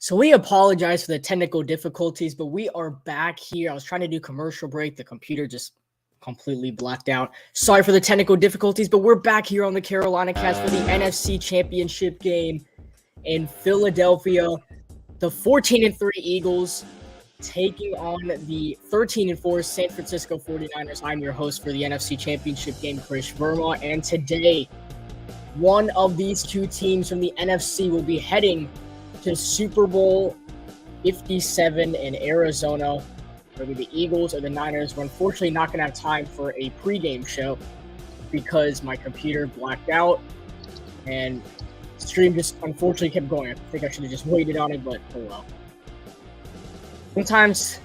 So we apologize for the technical difficulties, but we are back here. I was trying to do commercial break. The computer just completely blacked out. Sorry for the technical difficulties, but we're back here on the CarolinaCast for the NFC Championship game in Philadelphia. The 14-3 Eagles taking on the 13-4 San Francisco 49ers. I'm your host for the NFC Championship game, Chris Verma, and today one of these two teams from the NFC will be heading to Super Bowl 57 in Arizona. Whether the Eagles or the Niners. We're unfortunately not going to have time for a pregame show because my computer blacked out and the stream just unfortunately kept going. I think I should have just waited on it, but oh well. Sometimes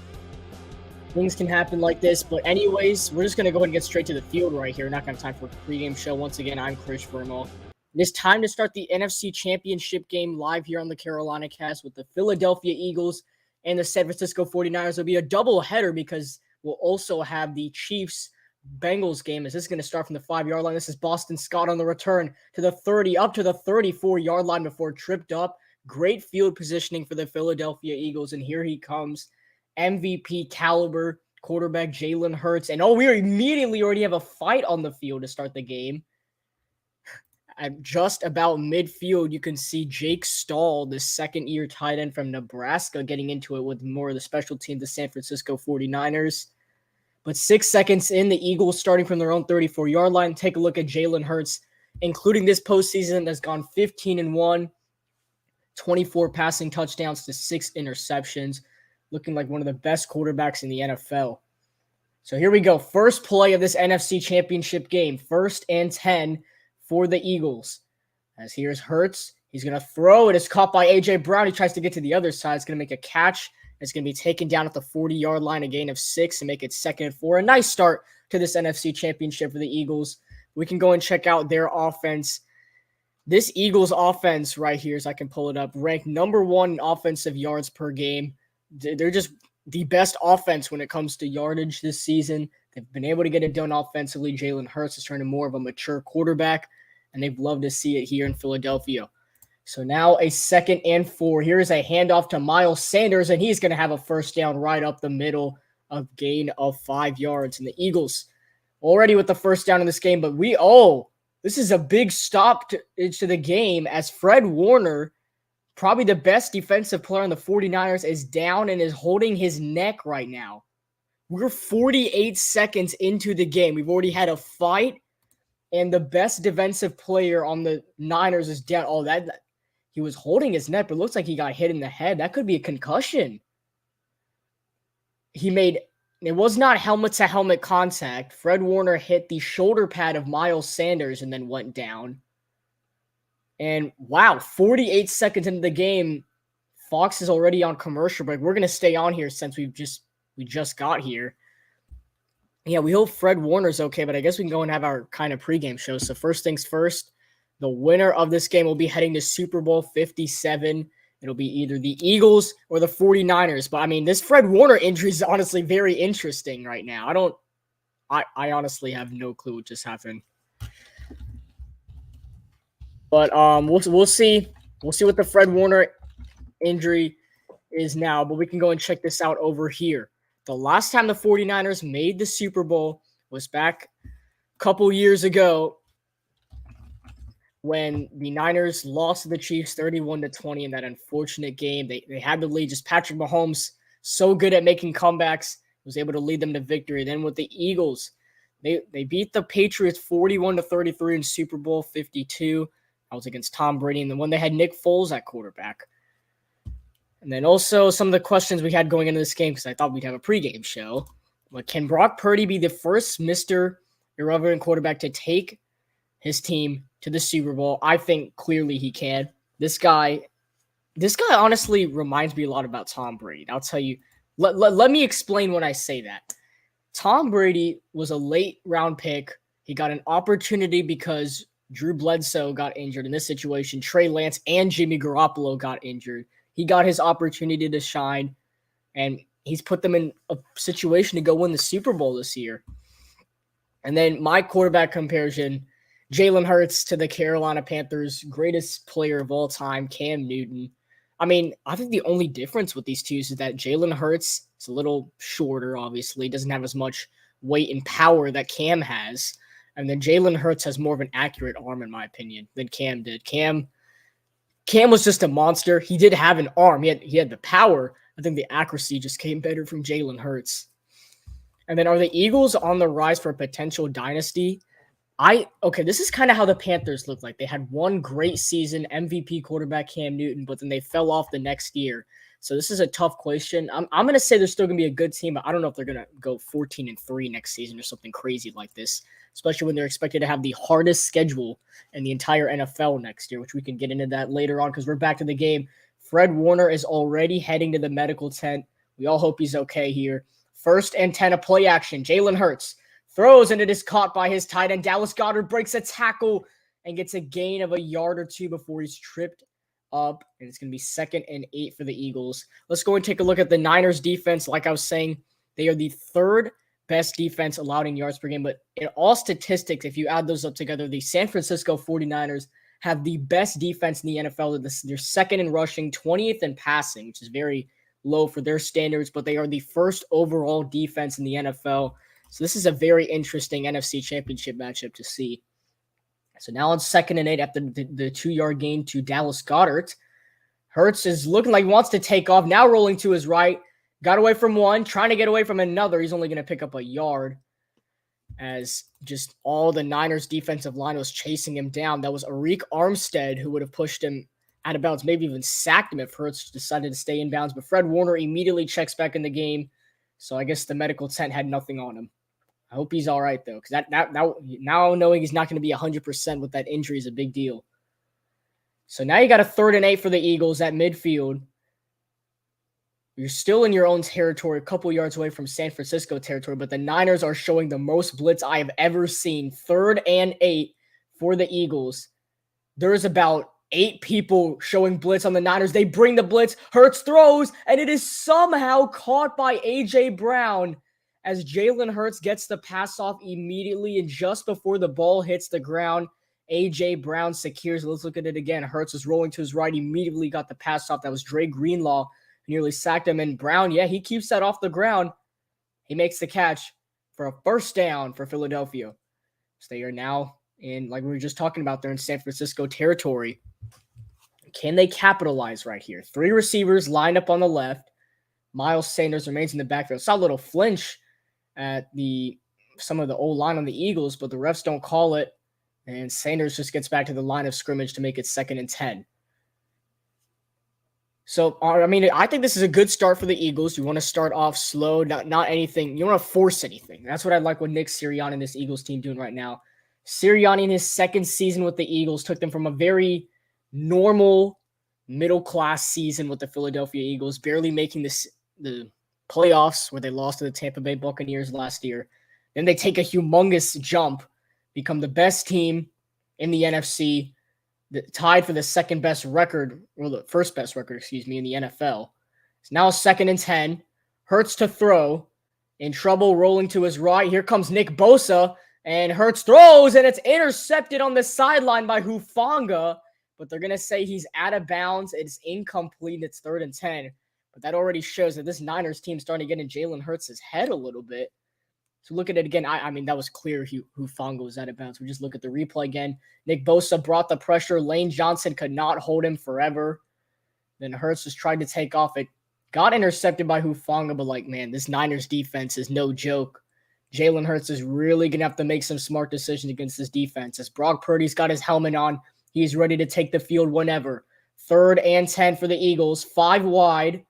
things can happen like this, but anyways, we're just going to go ahead and get straight to the field right here. We're not going to have time for a pregame show. Once again, I'm Chris Vermo. It's time to start the NFC Championship game live here on the CarolinaCast with the Philadelphia Eagles and the San Francisco 49ers. It'll be a double header because we'll also have the Chiefs-Bengals game. As this is going to start from the 5-yard line. This is Boston Scott on the return to the 30, up to the 34-yard line before tripped up. Great field positioning for the Philadelphia Eagles, and here he comes. MVP caliber quarterback Jalen Hurts. And we immediately already have a fight on the field to start the game. At just about midfield, you can see Jake Stahl, the second-year tight end from Nebraska, getting into it with more of the special team, the San Francisco 49ers. But 6 seconds in, the Eagles starting from their own 34-yard line. Take a look at Jalen Hurts, including this postseason, has gone 15-1, 24 passing touchdowns to 6 interceptions, looking like one of the best quarterbacks in the NFL. So here we go. First play of this NFC Championship game. 1st and 10 for the Eagles. As here's Hurts. He's going to throw. It is caught by A.J. Brown. He tries to get to the other side. It's going to make a catch. It's going to be taken down at the 40-yard line, a gain of 6, and make it 2nd and 4. A nice start to this NFC Championship for the Eagles. We can go and check out their offense. This Eagles offense right here, as I can pull it up, ranked number 1 in offensive yards per game. They're just the best offense when it comes to yardage this season. They've been able to get it done offensively. Jalen Hurts is turning more of a mature quarterback, and they've loved to see it here in Philadelphia. So now a 2nd and 4. Here is a handoff to Miles Sanders, and he's going to have a first down right up the middle, of gain of 5 yards. And the Eagles already with the first down in this game, but this is a big stop to the game as Fred Warner, probably the best defensive player on the 49ers, is down and is holding his neck right now. We're 48 seconds into the game. We've already had a fight, and the best defensive player on the Niners is down. He was holding his neck, but it looks like he got hit in the head. That could be a concussion. It was not helmet-to-helmet contact. Fred Warner hit the shoulder pad of Miles Sanders and then went down. And wow, 48 seconds into the game, Fox is already on commercial break. We're going to stay on here since we just got here. Yeah, we hope Fred Warner's okay, but I guess we can go and have our kind of pregame show. So first things first, the winner of this game will be heading to Super Bowl 57. It'll be either the Eagles or the 49ers. But I mean, this Fred Warner injury is honestly very interesting right now. I honestly have no clue what just happened. But we'll see. We'll see what the Fred Warner injury is now. But we can go and check this out over here. The last time the 49ers made the Super Bowl was back a couple years ago when the Niners lost to the Chiefs 31-20 in that unfortunate game. They had the lead. Just Patrick Mahomes, so good at making comebacks, was able to lead them to victory. Then with the Eagles, they beat the Patriots 41-33 in Super Bowl 52. That was against Tom Brady. And then when they had Nick Foles at quarterback. And then also some of the questions we had going into this game, because I thought we'd have a pregame show. But can Brock Purdy be the first Mr. Irrelevant quarterback to take his team to the Super Bowl? I think clearly he can. This guy honestly reminds me a lot about Tom Brady. I'll tell you. Let me explain when I say that. Tom Brady was a late round pick. He got an opportunity because Drew Bledsoe got injured in this situation. Trey Lance and Jimmy Garoppolo got injured. He got his opportunity to shine, and he's put them in a situation to go win the Super Bowl this year. And then my quarterback comparison, Jalen Hurts to the Carolina Panthers' greatest player of all time, Cam Newton. I mean, I think the only difference with these two is that Jalen Hurts is a little shorter, obviously, doesn't have as much weight and power that Cam has. And then Jalen Hurts has more of an accurate arm, in my opinion, than Cam did. Cam was just a monster. He did have an arm. He had the power. I think the accuracy just came better from Jalen Hurts. And then are the Eagles on the rise for a potential dynasty? This is kind of how the Panthers look like. They had one great season, MVP quarterback Cam Newton, but then they fell off the next year. So this is a tough question. I'm going to say they're still going to be a good team, but I don't know if they're going to go 14-3 next season or something crazy like this, especially when they're expected to have the hardest schedule in the entire NFL next year, which we can get into that later on because we're back to the game. Fred Warner is already heading to the medical tent. We all hope he's okay here. 1st and 10 of play action. Jalen Hurts throws, and it is caught by his tight end. Dallas Goedert breaks a tackle and gets a gain of a yard or two before he's tripped up, and it's going to be 2nd and 8 for the Eagles. Let's go and take a look at the Niners defense. Like I was saying, they are the 3rd best defense allowed in yards per game, but in all statistics, if you add those up together, the San Francisco 49ers have the best defense in the NFL. They're 2nd in rushing, 20th in passing, which is very low for their standards, but they are the 1st overall defense in the NFL. So this is a very interesting NFC Championship matchup to see. So now on 2nd and 8 after the 2-yard gain to Dallas Goedert. Hurts is looking like he wants to take off. Now rolling to his right. Got away from one. Trying to get away from another. He's only going to pick up a yard as just all the Niners defensive line was chasing him down. That was Arik Armstead who would have pushed him out of bounds, maybe even sacked him if Hurts decided to stay in bounds. But Fred Warner immediately checks back in the game. So I guess the medical tent had nothing on him. I hope he's all right, though, because now knowing he's not going to be 100% with that injury is a big deal. So now you got a 3rd and 8 for the Eagles at midfield. You're still in your own territory, a couple yards away from San Francisco territory, but the Niners are showing the most blitz I have ever seen. 3rd and 8 for the Eagles. There's about 8 people showing blitz on the Niners. They bring the blitz. Hurts throws, and it is somehow caught by A.J. Brown as Jalen Hurts gets the pass off immediately, and just before the ball hits the ground, A.J. Brown secures. Let's look at it again. Hurts is rolling to his right, immediately got the pass off. That was Dre Greenlaw, who nearly sacked him. And Brown, he keeps that off the ground. He makes the catch for a 1st down for Philadelphia. So they are now in, like we were just talking about, they're in San Francisco territory. Can they capitalize right here? 3 receivers lined up on the left. Miles Sanders remains in the backfield. Saw a little flinch at some of the O-line on the Eagles, but the refs don't call it, and Sanders just gets back to the line of scrimmage to make it 2nd and 10. So, I mean, I think this is a good start for the Eagles. You want to start off slow, not anything. You don't want to force anything. That's what I like with Nick Sirianni and this Eagles team doing right now. Sirianni in his 2nd season with the Eagles took them from a very normal middle-class season with the Philadelphia Eagles, barely making the playoffs where they lost to the Tampa Bay Buccaneers last year. Then they take a humongous jump, become the best team in the NFC, tied for the 2nd best record, or the 1st best record, in the NFL. It's now 2nd and 10. Hurts to throw. In trouble, rolling to his right. Here comes Nick Bosa, and Hurts throws, and it's intercepted on the sideline by Hufanga, but they're going to say he's out of bounds. It's incomplete, and it's 3rd and 10. But that already shows that this Niners team is starting to get in Jalen Hurts' head a little bit. So look at it again. I mean, that was clear Hufanga was out of bounds. We just look at the replay again. Nick Bosa brought the pressure. Lane Johnson could not hold him forever. Then Hurts just tried to take off. It got intercepted by Hufanga, but this Niners defense is no joke. Jalen Hurts is really going to have to make some smart decisions against this defense. As Brock Purdy's got his helmet on, he's ready to take the field whenever. 3rd and 10 for the Eagles. 5 wide.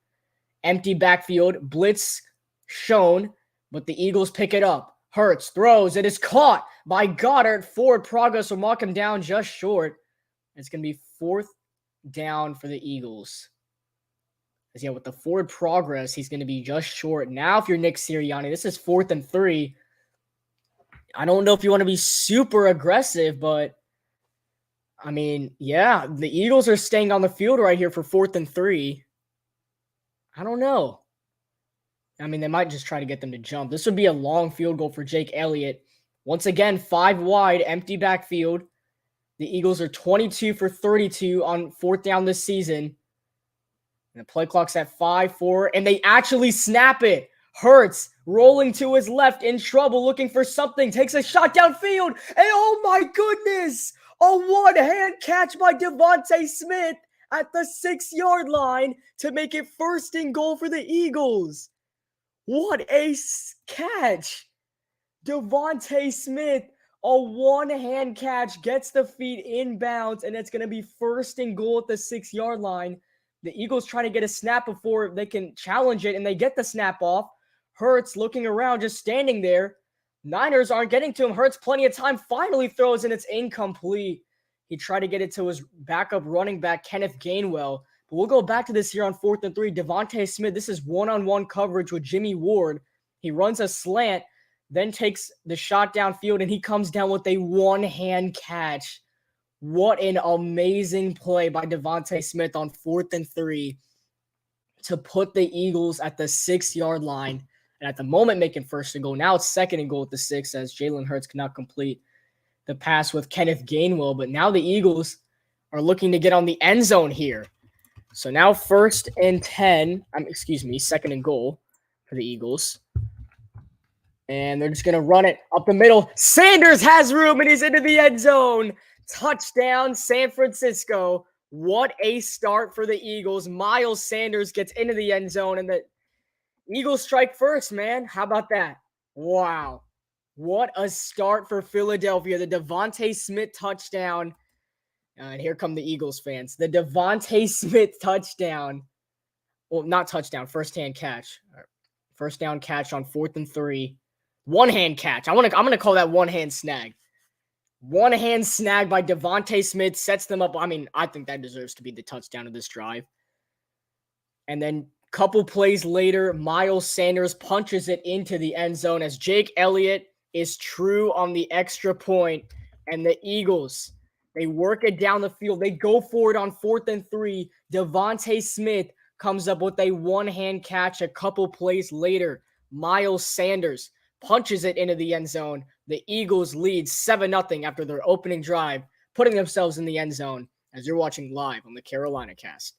Empty backfield. Blitz shown, but the Eagles pick it up. Hurts throws. It is caught by Goedert. Forward progress will knock him down just short. It's going to be 4th down for the Eagles. With the forward progress, he's going to be just short. Now, if you're Nick Sirianni, this is 4th and 3. I don't know if you want to be super aggressive, but I mean, the Eagles are staying on the field right here for 4th and 3. I don't know. I mean, they might just try to get them to jump. This would be a long field goal for Jake Elliott. Once again, 5 wide, empty backfield. The Eagles are 22 for 32 on 4th down this season. And the play clock's at 5-4, and they actually snap it. Hurts rolling to his left, in trouble, looking for something, takes a shot downfield, and oh my goodness, a one-hand catch by Devontae Smith at the 6-yard line to make it 1st and goal for the Eagles. What a catch! Devontae Smith, a one-hand catch, gets the feet inbounds, and it's going to be 1st and goal at the 6-yard line. The Eagles trying to get a snap before they can challenge it, and they get the snap off. Hurts looking around, just standing there. Niners aren't getting to him. Hurts plenty of time, finally throws, and it's incomplete. He tried to get it to his backup running back, Kenneth Gainwell. But we'll go back to this here on 4th and 3. Devontae Smith, this is one-on-one coverage with Jimmy Ward. He runs a slant, then takes the shot downfield, and he comes down with a one-hand catch. What an amazing play by Devontae Smith on 4th and 3 to put the Eagles at the 6-yard line. And at the moment, making 1st and goal. Now it's 2nd and goal at the 6 as Jalen Hurts cannot complete the pass with Kenneth Gainwell. But now the Eagles are looking to get on the end zone here. So now 1st and 10. 2nd and goal for the Eagles. And they're just going to run it up the middle. Sanders has room, and he's into the end zone. Touchdown, San Francisco. What a start for the Eagles. Miles Sanders gets into the end zone, and the Eagles strike first, man. How about that? Wow. What a start for Philadelphia. The Devontae Smith touchdown. And here come the Eagles fans. The Devontae Smith touchdown. Well, not touchdown. First-hand catch. First down catch on 4th and 3. One-hand catch. I'm gonna call that one-hand snag. One-hand snag by Devontae Smith sets them up. I mean, I think that deserves to be the touchdown of this drive. And then couple plays later, Miles Sanders punches it into the end zone as Jake Elliott is true on the extra point. And the Eagles, they work it down the field. They go for it on 4th and 3. Devontae Smith comes up with a one-hand catch a couple plays later. Miles Sanders punches it into the end zone. The Eagles lead 7-0 after their opening drive, putting themselves in the end zone as you're watching live on the CarolinaCast.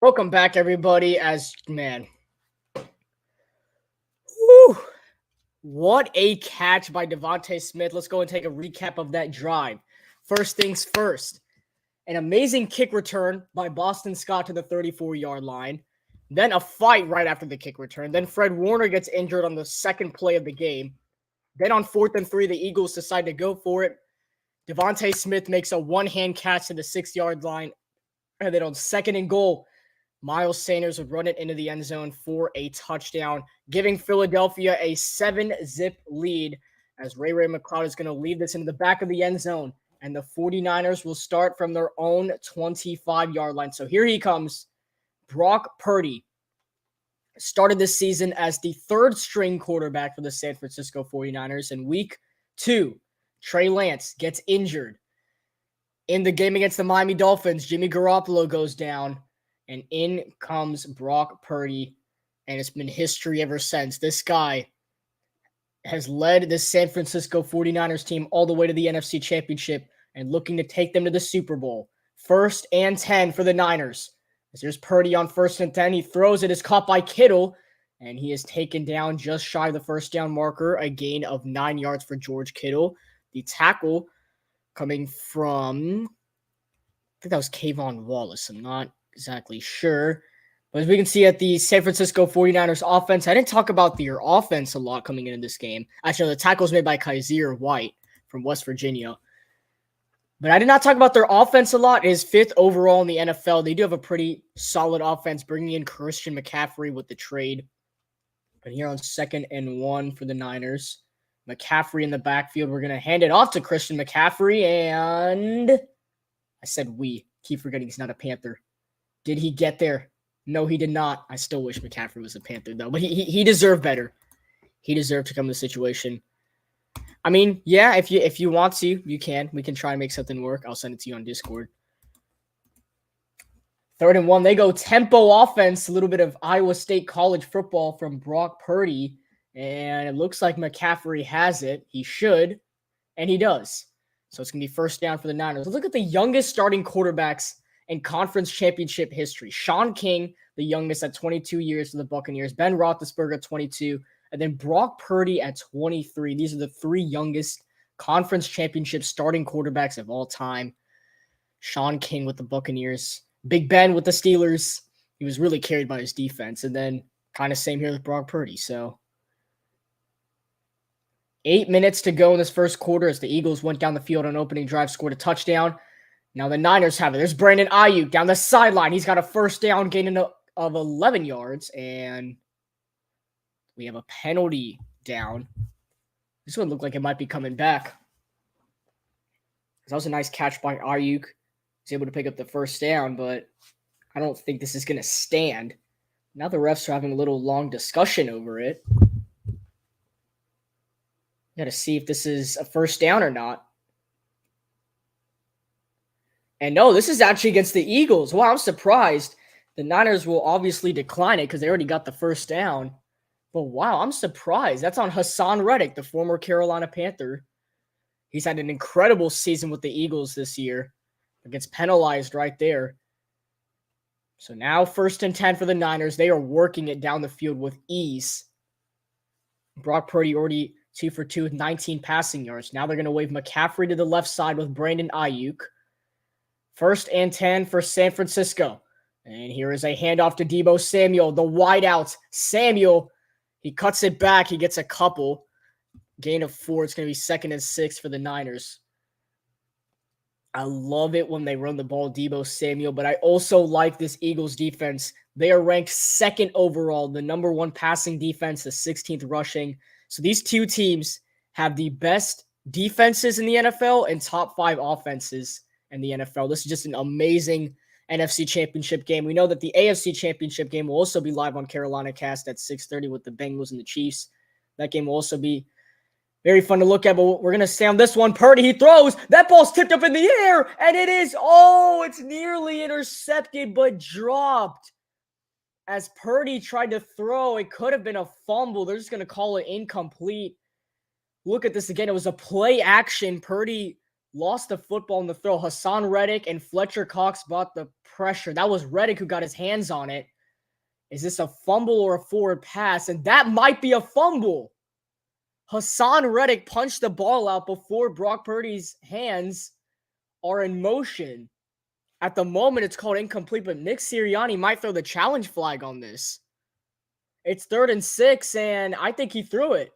Welcome back, everybody. Whew, What a catch by Devontae Smith. Let's go and take a recap of that drive. First things first, an amazing kick return by Boston Scott to the 34-yard line. Then a fight right after the kick return. Then Fred Warner gets injured on the second play of the game. Then on 4th and 3, the Eagles decide to go for it. Devontae Smith makes a one-hand catch to the 6-yard line. And then on 2nd and goal, Miles Sanders would run it into the end zone for a touchdown, giving Philadelphia a 7-zip lead as Ray McCloud is going to lead this into the back of the end zone. And the 49ers will start from their own 25-yard line. So here he comes. Brock Purdy started this season as the third-string quarterback for the San Francisco 49ers. In week 2, Trey Lance gets injured. In the game against the Miami Dolphins, Jimmy Garoppolo goes down. And in comes Brock Purdy, and it's been history ever since. This guy has led the San Francisco 49ers team all the way to the NFC Championship and looking to take them to the Super Bowl. 1st and 10 for the Niners. As there's Purdy on 1st and 10. He throws it, is caught by Kittle, and he is taken down just shy of the first down marker, a gain of 9 yards for George Kittle. The tackle coming from, I think that was Kayvon Wallace. I'm not exactly sure. But as we can see at the San Francisco 49ers offense, I didn't talk about their offense a lot coming into this game. Actually, the tackle was made by Kaiser White from West Virginia. But I did not talk about their offense a lot. It is 5th overall in the NFL. They do have a pretty solid offense, bringing in Christian McCaffrey with the trade. But here on 2nd and 1 for the Niners, McCaffrey in the backfield. We're going to hand it off to Christian McCaffrey, and I said we. Keep forgetting he's not a Panther. Did he get there? No, he did not. I still wish McCaffrey was a Panther, though. But he deserved better. He deserved to come to the situation. I mean, yeah, if you want to, you can. We can try and make something work. I'll send it to you on Discord. 3rd and 1. They go tempo offense. A little bit of Iowa State college football from Brock Purdy. And it looks like McCaffrey has it. He should. And he does. So it's going to be 1st down for the Niners. Let's look at the youngest starting quarterbacks in conference championship history. Sean King, the youngest at 22 years for the Buccaneers. Ben Roethlisberger at 22. And then Brock Purdy at 23. These are the 3 youngest conference championship starting quarterbacks of all time. Sean King with the Buccaneers. Big Ben with the Steelers. He was really carried by his defense. And then kind of same here with Brock Purdy. So 8 minutes to go in this first quarter as the Eagles went down the field on opening drive, scored a touchdown. Now the Niners have it. There's Brandon Ayuk down the sideline. He's got a 1st down, gain of 11 yards, and we have a penalty down. This one looked like it might be coming back. That was a nice catch by Ayuk. He's able to pick up the 1st down, but I don't think this is going to stand. Now the refs are having a little long discussion over it. Got to see if this is a 1st down or not. And no, this is actually against the Eagles. Wow, I'm surprised. The Niners will obviously decline it because they already got the 1st down. But wow, I'm surprised. That's on Hassan Reddick, the former Carolina Panther. He's had an incredible season with the Eagles this year. Gets penalized right there. So now 1st and 10 for the Niners. They are working it down the field with ease. Brock Purdy already 2 for 2 with 19 passing yards. Now they're going to wave McCaffrey to the left side with Brandon Ayuk. 1st and 10 for San Francisco. And here is a handoff to Deebo Samuel, the wideout. Samuel, he cuts it back. He gets a couple. Gain of 4. It's going to be 2nd and 6 for the Niners. I love it when they run the ball, Deebo Samuel, but I also like this Eagles defense. They are ranked 2nd overall, the number 1 passing defense, the 16th rushing. So these 2 teams have the best defenses in the NFL and top 5 offenses in the NFL. This is just an amazing NFC Championship game. We know that the AFC Championship game will also be live on CarolinaCast at 6:30 with the Bengals and the Chiefs. That game will also be very fun to look at, but we're going to stay on this one. Purdy, he throws. That ball's tipped up in the air, and it's nearly intercepted, but dropped. As Purdy tried to throw, it could have been a fumble. They're just going to call it incomplete. Look at this again. It was a play action. Purdy lost the football in the throw. Hassan Reddick and Fletcher Cox brought the pressure. That was Reddick who got his hands on it. Is this a fumble or a forward pass? And that might be a fumble. Hassan Reddick punched the ball out before Brock Purdy's hands are in motion. At the moment, it's called incomplete, but Nick Sirianni might throw the challenge flag on this. It's 3rd and 6, and I think he threw it.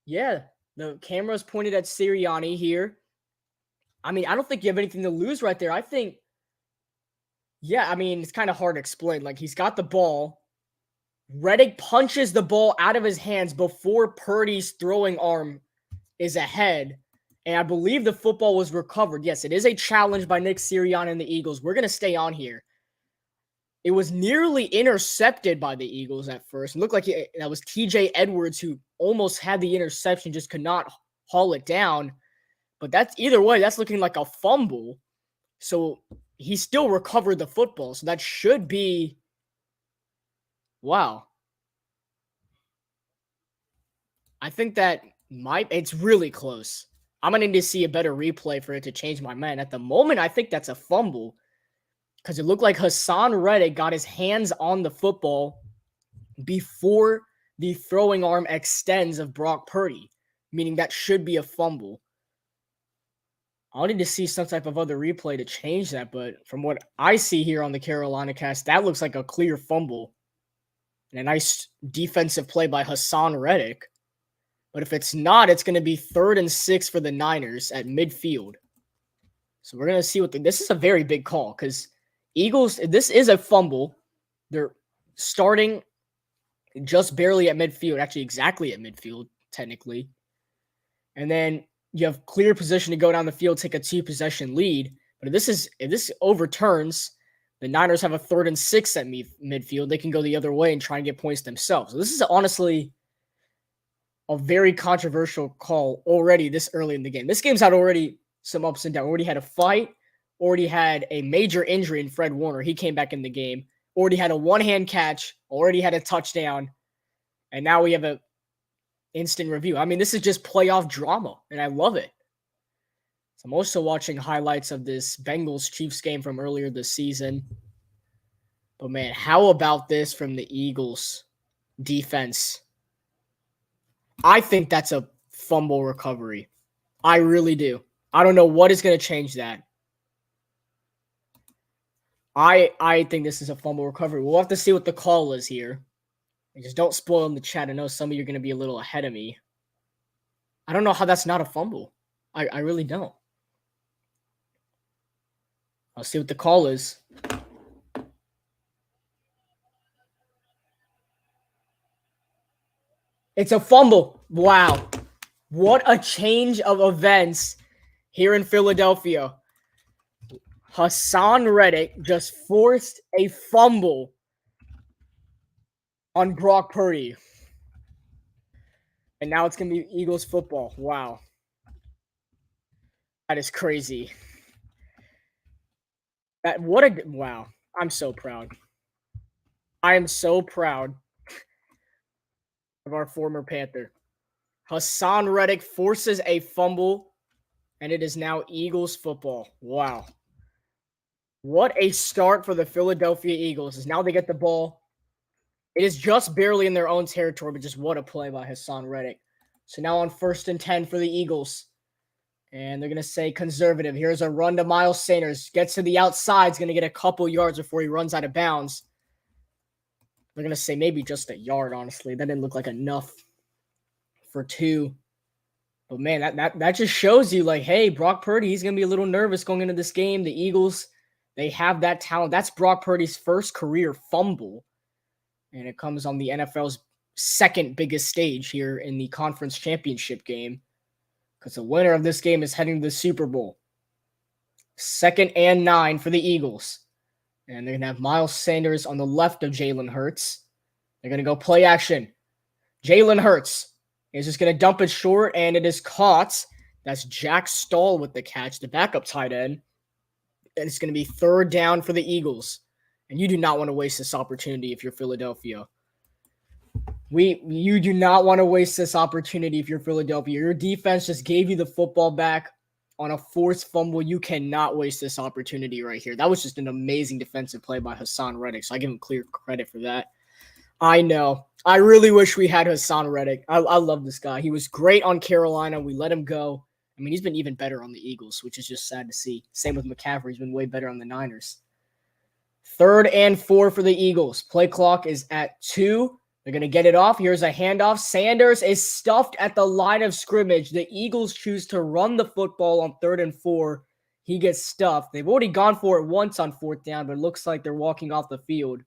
Yeah, the camera's pointed at Sirianni here. I mean, I don't think you have anything to lose right there. I think, yeah, I mean, it's kind of hard to explain. Like, he's got the ball. Reddick punches the ball out of his hands before Purdy's throwing arm is ahead. And I believe the football was recovered. Yes, it is a challenge by Nick Sirianni and the Eagles. We're going to stay on here. It was nearly intercepted by the Eagles at first. It looked like that was TJ Edwards who almost had the interception, just could not haul it down. But that's either way, that's looking like a fumble. So he still recovered the football. So that should be, wow. I think that it's really close. I'm going to need to see a better replay for it to change my mind. At the moment, I think that's a fumble because it looked like Hassan Reddick got his hands on the football before the throwing arm extends of Brock Purdy, meaning that should be a fumble. I'll need to see some type of other replay to change that, but from what I see here on the CarolinaCast, that looks like a clear fumble and a nice defensive play by Hassan Reddick. But if it's not, it's going to be 3rd and 6 for the Niners at midfield. So we're going to see this is a very big call because Eagles, this is a fumble. They're starting just barely at midfield, actually exactly at midfield, technically. And then you have clear position to go down the field, take a 2-possession lead. But if this overturns, the Niners have a 3rd and 6 at midfield. They can go the other way and try and get points themselves. So this is honestly a very controversial call already this early in the game. This game's had already some ups and downs. Already had a fight, already had a major injury in Fred Warner. He came back in the game. Already had a one-hand catch, already had a touchdown, and now we have a instant review. I mean, this is just playoff drama, and I love it. So I'm also watching highlights of this Bengals-Chiefs game from earlier this season. But, man, how about this from the Eagles defense? I think that's a fumble recovery. I really do. I don't know what is going to change that. I think this is a fumble recovery. We'll have to see what the call is here. Just don't spoil in the chat. I know some of you are going to be a little ahead of me. I don't know how that's not a fumble. I really don't. I'll see what the call is. It's a fumble. Wow. What a change of events here in Philadelphia. Hassan Reddick just forced a fumble on Brock Purdy. And now it's going to be Eagles football. Wow. That is crazy. Wow. I'm so proud. I am so proud of our former Panther. Hassan Reddick forces a fumble, and it is now Eagles football. Wow. What a start for the Philadelphia Eagles. As now they get the ball. It is just barely in their own territory, but just what a play by Hassan Reddick. So now on 1st and 10 for the Eagles. And they're going to say conservative. Here's a run to Miles Sanders. Gets to the outside. He's going to get a couple yards before he runs out of bounds. They're going to say maybe just a yard, honestly. That didn't look like enough for 2. But, man, that just shows you, like, hey, Brock Purdy, he's going to be a little nervous going into this game. The Eagles, they have that talent. That's Brock Purdy's first career fumble. And it comes on the NFL's second biggest stage here in the conference championship game. Because the winner of this game is heading to the Super Bowl. 2nd and 9 for the Eagles. And they're going to have Miles Sanders on the left of Jalen Hurts. They're going to go play action. Jalen Hurts is just going to dump it short, and it is caught. That's Jack Stahl with the catch, the backup tight end. And it's going to be 3rd down for the Eagles. And you do not want to waste this opportunity if you're Philadelphia. You do not want to waste this opportunity if you're Philadelphia. Your defense just gave you the football back on a forced fumble. You cannot waste this opportunity right here. That was just an amazing defensive play by Hassan Reddick, so I give him clear credit for that. I know. I really wish we had Hassan Reddick. I love this guy. He was great on Carolina. We let him go. I mean, he's been even better on the Eagles, which is just sad to see. Same with McCaffrey. He's been way better on the Niners. 3rd and 4 for the Eagles. Play clock is at 2. They're going to get it off. Here's a handoff. Sanders is stuffed at the line of scrimmage. The Eagles choose to run the football on 3rd and 4. He gets stuffed. They've already gone for it once on 4th down, but it looks like they're walking off the field.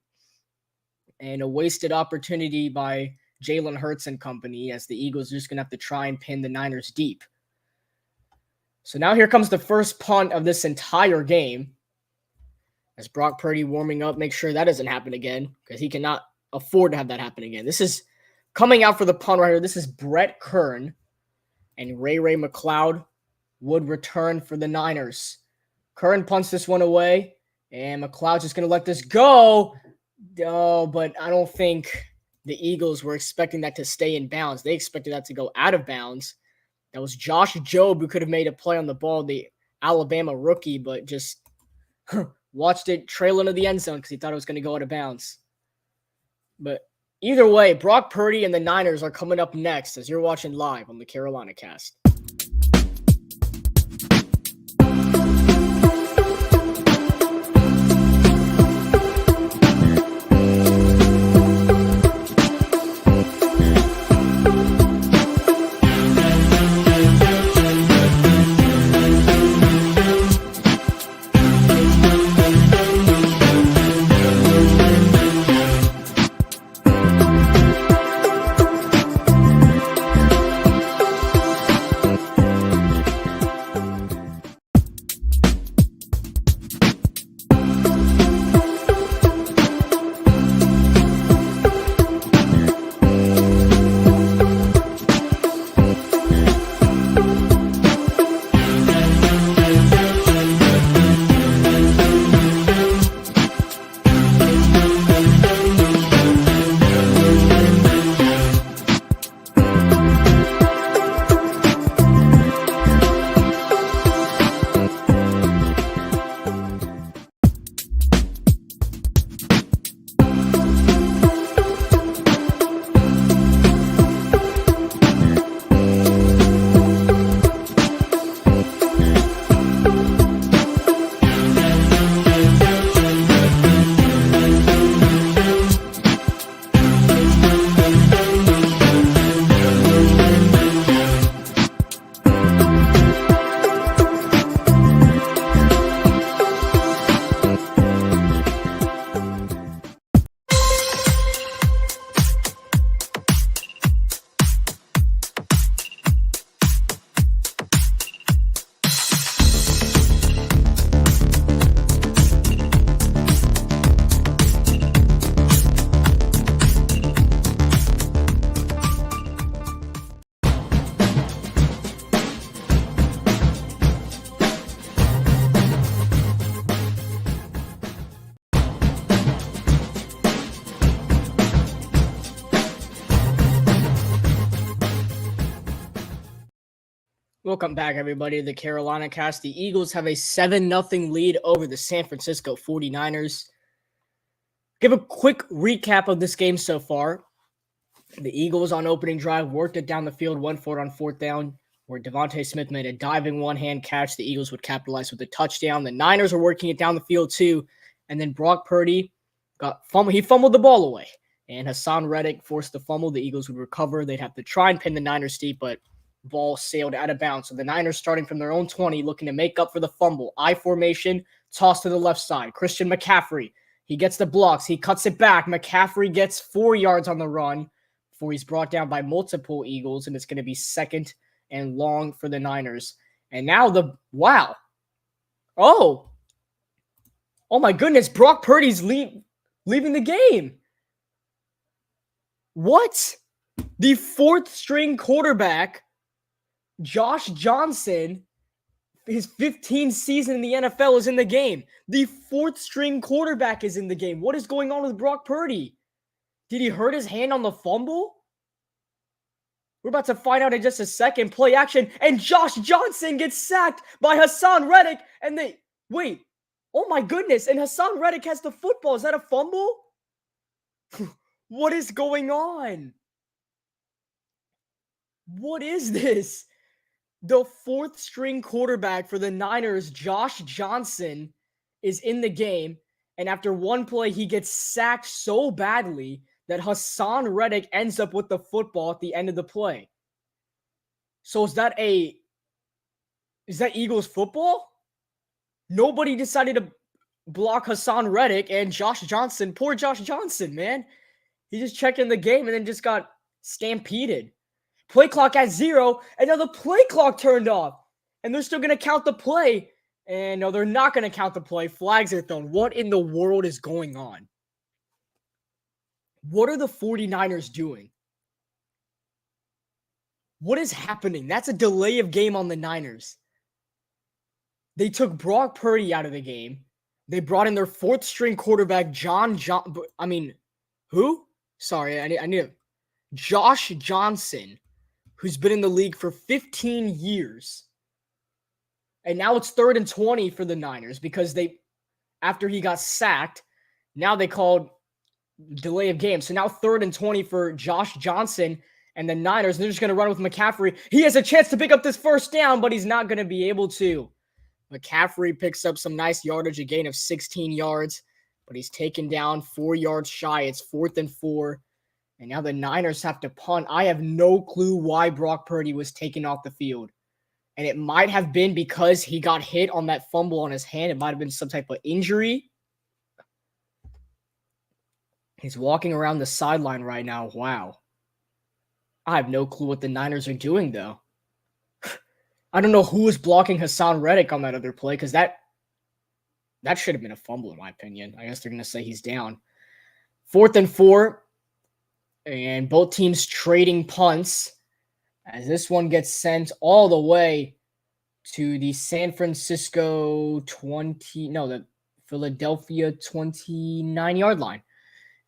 And a wasted opportunity by Jalen Hurts and company, as the Eagles are just going to have to try and pin the Niners deep. So now here comes the first punt of this entire game. As Brock Purdy warming up, make sure that doesn't happen again, because he cannot afford to have that happen again. This is coming out for the punt right here. This is Brett Kern, and Ray McCloud would return for the Niners. Kern punts this one away, and McCloud's just going to let this go. Oh, but I don't think the Eagles were expecting that to stay in bounds. They expected that to go out of bounds. That was Josh Jobe who could have made a play on the ball, the Alabama rookie, but just watched it trail into the end zone because he thought it was going to go out of bounds. But either way, Brock Purdy and the Niners are coming up next as you're watching live on the CarolinaCast. Welcome back, everybody, to the CarolinaCast. The Eagles have a 7-0 lead over the San Francisco 49ers. Give a quick recap of this game so far. The Eagles on opening drive worked it down the field, went for it on 4th down, where Devontae Smith made a diving one-hand catch. The Eagles would capitalize with a touchdown. The Niners were working it down the field too, and then Brock Purdy he fumbled the ball away, and Hassan Reddick forced the fumble. The Eagles would recover. They'd have to try and pin the Niners deep, but ball sailed out of bounds. So the Niners starting from their own 20, looking to make up for the fumble. I formation, toss to the left side. Christian McCaffrey, he gets the blocks. He cuts it back. McCaffrey gets 4 yards on the run before he's brought down by multiple Eagles, and it's going to be 2nd and long for the Niners. And now Oh my goodness, Brock Purdy's leaving the game. What? The 4th string quarterback, Josh Johnson, his 15th season in the NFL, is in the game. The 4th string quarterback is in the game. What is going on with Brock Purdy? Did he hurt his hand on the fumble? We're about to find out in just a second. Play action, and Josh Johnson gets sacked by Hassan Reddick, and oh my goodness, and Hassan Reddick has the football. Is that a fumble? What is going on? What is this? The fourth string quarterback for the Niners, Josh Johnson, is in the game. And after one play, he gets sacked so badly that Hassan Reddick ends up with the football at the end of the play. So is that Eagles football? Nobody decided to block Hassan Reddick and Josh Johnson. Poor Josh Johnson, man. He just checked in the game and then just got stampeded. Play clock at 0, and now the play clock turned off. And they're still going to count the play. And no, they're not going to count the play. Flags are thrown. What in the world is going on? What are the 49ers doing? What is happening? That's a delay of game on the Niners. They took Brock Purdy out of the game. They brought in their fourth string quarterback, who? Sorry, I need Josh Johnson, who's been in the league for 15 years. And now it's 3rd and 20 for the Niners because after he got sacked, now they called delay of game. So now 3rd and 20 for Josh Johnson and the Niners. They're just going to run with McCaffrey. He has a chance to pick up this first down, but he's not going to be able to. McCaffrey picks up some nice yardage, a gain of 16 yards, but he's taken down 4 yards shy. It's 4th and 4. And now the Niners have to punt. I have no clue why Brock Purdy was taken off the field. And it might have been because he got hit on that fumble on his hand. It might have been some type of injury. He's walking around the sideline right now. Wow. I have no clue what the Niners are doing, though. I don't know who was blocking Hassan Reddick on that other play because that should have been a fumble, in my opinion. I guess they're going to say he's down. 4th and 4. And both teams trading punts as this one gets sent all the way to the the Philadelphia 29-yard line.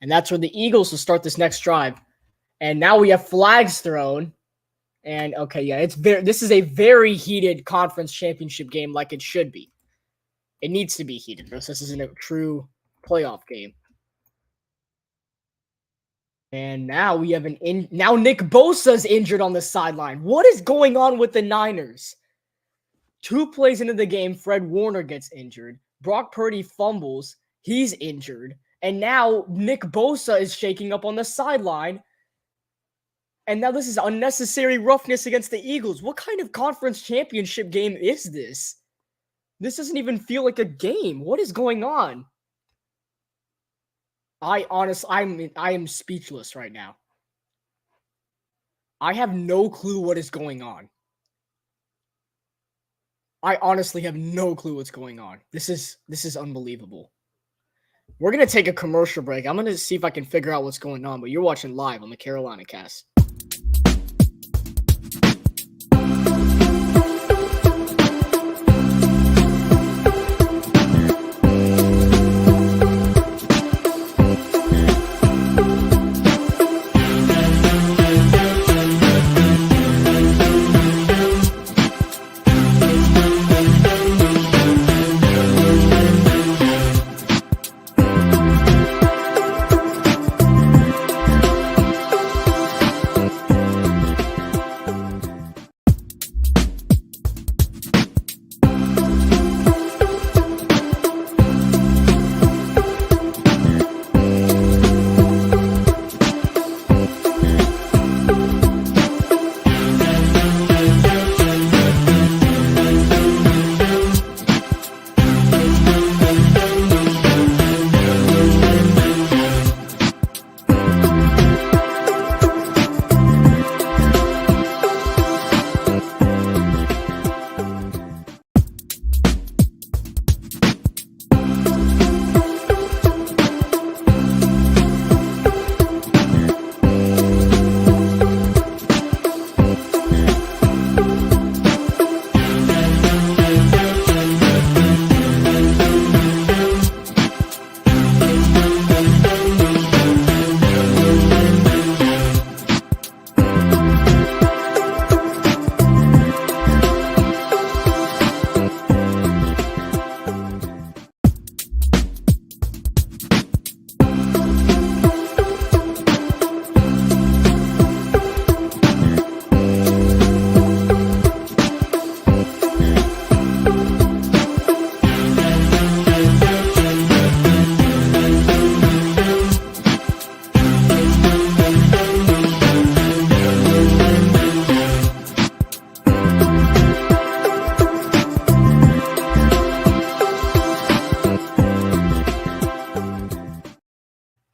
And that's where the Eagles will start this next drive. And now we have flags thrown. And okay, yeah, this is a very heated conference championship game like it should be. It needs to be heated. This isn't a true playoff game. And now we have now Nick Bosa's injured on the sideline. What is going on with the Niners? 2 plays into the game, Fred Warner gets injured. Brock Purdy fumbles. He's injured. And now Nick Bosa is shaking up on the sideline. And now this is unnecessary roughness against the Eagles. What kind of conference championship game is this? This doesn't even feel like a game. What is going on? I am speechless right now. I have no clue what is going on. I honestly have no clue what's going on. This is unbelievable. We're going to take a commercial break. I'm going to see if I can figure out what's going on, but you're watching live on the CarolinaCast.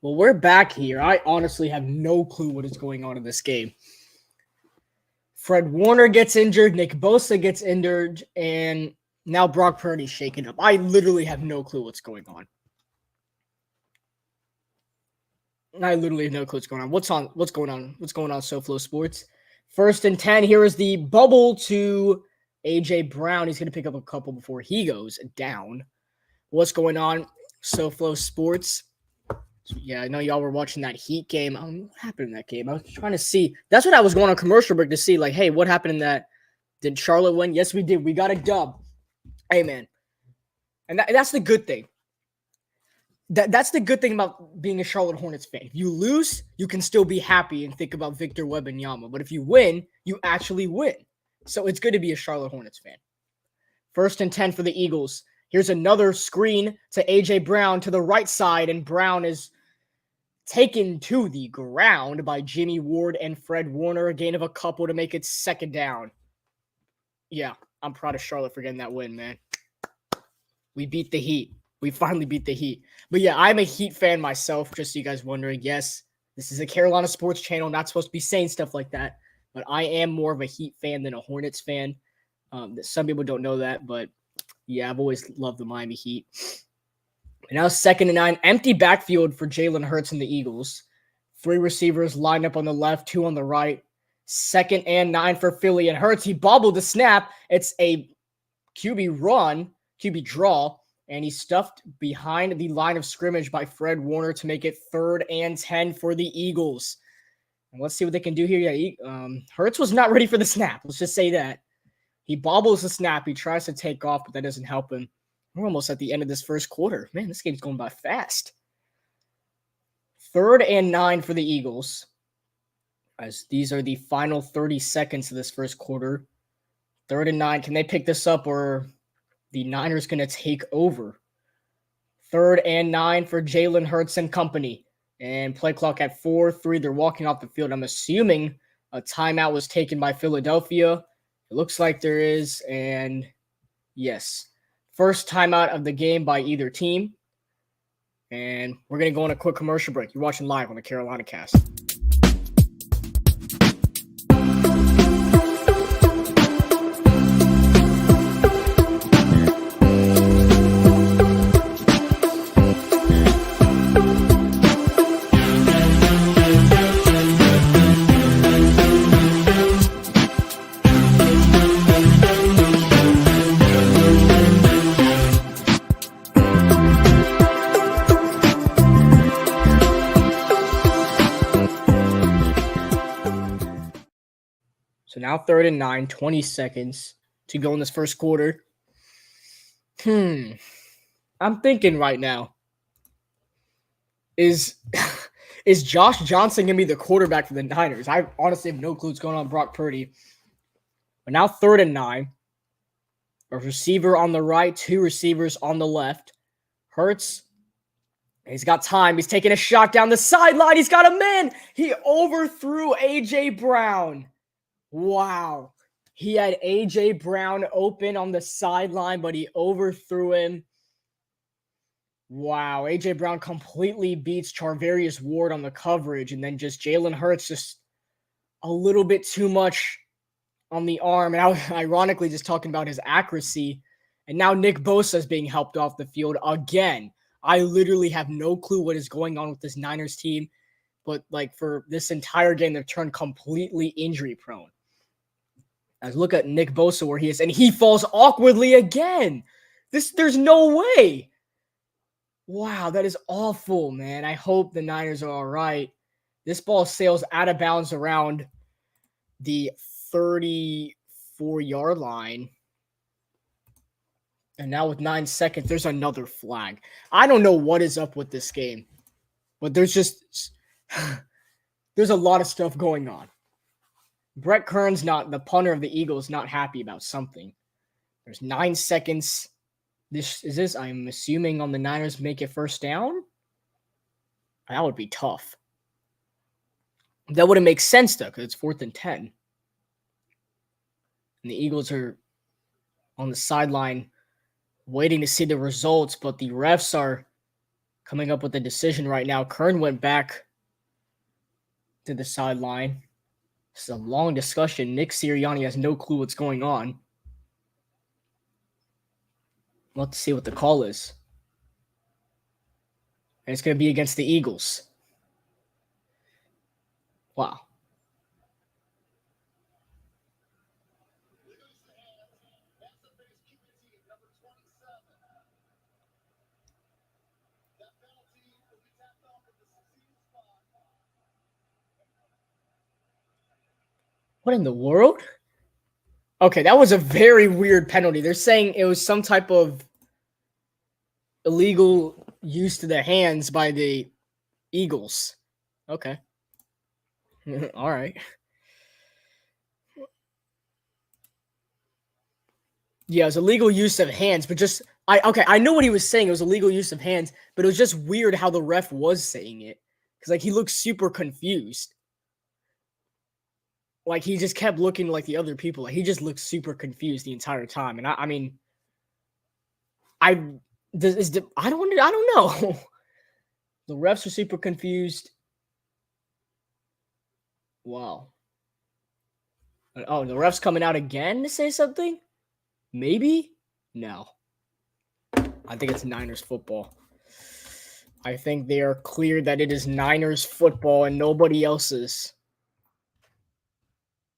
Well, we're back here. I honestly have no clue what is going on in this game. Fred Warner gets injured, Nick Bosa gets injured, and now Brock Purdy's shaken up. I literally have no clue what's going on. I literally have no clue what's going on. What's going on? What's going on, SoFlo Sports? 1st and 10. Here is the bubble to AJ Brown. He's going to pick up a couple before he goes down. What's going on, SoFlo Sports? Yeah, I know y'all were watching that Heat game. What happened in that game? I was trying to see. That's what I was going on commercial break to see. Like, hey, what happened in that? Did Charlotte win? Yes, we did. We got a dub. Hey, man. And that's the good thing. That's the good thing about being a Charlotte Hornets fan. If you lose, you can still be happy and think about Victor Wembanyama. But if you win, you actually win. So it's good to be a Charlotte Hornets fan. 1st and 10 for the Eagles. Here's another screen to A.J. Brown to the right side, and Brown is taken to the ground by Jimmy Ward and Fred Warner. A gain of a couple to make it 2nd down. Yeah, I'm proud of Charlotte for getting that win, man. We beat the Heat. We finally beat the Heat. But yeah, I'm a Heat fan myself, just so you guys wondering. Yes, this is a Carolina sports channel. Not supposed to be saying stuff like that. But I am more of a Heat fan than a Hornets fan. Some people don't know that, but yeah, I've always loved the Miami Heat. And now 2nd and 9. Empty backfield for Jalen Hurts and the Eagles. 3 receivers lined up on the left, 2 on the right. 2nd and 9 for Philly. And Hurts, he bobbled the snap. It's a QB draw. And he's stuffed behind the line of scrimmage by Fred Warner to make it 3rd and 10 for the Eagles. And let's see what they can do here. Yeah, Hurts was not ready for the snap. Let's just say that. He bobbles the snap. He tries to take off, but that doesn't help him. We're almost at the end of this first quarter. Man, this game's going by fast. 3rd and 9 for the Eagles. As these are the final 30 seconds of this first quarter. 3rd and 9. Can they pick this up, or the Niners going to take over? 3rd and 9 for Jalen Hurts and company. And play clock at 4-3. They're walking off the field. I'm assuming a timeout was taken by Philadelphia. It looks like there is. And yes, first timeout of the game by either team. And we're going to go on a quick commercial break. You're watching live on the CarolinaCast. So now 3rd and 9, 20 seconds to go in this first quarter. I'm thinking right now, is Josh Johnson going to be the quarterback for the Niners? I honestly have no clue what's going on with Brock Purdy. But now 3rd and 9. A receiver on the right, 2 receivers on the left. Hurts, he's got time. He's taking a shot down the sideline. He's got a man. He overthrew A.J. Brown. Wow. He had A.J. Brown open on the sideline, but he overthrew him. Wow. A.J. Brown completely beats Charvarius Ward on the coverage, and then just Jalen Hurts just a little bit too much on the arm. And I was ironically just talking about his accuracy. And now Nick Bosa is being helped off the field again. I literally have no clue what is going on with this Niners team. But like for this entire game, they've turned completely injury prone. As look at Nick Bosa where he is, and he falls awkwardly again. There's no way. Wow, that is awful, man. I hope the Niners are all right. This ball sails out of bounds around the 34-yard line. And now with 9 seconds, there's another flag. I don't know what is up with this game, but there's a lot of stuff going on. Brett Kern's the punter of the Eagles, not happy about something. There's 9 seconds. I'm assuming on the Niners make it 1st down? That would be tough. That wouldn't make sense, though, because it's 4th and 10. And the Eagles are on the sideline waiting to see the results, but the refs are coming up with a decision right now. Kern went back to the sideline. This is a long discussion. Nick Sirianni has no clue what's going on. Let's see what the call is. And it's going to be against the Eagles. Wow. What in the world? Okay, that was a very weird penalty. They're saying it was some type of illegal use to the hands by the Eagles. Okay. All right. Yeah, it was illegal use of hands, but just I know what he was saying. It was illegal use of hands, but it was just weird how the ref was saying it. Because like he looked super confused. Like he just kept looking like the other people. Like he just looked super confused the entire time. And I mean, I don't know. The refs are super confused. Wow. Oh, the ref's coming out again to say something? Maybe? No. I think it's Niners football. I think they are clear that it is Niners football and nobody else's.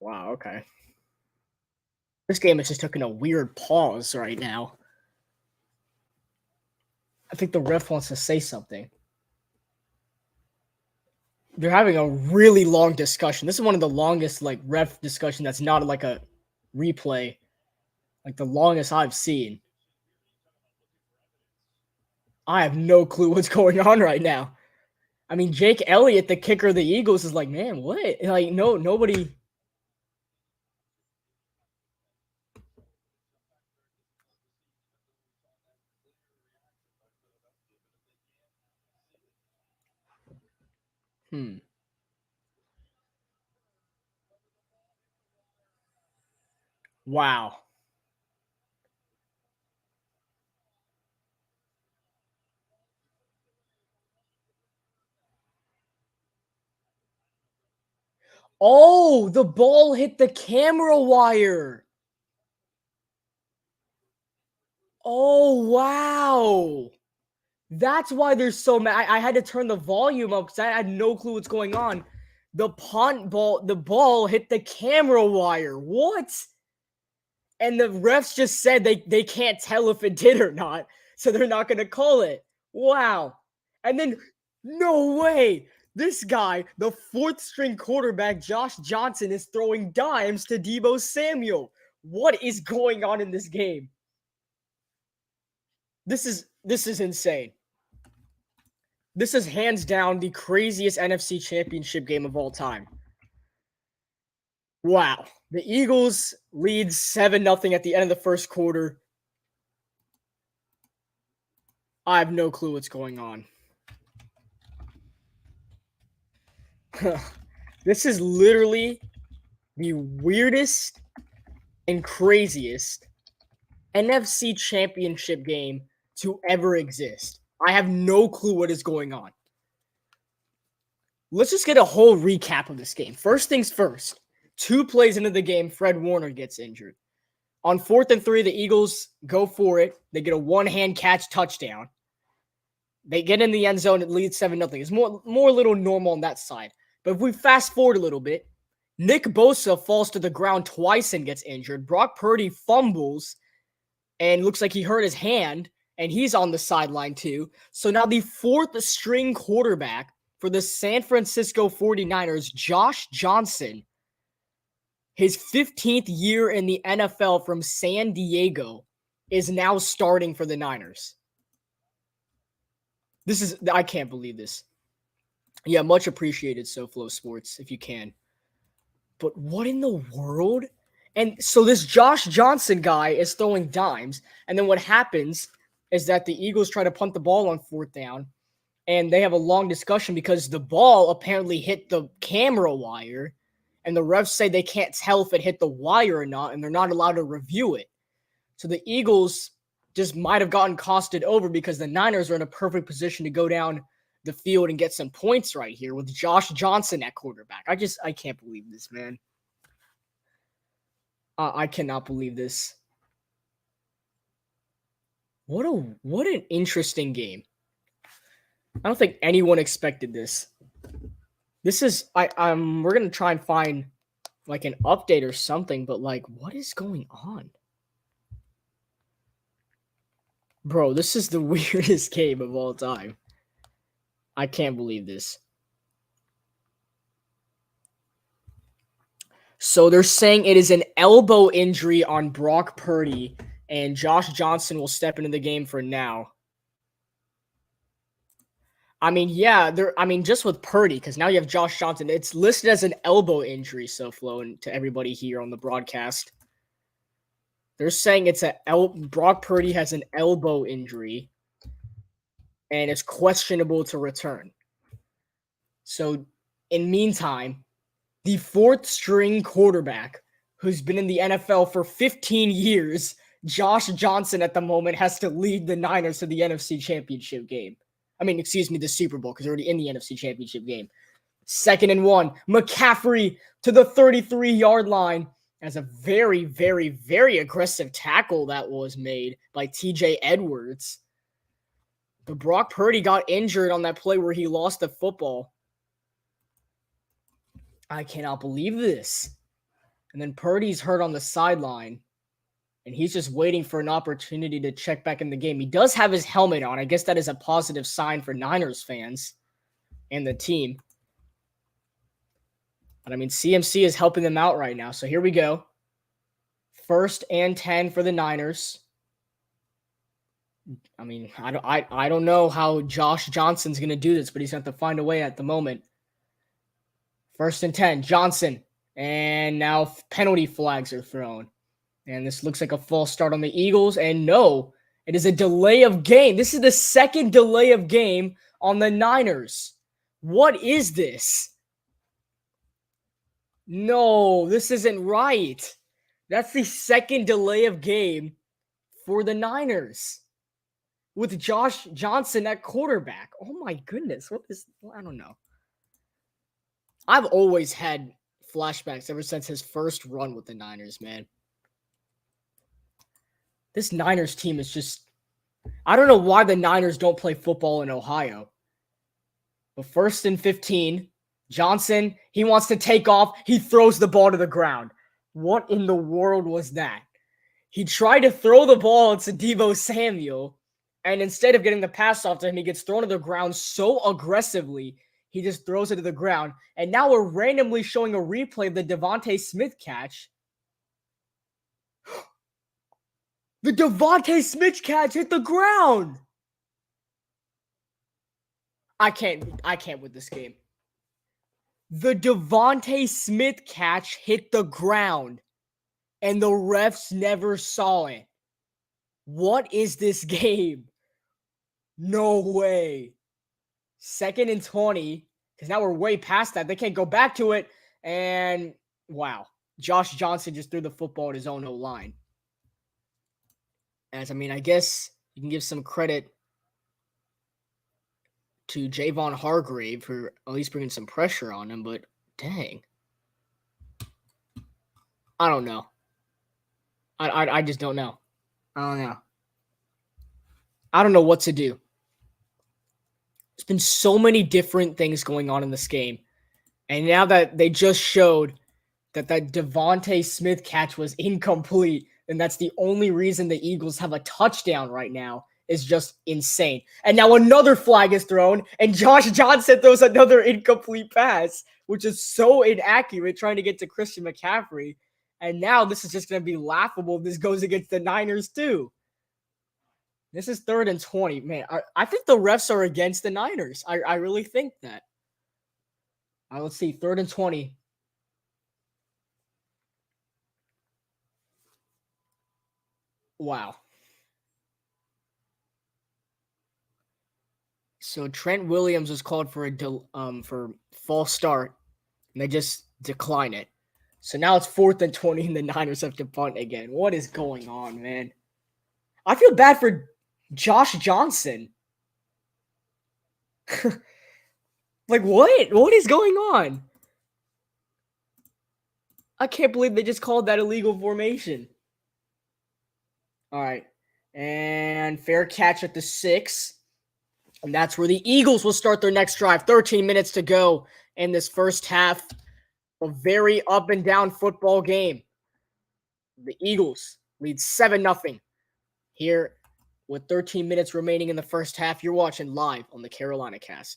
Wow, okay. This game is just taking a weird pause right now. I think the ref wants to say something. They're having a really long discussion. This is one of the longest like ref discussion that's not like a replay. Like the longest I've seen. I have no clue what's going on right now. I mean, Jake Elliott, the kicker of the Eagles, is like, man, what? Like, nobody. Wow. Oh, the ball hit the camera wire. Oh, wow. That's why they're so mad. I had to turn the volume up because I had no clue what's going on. The ball hit the camera wire. What? And the refs just said they can't tell if it did or not, so they're not going to call it. Wow. And then, no way. This guy, the fourth string quarterback, Josh Johnson, is throwing dimes to Deebo Samuel. What is going on in this game? This is insane. This is hands down the craziest NFC Championship game of all time. Wow. The Eagles lead 7-0 at the end of the first quarter. I have no clue what's going on. This is literally the weirdest and craziest NFC Championship game to ever exist. I have no clue what is going on. Let's just get a whole recap of this game. First things first. 2 plays into the game, Fred Warner gets injured. On 4th and 3, the Eagles go for it. They get a one-hand catch touchdown. They get in the end zone. It leads 7-0. It's more a little normal on that side. But if we fast forward a little bit, Nick Bosa falls to the ground twice and gets injured. Brock Purdy fumbles and looks like he hurt his hand, and he's on the sideline too. So now the 4th string quarterback for the San Francisco 49ers, Josh Johnson, his 15th year in the NFL from San Diego, is now starting for the Niners. I can't believe this. Yeah, much appreciated, SoFlo Sports, if you can. But what in the world? And so this Josh Johnson guy is throwing dimes. And then what happens is that the Eagles try to punt the ball on 4th down. And they have a long discussion because the ball apparently hit the camera wire. And the refs say they can't tell if it hit the wire or not. And they're not allowed to review it. So the Eagles just might have gotten costed over because the Niners are in a perfect position to go down the field and get some points right here with Josh Johnson at quarterback. I can't believe this, man. I cannot believe this. What an interesting game. I don't think anyone expected this. This is we're gonna try and find like an update or something, but like, what is going on? Bro, this is the weirdest game of all time. I can't believe this. So they're saying it is an elbow injury on Brock Purdy, and Josh Johnson will step into the game for now. I mean, yeah, just with Purdy, because now you have Josh Johnson. It's listed as an elbow injury, so Flo, and to everybody here on the broadcast. They're saying it's Brock Purdy has an elbow injury, and it's questionable to return. So, in meantime, the fourth string quarterback who's been in the NFL for 15 years, Josh Johnson at the moment, has to lead the Niners to the NFC Championship game. The Super Bowl, because they're already in the NFC Championship game. 2nd and 1. McCaffrey to the 33-yard line as a very, very, very aggressive tackle that was made by TJ Edwards. But Brock Purdy got injured on that play where he lost the football. I cannot believe this. And then Purdy's hurt on the sideline, and he's just waiting for an opportunity to check back in the game. He does have his helmet on. I guess that is a positive sign for Niners fans and the team. But CMC is helping them out right now. So here we go. 1st and 10 for the Niners. I don't know how Josh Johnson's going to do this, but he's going to have to find a way at the moment. 1st and 10, Johnson. And now penalty flags are thrown. And this looks like a false start on the Eagles. And no, it is a delay of game. This is the 2nd delay of game on the Niners. What is this? No, this isn't right. That's the 2nd delay of game for the Niners with Josh Johnson at quarterback. Oh my goodness. I don't know. I've always had flashbacks ever since his first run with the Niners, man. This Niners team is just... I don't know why the Niners don't play football in Ohio. But 1st and 15, Johnson, he wants to take off. He throws the ball to the ground. What in the world was that? He tried to throw the ball to Deebo Samuel, and instead of getting the pass off to him, he gets thrown to the ground so aggressively, he just throws it to the ground. And now we're randomly showing a replay of the Devontae Smith catch. The Devontae Smith catch hit the ground. I can't with this game. The Devontae Smith catch hit the ground, and the refs never saw it. What is this game? No way. 2nd and 20, because now we're way past that. They can't go back to it, and wow. Josh Johnson just threw the football at his own O-line. I guess you can give some credit to Javon Hargrave for at least bringing some pressure on him, but dang. I don't know. I just don't know. I don't know. I don't know what to do. There's been so many different things going on in this game. And now that they just showed that Devontae Smith catch was incomplete, and that's the only reason the Eagles have a touchdown right now, is just insane. And now another flag is thrown, and Josh Johnson throws another incomplete pass, which is so inaccurate, trying to get to Christian McCaffrey. And now this is just going to be laughable. This goes against the Niners too. This is 3rd and 20. Man, I think the refs are against the Niners. I really think that. Let's see. 3rd and 20. Wow. So Trent Williams was called for for false start, and they just decline it. So now it's 4th and 20, and the Niners have to punt again. What is going on, man? I feel bad for Josh Johnson. Like, what? What is going on? I can't believe they just called that illegal formation. All right. And fair catch at the 6. And that's where the Eagles will start their next drive. 13 minutes to go in this first half. A very up and down football game. The Eagles lead 7-0 here with 13 minutes remaining in the first half. You're watching live on the CarolinaCast.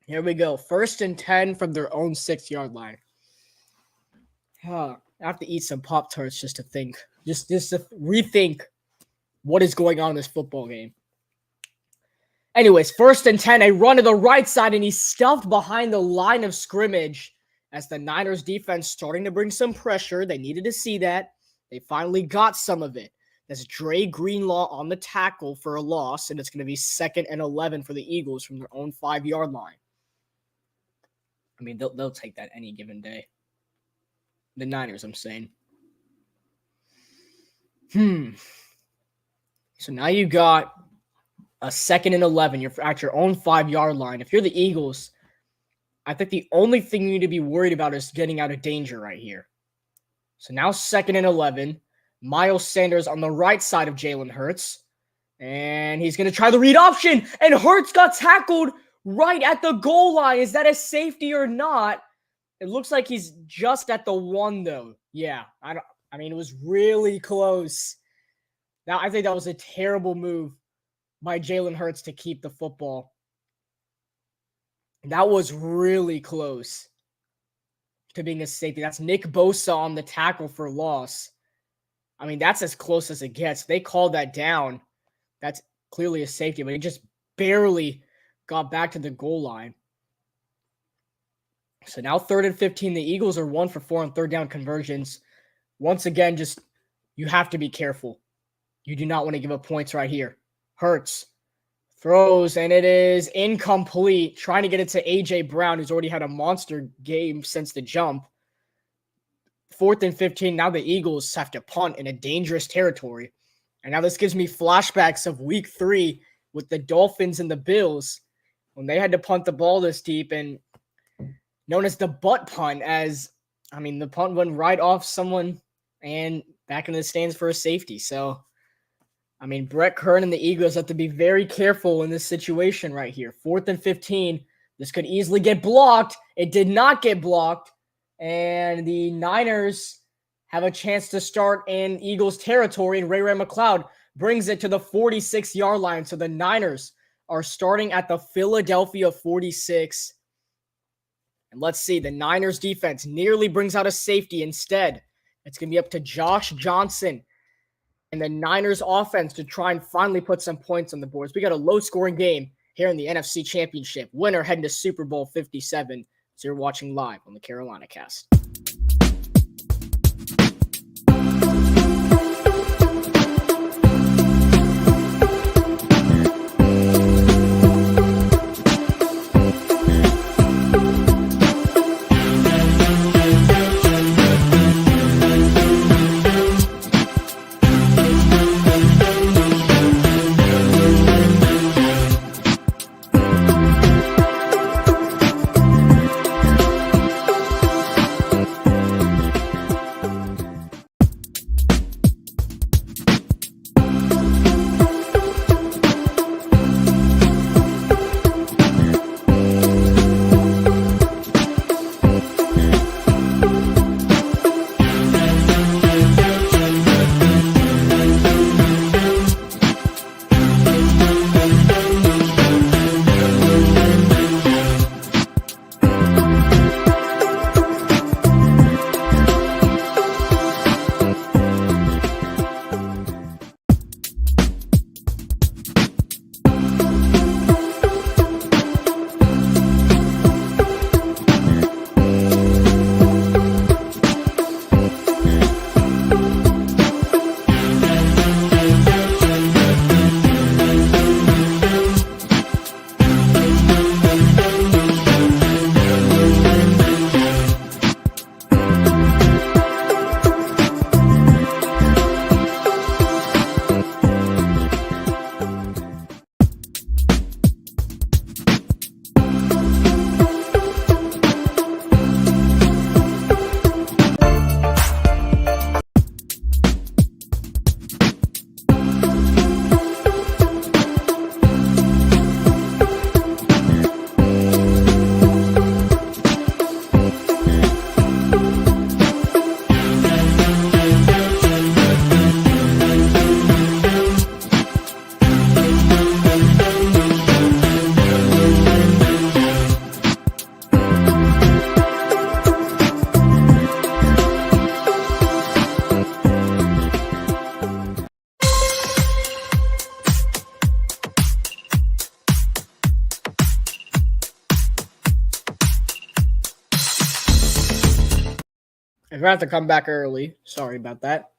Here we go. 1st and 10 from their own 6-yard line. I have to eat some Pop-Tarts just to think. Just to rethink what is going on in this football game. Anyways, 1st and 10. A run to the right side, and he's stuffed behind the line of scrimmage as the Niners defense starting to bring some pressure. They needed to see that. They finally got some of it. That's Dre Greenlaw on the tackle for a loss, and it's going to be 2nd and 11 for the Eagles from their own 5-yard line. I mean, they'll take that any given day. The Niners, I'm saying. So now you got a 2nd and 11. You're at your own 5-yard line. If you're the Eagles, I think the only thing you need to be worried about is getting out of danger right here. So now 2nd and 11. Miles Sanders on the right side of Jalen Hurts. And he's going to try the read option. And Hurts got tackled right at the goal line. Is that a safety or not? It looks like he's just at the 1, though. Yeah, I mean, it was really close. Now, I think that was a terrible move by Jalen Hurts to keep the football. That was really close to being a safety. That's Nick Bosa on the tackle for loss. I mean, that's as close as it gets. They called that down. That's clearly a safety, but he just barely got back to the goal line. So now 3rd and 15. The Eagles are 1 for 4 on 3rd down conversions. Once again, just you have to be careful. You do not want to give up points right here. Hurts throws, and it is incomplete. Trying to get it to A.J. Brown, who's already had a monster game since the jump. 4th and 15. Now the Eagles have to punt in a dangerous territory. And now this gives me flashbacks of week 3 with the Dolphins and the Bills when they had to punt the ball this deep, and known as the butt punt, the punt went right off someone and back in the stands for a safety. So, Brett Kern and the Eagles have to be very careful in this situation right here. 4th and 15. This could easily get blocked. It did not get blocked. And the Niners have a chance to start in Eagles territory, and Ray McCloud brings it to the 46-yard line. So the Niners are starting at the Philadelphia 46. And let's see, the Niners defense nearly brings out a safety. Instead, it's going to be up to Josh Johnson and the Niners offense to try and finally put some points on the boards. We got a low-scoring game here in the NFC Championship. Winner heading to Super Bowl 57. So you're watching live on the CarolinaCast. I'm going to have to come back early. Sorry about that.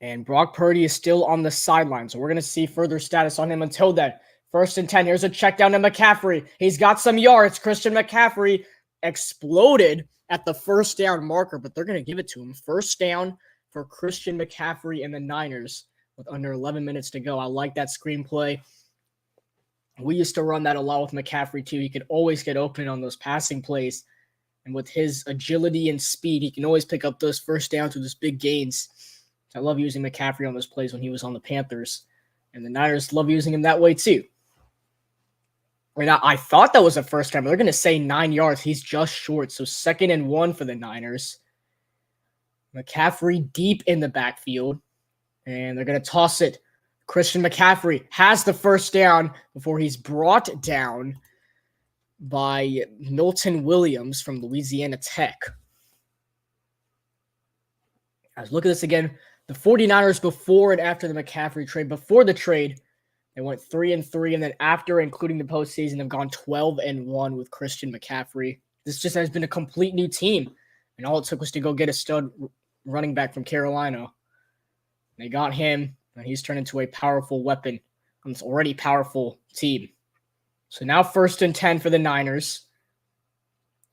And Brock Purdy is still on the sideline, so we're going to see further status on him until then. 1st and 10. Here's a check down to McCaffrey. He's got some yards. Christian McCaffrey exploded at the first down marker, but they're going to give it to him. 1st down for Christian McCaffrey and the Niners with under 11 minutes to go. I like that screenplay. We used to run that a lot with McCaffrey, too. He could always get open on those passing plays. And with his agility and speed, he can always pick up those first downs with his big gains. I love using McCaffrey on those plays when he was on the Panthers. And the Niners love using him that way, too. Now, I thought that was a first time. They're going to say 9 yards. He's just short. So 2nd and 1 for the Niners. McCaffrey deep in the backfield. And they're going to toss it. Christian McCaffrey has the first down before he's brought down by Milton Williams from Louisiana Tech. Guys, look at this again. The 49ers before and after the McCaffrey trade. Before the trade, they went 3-3, and then after, including the postseason, have gone 12-1 with Christian McCaffrey. This just has been a complete new team, and all it took was to go get a stud running back from Carolina. They got him, and he's turned into a powerful weapon on this already powerful team. So now 1st and 10 for the Niners.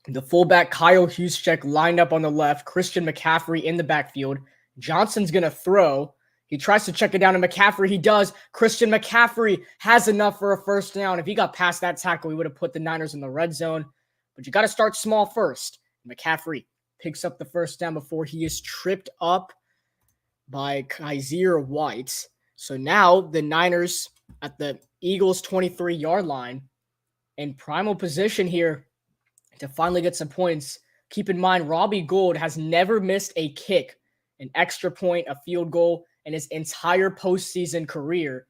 The fullback Kyle Juszczyk lined up on the left. Christian McCaffrey in the backfield. Johnson's going to throw. He tries to check it down to McCaffrey. He does. Christian McCaffrey has enough for a first down. If he got past that tackle, he would have put the Niners in the red zone. But you got to start small first. McCaffrey picks up the first down before he is tripped up by Kaiser White. So now the Niners at the Eagles' 23-yard line in primal position here to finally get some points. Keep in mind, Robbie Gould has never missed a kick, an extra point, a field goal in his entire postseason career,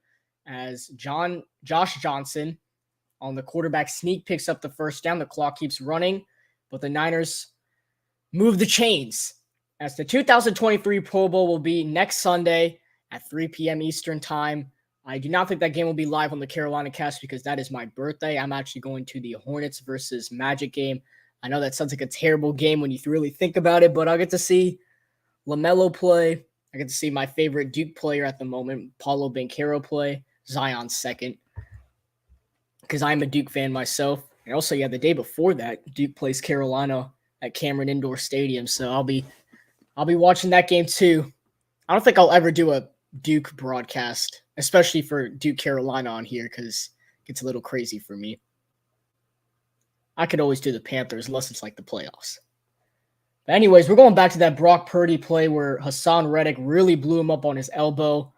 as Josh Johnson on the quarterback sneak picks up the first down. The clock keeps running, but the Niners move the chains as the 2023 Pro Bowl will be next Sunday at 3 p.m. Eastern time. I do not think that game will be live on the CarolinaCast because that is my birthday. I'm actually going to the Hornets versus Magic game. I know that sounds like a terrible game when you really think about it, but I'll get to see LaMelo play. I get to see my favorite Duke player at the moment, Paolo Banchero, play. Zion second, because I'm a Duke fan myself. And also, yeah, the day before that, Duke plays Carolina at Cameron Indoor Stadium, so I'll be watching that game too. I don't think I'll ever do a Duke broadcast, especially for Duke Carolina on here, because it gets a little crazy for me. I could always do the Panthers unless it's like the playoffs. But anyways, we're going back to that Brock Purdy play where Hassan Reddick really blew him up on his elbow.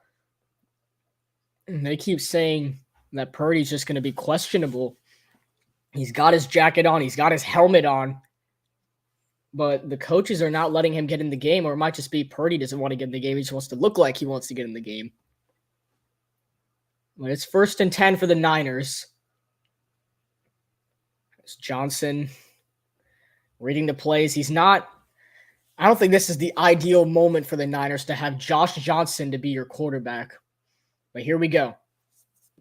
And they keep saying that Purdy's just going to be questionable. He's got his jacket on. He's got his helmet on. But the coaches are not letting him get in the game, or it might just be Purdy doesn't want to get in the game. He just wants to look like he wants to get in the game. But it's 1st and 10 for the Niners. It's Johnson reading the plays. I don't think this is the ideal moment for the Niners to have Josh Johnson to be your quarterback. But here we go.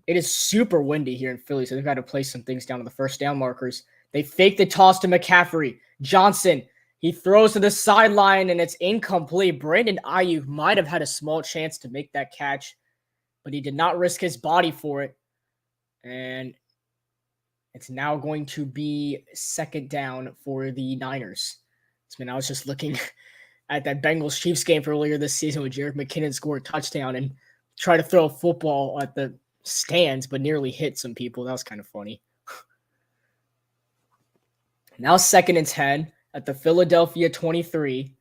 It is super windy here in Philly, so they've got to place some things down to the first down markers. They fake the toss to McCaffrey. Johnson, he throws to the sideline, and it's incomplete. Brandon Ayuk might have had a small chance to make that catch, but he did not risk his body for it. And it's now going to be 2nd down for the Niners. I was just looking at that Bengals-Chiefs game from earlier this season when Jerick McKinnon scored a touchdown and tried to throw a football at the stands, but nearly hit some people. That was kind of funny. Now 2nd and 10 at the Philadelphia 23.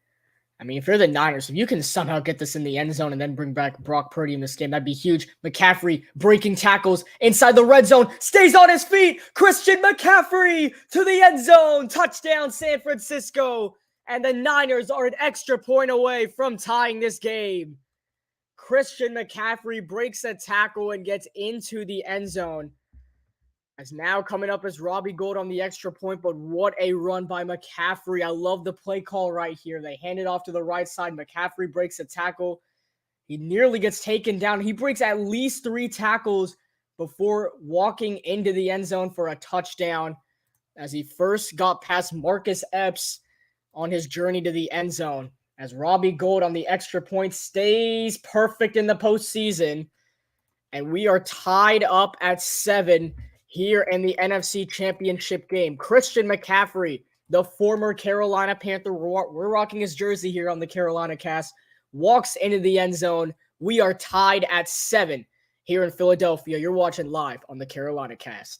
I mean, if you're the Niners, if you can somehow get this in the end zone and then bring back Brock Purdy in this game, that'd be huge. McCaffrey breaking tackles inside the red zone, stays on his feet. Christian McCaffrey to the end zone. Touchdown, San Francisco. And the Niners are an extra point away from tying this game. Christian McCaffrey breaks a tackle and gets into the end zone. As now coming up is Robbie Gould on the extra point, but what a run by McCaffrey. I love the play call right here. They hand it off to the right side. McCaffrey breaks a tackle. He nearly gets taken down. He breaks at least 3 tackles before walking into the end zone for a touchdown as he first got past Marcus Epps on his journey to the end zone. As Robbie Gould on the extra point stays perfect in the postseason. And we are tied up at 7 here in the NFC Championship game. Christian McCaffrey, the former Carolina Panther, we're rocking his jersey here on the CarolinaCast, walks into the end zone. We are tied at 7 here in Philadelphia. You're watching live on the CarolinaCast.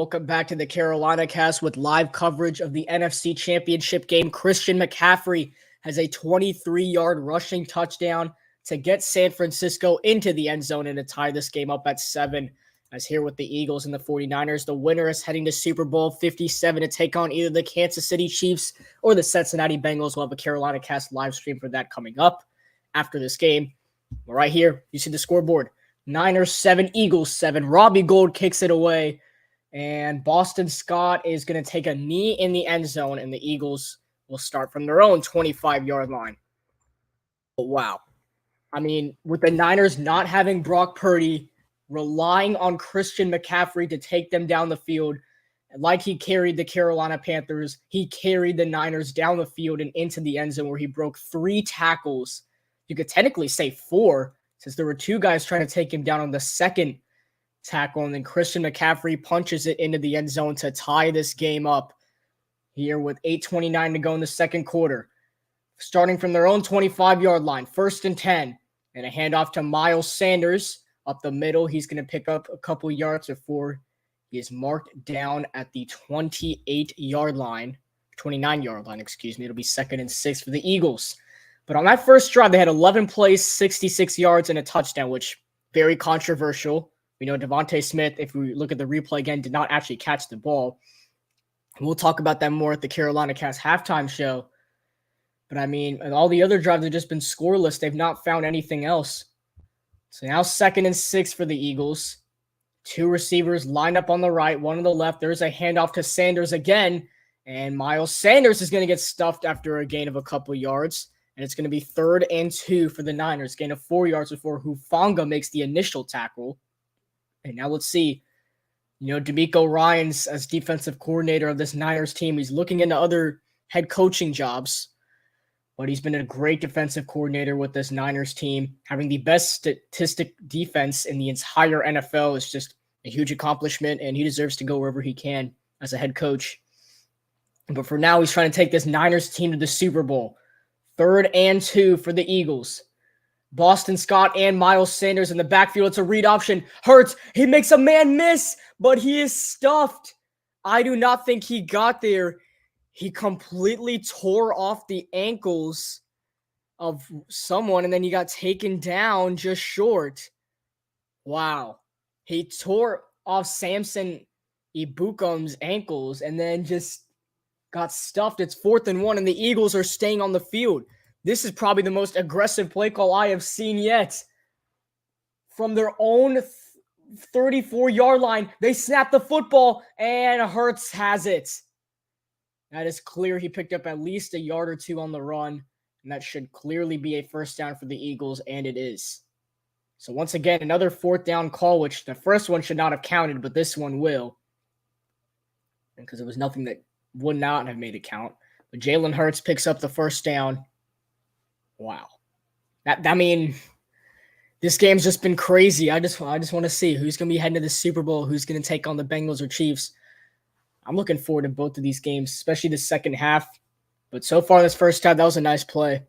Welcome back to the CarolinaCast with live coverage of the NFC Championship game. Christian McCaffrey has a 23-yard rushing touchdown to get San Francisco into the end zone and to tie this game up at 7. As here with the Eagles and the 49ers, the winner is heading to Super Bowl 57 to take on either the Kansas City Chiefs or the Cincinnati Bengals. We'll have a CarolinaCast live stream for that coming up after this game. But right here, you see the scoreboard. Niners 7, Eagles 7. Robbie Gould kicks it away. And Boston Scott is going to take a knee in the end zone, and the Eagles will start from their own 25-yard line. But wow. I mean, with the Niners not having Brock Purdy, relying on Christian McCaffrey to take them down the field, like he carried the Carolina Panthers, he carried the Niners down the field and into the end zone where he broke 3 tackles. You could technically say 4, since there were 2 guys trying to take him down on the second tackle, and then Christian McCaffrey punches it into the end zone to tie this game up here with 8:29 to go in the second quarter. Starting from their own 25-yard line, 1st and 10, and a handoff to Miles Sanders up the middle. He's going to pick up a couple yards before he is marked down at the 28-yard line, 29-yard line, excuse me. It'll be 2nd and 6 for the Eagles. But on that first drive, they had 11 plays, 66 yards, and a touchdown, which very controversial. We know Devontae Smith, if we look at the replay again, did not actually catch the ball. We'll talk about that more at the CarolinaCast halftime show. But I mean, all the other drives have just been scoreless. They've not found anything else. So now 2nd and 6 for the Eagles. 2 receivers lined up on the right, 1 on the left. There's a handoff to Sanders again. And Miles Sanders is going to get stuffed after a gain of a couple yards. And it's going to be 3rd and 2 for the Niners. Gain of 4 yards before Hufanga makes the initial tackle. And now let's see, DeMeco Ryans as defensive coordinator of this Niners team. He's looking into other head coaching jobs, but he's been a great defensive coordinator with this Niners team. Having the best statistic defense in the entire NFL is just a huge accomplishment, and he deserves to go wherever he can as a head coach. But for now, he's trying to take this Niners team to the Super Bowl. 3rd and 2 for the Eagles. Boston Scott and Miles Sanders in the backfield. It's a read option. Hurts. He makes a man miss, but he is stuffed. I do not think he got there. He completely tore off the ankles of someone, and then he got taken down just short. Wow. He tore off Samson Ibukum's ankles and then just got stuffed. It's 4th and 1, and the Eagles are staying on the field. This is probably the most aggressive play call I have seen yet. From their own 34-yard line, they snap the football, and Hurts has it. That is clear. He picked up at least a yard or 2 on the run, and that should clearly be a first down for the Eagles, and it is. So once again, another 4th down call, which the first one should not have counted, but this one will. Because it was nothing that would not have made it count. But Jalen Hurts picks up the first down. Wow. This game's just been crazy. I just want to see who's going to be heading to the Super Bowl, who's going to take on the Bengals or Chiefs. I'm looking forward to both of these games, especially the second half. But so far this first half, that was a nice play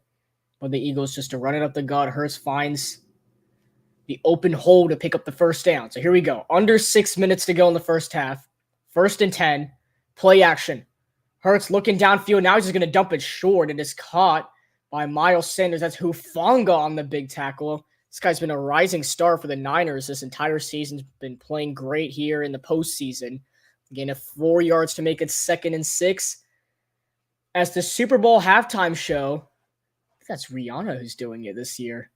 by the Eagles just to run it up the gut. Hurts finds the open hole to pick up the first down. So here we go. Under 6 minutes to go in the first half. 1st and 10. Play action. Hurts looking downfield. Now he's just going to dump it short. It is caught by Miles Sanders. That's Hufanga on the big tackle. This guy's been a rising star for the Niners this entire season. He's been playing great here in the postseason. Gain of 4 yards to make it 2nd and 6. As the Super Bowl halftime show, I think that's Rihanna who's doing it this year.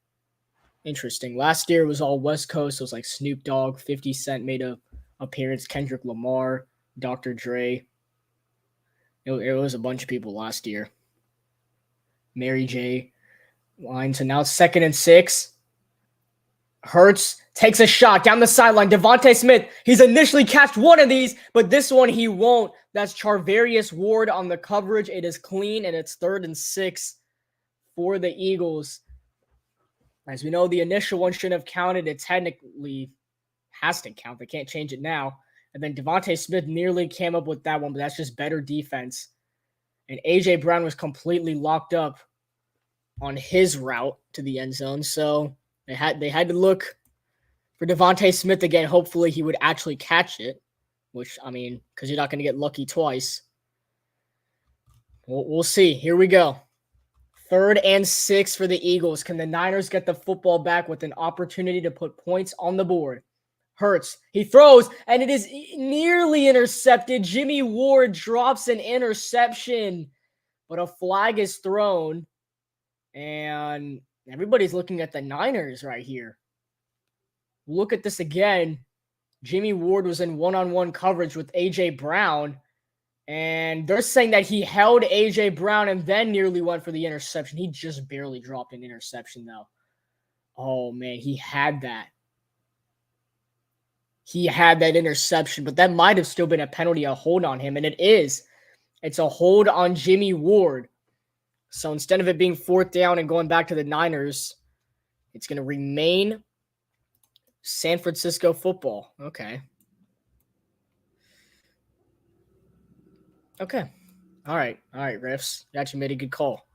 Interesting. Last year it was all West Coast. It was like Snoop Dogg, 50 Cent made an appearance, Kendrick Lamar, Dr. Dre. It was a bunch of people last year. Mary J. line. So now it's 2nd and 6. Hurts takes a shot down the sideline. Devontae Smith, he's initially catched one of these, but this one he won't. That's Charvarius Ward on the coverage. It is clean, and it's 3rd and 6 for the Eagles. As we know, the initial one shouldn't have counted. It technically has to count. They can't change it now. And then Devontae Smith nearly came up with that one, but that's just better defense. And A.J. Brown was completely locked up on his route to the end zone. So they had to look for Devontae Smith again. Hopefully he would actually catch it. which, I mean, because you're not going to get lucky twice. We'll see. Here we go. 3rd and 6 for the Eagles. Can the Niners get the football back with an opportunity to put points on the board? Hurts. He throws, and it is nearly intercepted. Jimmy Ward drops an interception, but a flag is thrown, and everybody's looking at the Niners right here. Look at this again. Jimmy Ward was in one-on-one coverage with A.J. Brown, and they're saying that he held A.J. Brown and then nearly went for the interception. He just barely dropped an interception, though. Oh, man, he had that. He had that interception, but that might have still been a penalty, a hold on him, and it is. It's a hold on Jimmy Ward. So instead of it being 4th down and going back to the Niners, it's going to remain San Francisco football. Okay. All right, refs. You actually made a good call.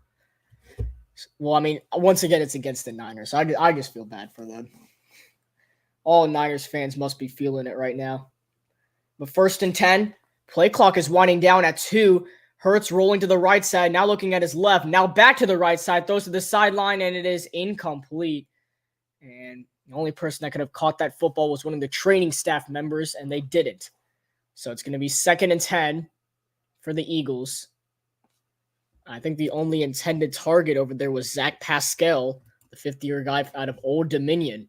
Well, I mean, once again, it's against the Niners. So I just feel bad for them. All Niners fans must be feeling it right now. But 1st and 10. Play clock is winding down at 2. Hurts rolling to the right side. Now looking at his left. Now back to the right side. Throws to the sideline, and it is incomplete. And the only person that could have caught that football was one of the training staff members, and they didn't. So it's going to be 2nd and 10 for the Eagles. I think the only intended target over there was Zach Pascal, the 5th-year guy out of Old Dominion.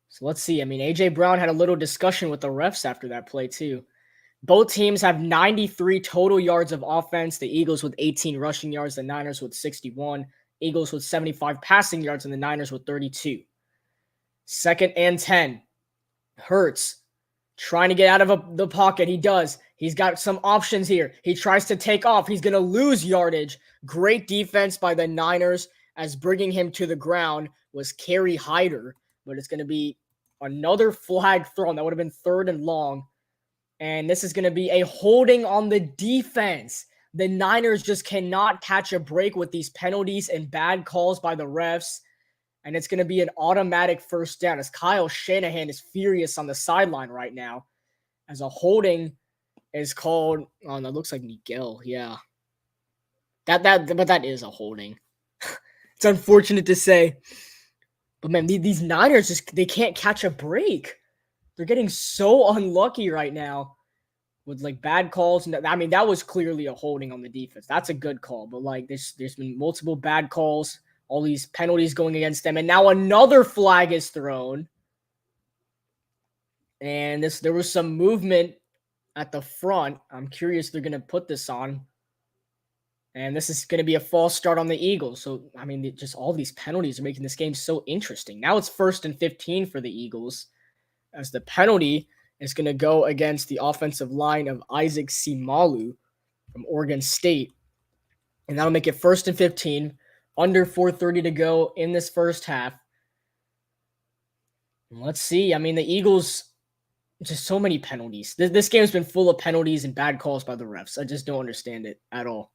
So let's see. I mean, A.J. Brown had a little discussion with the refs after that play, too. Both teams have 93 total yards of offense. The Eagles with 18 rushing yards, the Niners with 61. Eagles with 75 passing yards, and the Niners with 32. 2nd and 10. Hurts trying to get out of the pocket. He does. He's got some options here. He tries to take off. He's going to lose yardage. Great defense by the Niners, as bringing him to the ground was Kerry Hyder. But it's going to be another flag thrown. That would have been 3rd and long. And this is going to be a holding on the defense. The Niners just cannot catch a break with these penalties and bad calls by the refs. And it's going to be an automatic 1st down, as Kyle Shanahan is furious on the sideline right now, as a holding is called. Oh, that looks like Miguel. Yeah. But that is a holding. It's unfortunate to say. But, man, these Niners, they can't catch a break. They're getting so unlucky right now with, like, bad calls. And I mean, that was clearly a holding on the defense. That's a good call. But, like, there's been multiple bad calls, all these penalties going against them. And now another flag is thrown. And there was some movement at the front. I'm curious if they're going to put this on. And this is going to be a false start on the Eagles. So, I mean, just all these penalties are making this game so interesting. Now it's 1st and 15 for the Eagles, as the penalty is going to go against the offensive line of Isaac Seumalo from Oregon State. And that'll make it 1st and 15, under 4:30 to go in this first half. And let's see. I mean, the Eagles, just so many penalties. This game's been full of penalties and bad calls by the refs. I just don't understand it at all.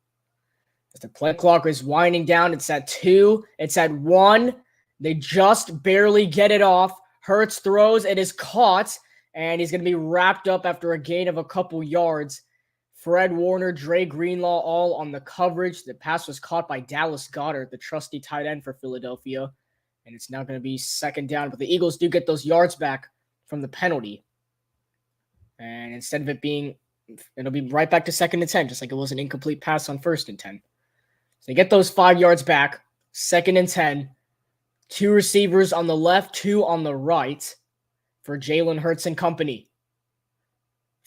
As the play clock is winding down, it's at 2. It's at 1. They just barely get it off. Hurts throws. It is caught, and he's going to be wrapped up after a gain of a couple yards. Fred Warner, Dre Greenlaw, all on the coverage. The pass was caught by Dallas Goedert, the trusty tight end for Philadelphia. And it's now going to be 2nd down. But the Eagles do get those yards back from the penalty. And instead of it'll be right back to 2nd and 10, just like it was an incomplete pass on 1st and 10. So they get those 5 yards back, 2nd and 10. 2 receivers on the left, 2 on the right for Jalen Hurts and company.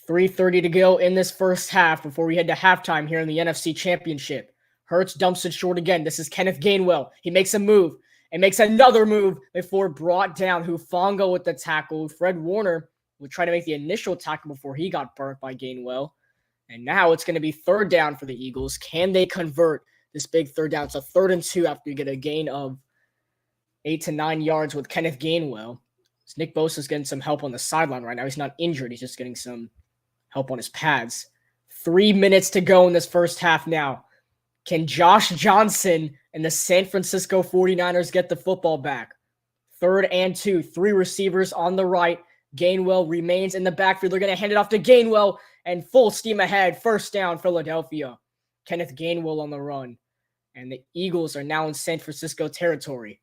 3:30 to go in this first half before we head to halftime here in the NFC Championship. Hurts dumps it short again. This is Kenneth Gainwell. He makes a move and makes another move before brought down. Hufanga with the tackle. Fred Warner would try to make the initial tackle before he got burnt by Gainwell. And now it's going to be 3rd down for the Eagles. Can they convert this big 3rd down? So 3rd and 2 after you get a gain of 8 to 9 yards with Kenneth Gainwell. So Nick Bosa's getting some help on the sideline right now. He's not injured. He's just getting some help on his pads. 3 minutes to go in this first half now. Can Josh Johnson and the San Francisco 49ers get the football back? 3rd and 2. 3 receivers on the right. Gainwell remains in the backfield. They're going to hand it off to Gainwell and full steam ahead. First down, Philadelphia. Kenneth Gainwell on the run. And the Eagles are now in San Francisco territory.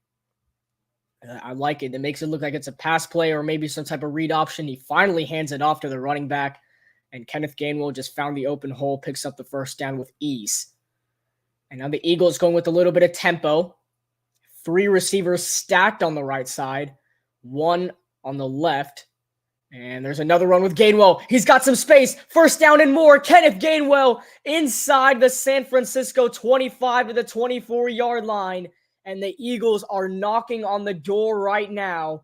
I like it. It makes it look like it's a pass play or maybe some type of read option. He finally hands it off to the running back. And Kenneth Gainwell just found the open hole, picks up the first down with ease. And now the Eagles going with a little bit of tempo. 3 receivers stacked on the right side. 1 on the left. And there's another run with Gainwell. He's got some space. First down and more. Kenneth Gainwell inside the San Francisco 25 to the 24-yard line. And the Eagles are knocking on the door right now.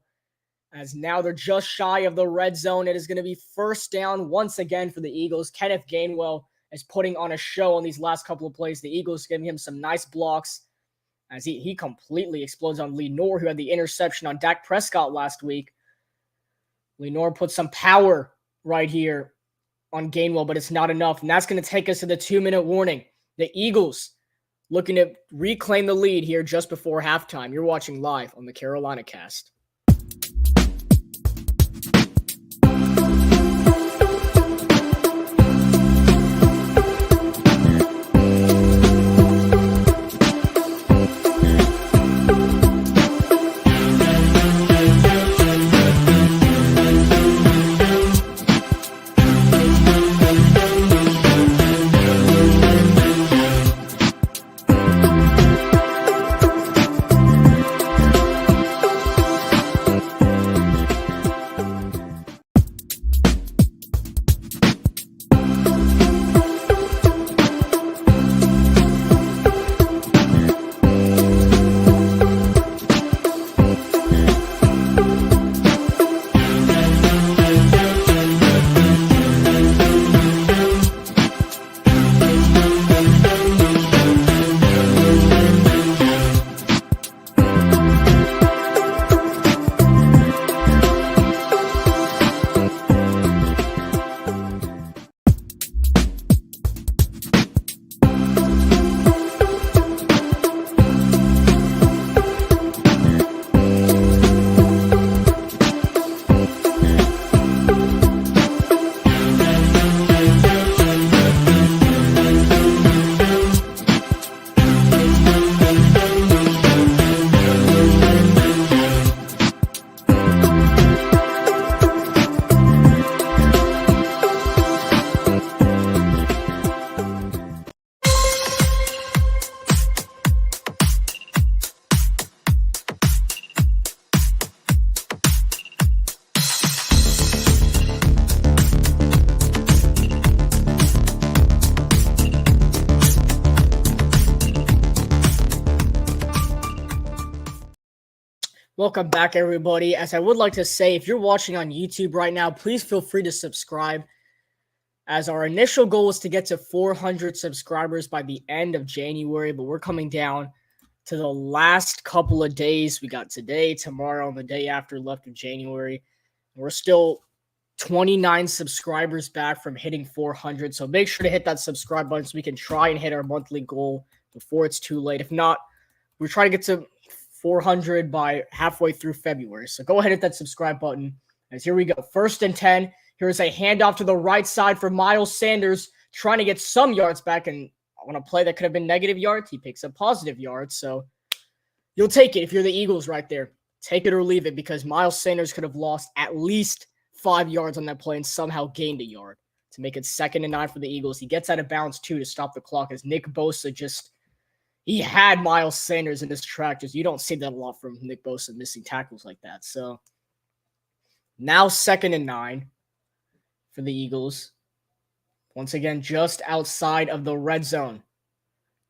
As now they're just shy of the red zone. It is going to be first down once again for the Eagles. Kenneth Gainwell is putting on a show on these last couple of plays. The Eagles giving him some nice blocks as he completely explodes on Lenore, who had the interception on Dak Prescott last week. Lenore put some power right here on Gainwell, but it's not enough. And that's going to take us to the 2-minute warning. The Eagles looking to reclaim the lead here just before halftime. You're watching live on the CarolinaCast. Welcome back, everybody. As I would like to say, if you're watching on YouTube right now, please feel free to subscribe, as our initial goal is to get to 400 subscribers by the end of January, but we're coming down to the last couple of days. We got today, tomorrow, and the day after left of January. We're still 29 subscribers back from hitting 400, so make sure to hit that subscribe button so we can try and hit our monthly goal before it's too late. If not, we're trying to get to 400 by halfway through February. So go ahead and hit that subscribe button. As here we go. 1st and 10. Here's a handoff to the right side for Miles Sanders, trying to get some yards back. And on a play that could have been negative yards, he picks up positive yards. So you'll take it if you're the Eagles right there. Take it or leave it, because Miles Sanders could have lost at least 5 yards on that play and somehow gained a yard to make it 2nd and 9 for the Eagles. He gets out of bounds too to stop the clock, as Nick Bosa he had Miles Sanders in his track. You don't see that a lot from Nick Bosa, missing tackles like that. So now 2nd and 9 for the Eagles. Once again, just outside of the red zone.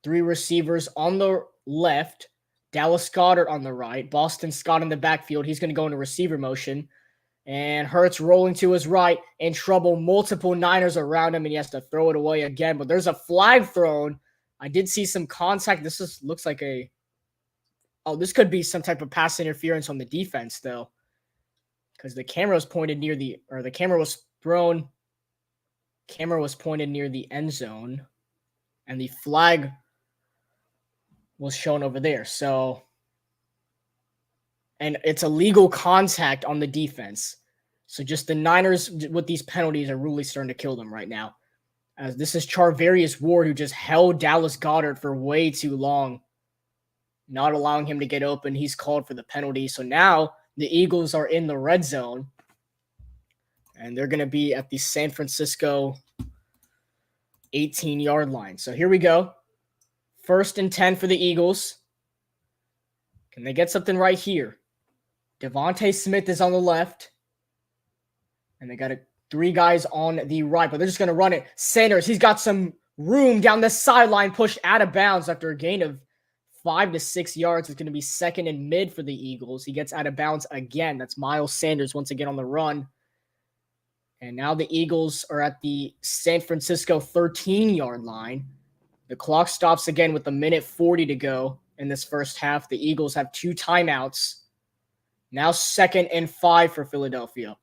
3 receivers on the left. Dallas Goedert on the right. Boston Scott in the backfield. He's going to go into receiver motion. And Hurts rolling to his right. In trouble. Multiple Niners around him, and he has to throw it away again. But there's a flag thrown. I did see some contact. Looks like this could be some type of pass interference on the defense, though. Because the camera was pointed near the pointed near the end zone. And the flag was shown over there. So and it's a legal contact on the defense. So just the Niners with these penalties are really starting to kill them right now. As this is Charvarius Ward, who just held Dallas Goedert for way too long, not allowing him to get open. He's called for the penalty. So now the Eagles are in the red zone, and they're going to be at the San Francisco 18-yard line. So here we go. 1st and 10 for the Eagles. Can they get something right here? Devontae Smith is on the left, and they got 3 guys on the right, but they're just going to run it. Sanders, he's got some room down the sideline, pushed out of bounds after a gain of 5 to 6 yards. It's going to be 2nd and mid for the Eagles. He gets out of bounds again. That's Miles Sanders once again on the run. And now the Eagles are at the San Francisco 13-yard line. The clock stops again with 1:40 to go in this first half. The Eagles have 2 timeouts. Now 2nd and 5 for Philadelphia.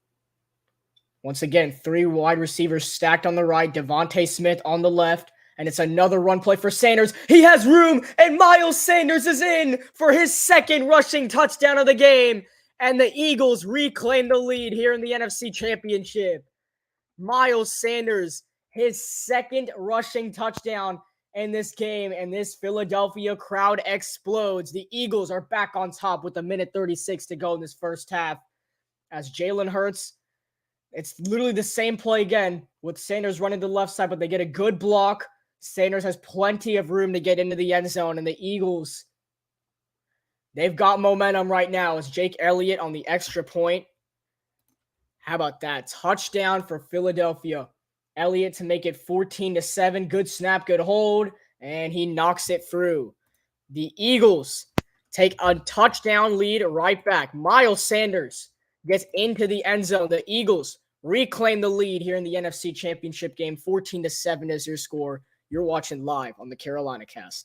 Once again, 3 wide receivers stacked on the right, Devontae Smith on the left, and it's another run play for Sanders. He has room, and Miles Sanders is in for his 2nd rushing touchdown of the game, and the Eagles reclaim the lead here in the NFC Championship. Miles Sanders, his 2nd rushing touchdown in this game, and this Philadelphia crowd explodes. The Eagles are back on top with 1:36 to go in this first half. As Jalen Hurts, it's literally the same play again with Sanders running to the left side, but they get a good block. Sanders has plenty of room to get into the end zone, and the Eagles, they've got momentum right now. It's Jake Elliott on the extra point. How about that? Touchdown for Philadelphia. Elliott to make it 14-7. Good snap, good hold, and he knocks it through. The Eagles take a touchdown lead right back. Miles Sanders gets into the end zone. The Eagles reclaim the lead here in the NFC Championship game. 14-7 is your score. You're watching live on the CarolinaCast.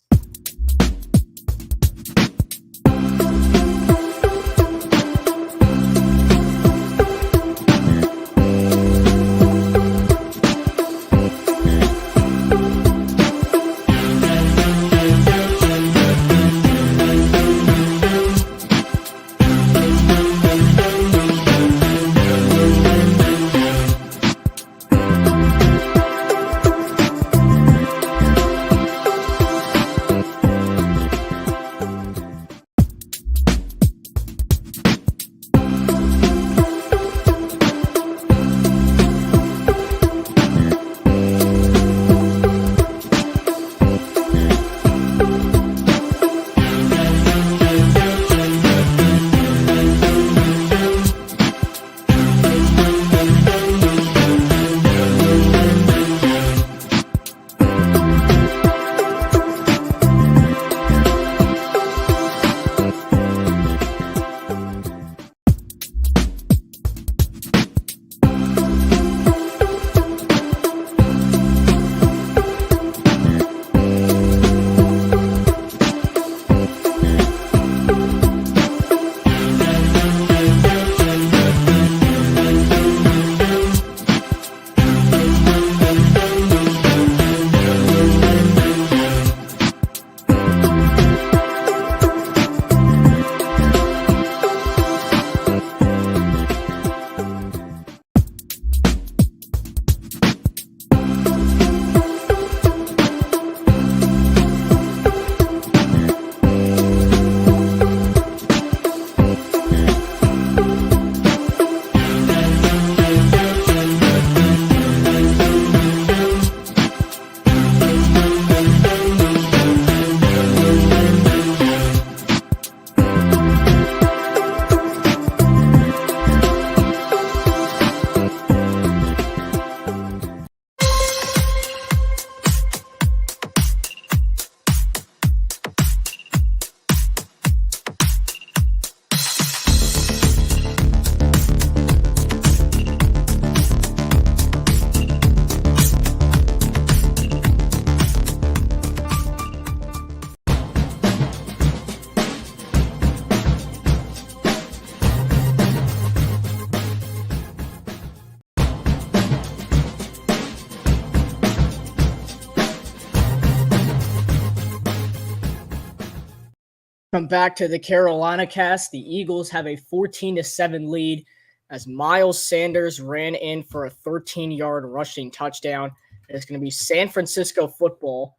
Come back to the CarolinaCast. The Eagles have a 14-7 lead as Miles Sanders ran in for a 13-yard rushing touchdown. It's going to be San Francisco football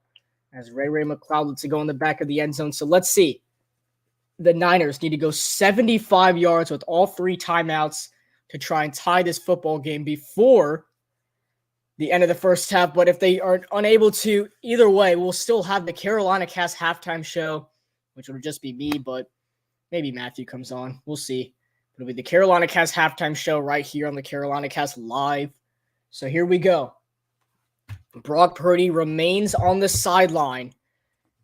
as Ray McCloud lets it go in the back of the end zone. So let's see. The Niners need to go 75 yards with all 3 timeouts to try and tie this football game before the end of the first half. But if they are unable to, either way, we'll still have the CarolinaCast halftime show, which will just be me, but maybe Matthew comes on. We'll see. It'll be the CarolinaCast halftime show right here on the CarolinaCast live. So here we go. Brock Purdy remains on the sideline.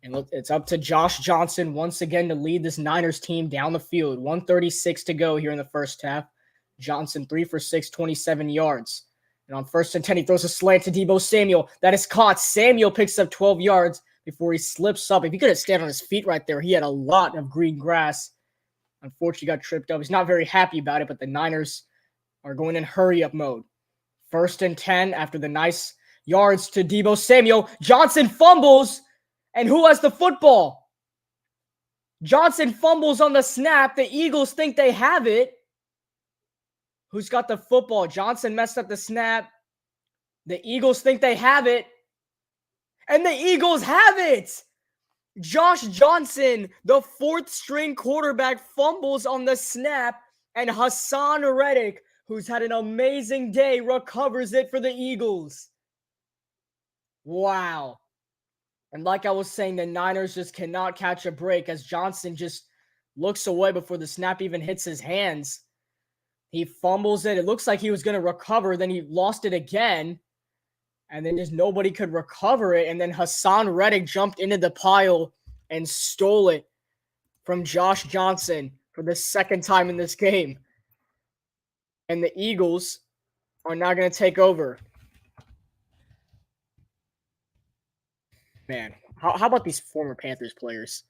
And it's up to Josh Johnson once again to lead this Niners team down the field. 1:36 to go here in the first half. Johnson 3 for 6, 27 yards. And on 1st and 10, he throws a slant to Deebo Samuel. That is caught. Samuel picks up 12 yards before he slips up. If he could have stayed on his feet right there, he had a lot of green grass. Unfortunately, got tripped up. He's not very happy about it, but the Niners are going in hurry-up mode. 1st and 10 after the nice yards to Deebo Samuel. Johnson fumbles. And who has the football? Johnson fumbles on the snap. The Eagles think they have it. Who's got the football? Johnson messed up the snap. The Eagles think they have it. And the Eagles have it. Josh Johnson, the 4th-string quarterback, fumbles on the snap. And Hassan Reddick, who's had an amazing day, recovers it for the Eagles. Wow. And like I was saying, the Niners just cannot catch a break as Johnson just looks away before the snap even hits his hands. He fumbles it. It looks like he was going to recover. Then he lost it again. And then just nobody could recover it. And then Hassan Reddick jumped into the pile and stole it from Josh Johnson for the 2nd time in this game. And the Eagles are now going to take over. Man, how about these former Panthers players?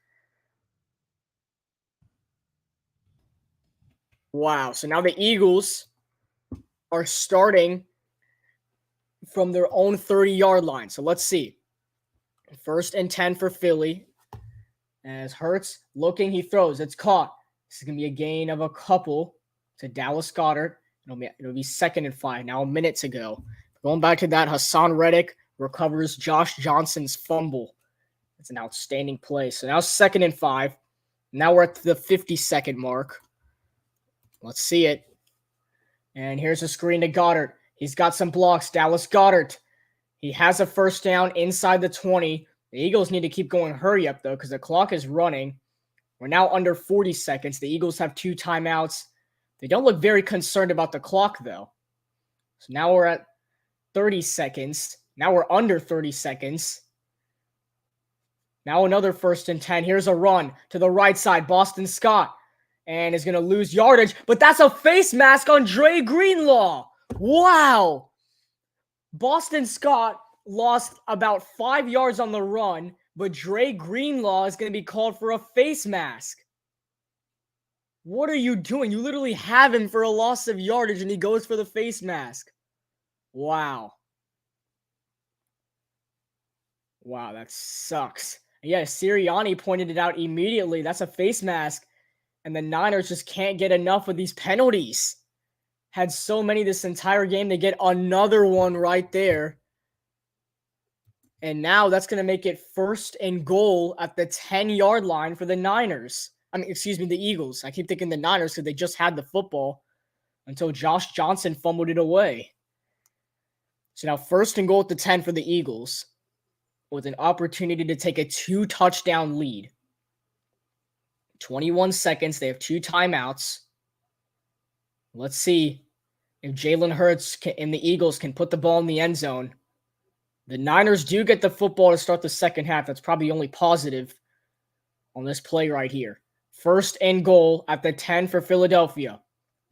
Wow. So now the Eagles are starting from their own 30-yard line. So let's see. 1st and 10 for Philly. As Hurts looking, he throws. It's caught. This is going to be a gain of a couple to Dallas Goedert. It'll be 2nd and 5. Now a minute to go. Going back to that, Hassan Reddick recovers Josh Johnson's fumble. It's an outstanding play. So now 2nd and 5. Now we're at the 50-second mark. Let's see it. And here's a screen to Goddard. He's got some blocks. Dallas Goedert. He has a 1st down inside the 20. The Eagles need to keep going hurry up, though, because the clock is running. We're now under 40 seconds. The Eagles have 2 timeouts. They don't look very concerned about the clock, though. So now we're at 30 seconds. Now we're under 30 seconds. Now another 1st and 10. Here's a run to the right side. Boston Scott. And is going to lose yardage. But that's a face mask on Dre Greenlaw. Wow. Boston Scott lost about 5 yards on the run. But Dre Greenlaw is going to be called for a face mask. What are you doing? You literally have him for a loss of yardage and he goes for the face mask. Wow. Wow, that sucks. Yeah, Sirianni pointed it out immediately. That's a face mask. And the Niners just can't get enough of these penalties. Had so many this entire game. They get another one right there. And now that's going to make it 1st and goal at the 10-yard line for the Niners. The Eagles. I keep thinking the Niners because they just had the football until Josh Johnson fumbled it away. So now 1st and goal at the 10 for the Eagles with an opportunity to take a 2-touchdown lead. 21 seconds. They have 2 timeouts. Let's see if Jalen Hurts and the Eagles can put the ball in the end zone. The Niners do get the football to start the 2nd half. That's probably only positive on this play right here. 1st and goal at the 10 for Philadelphia.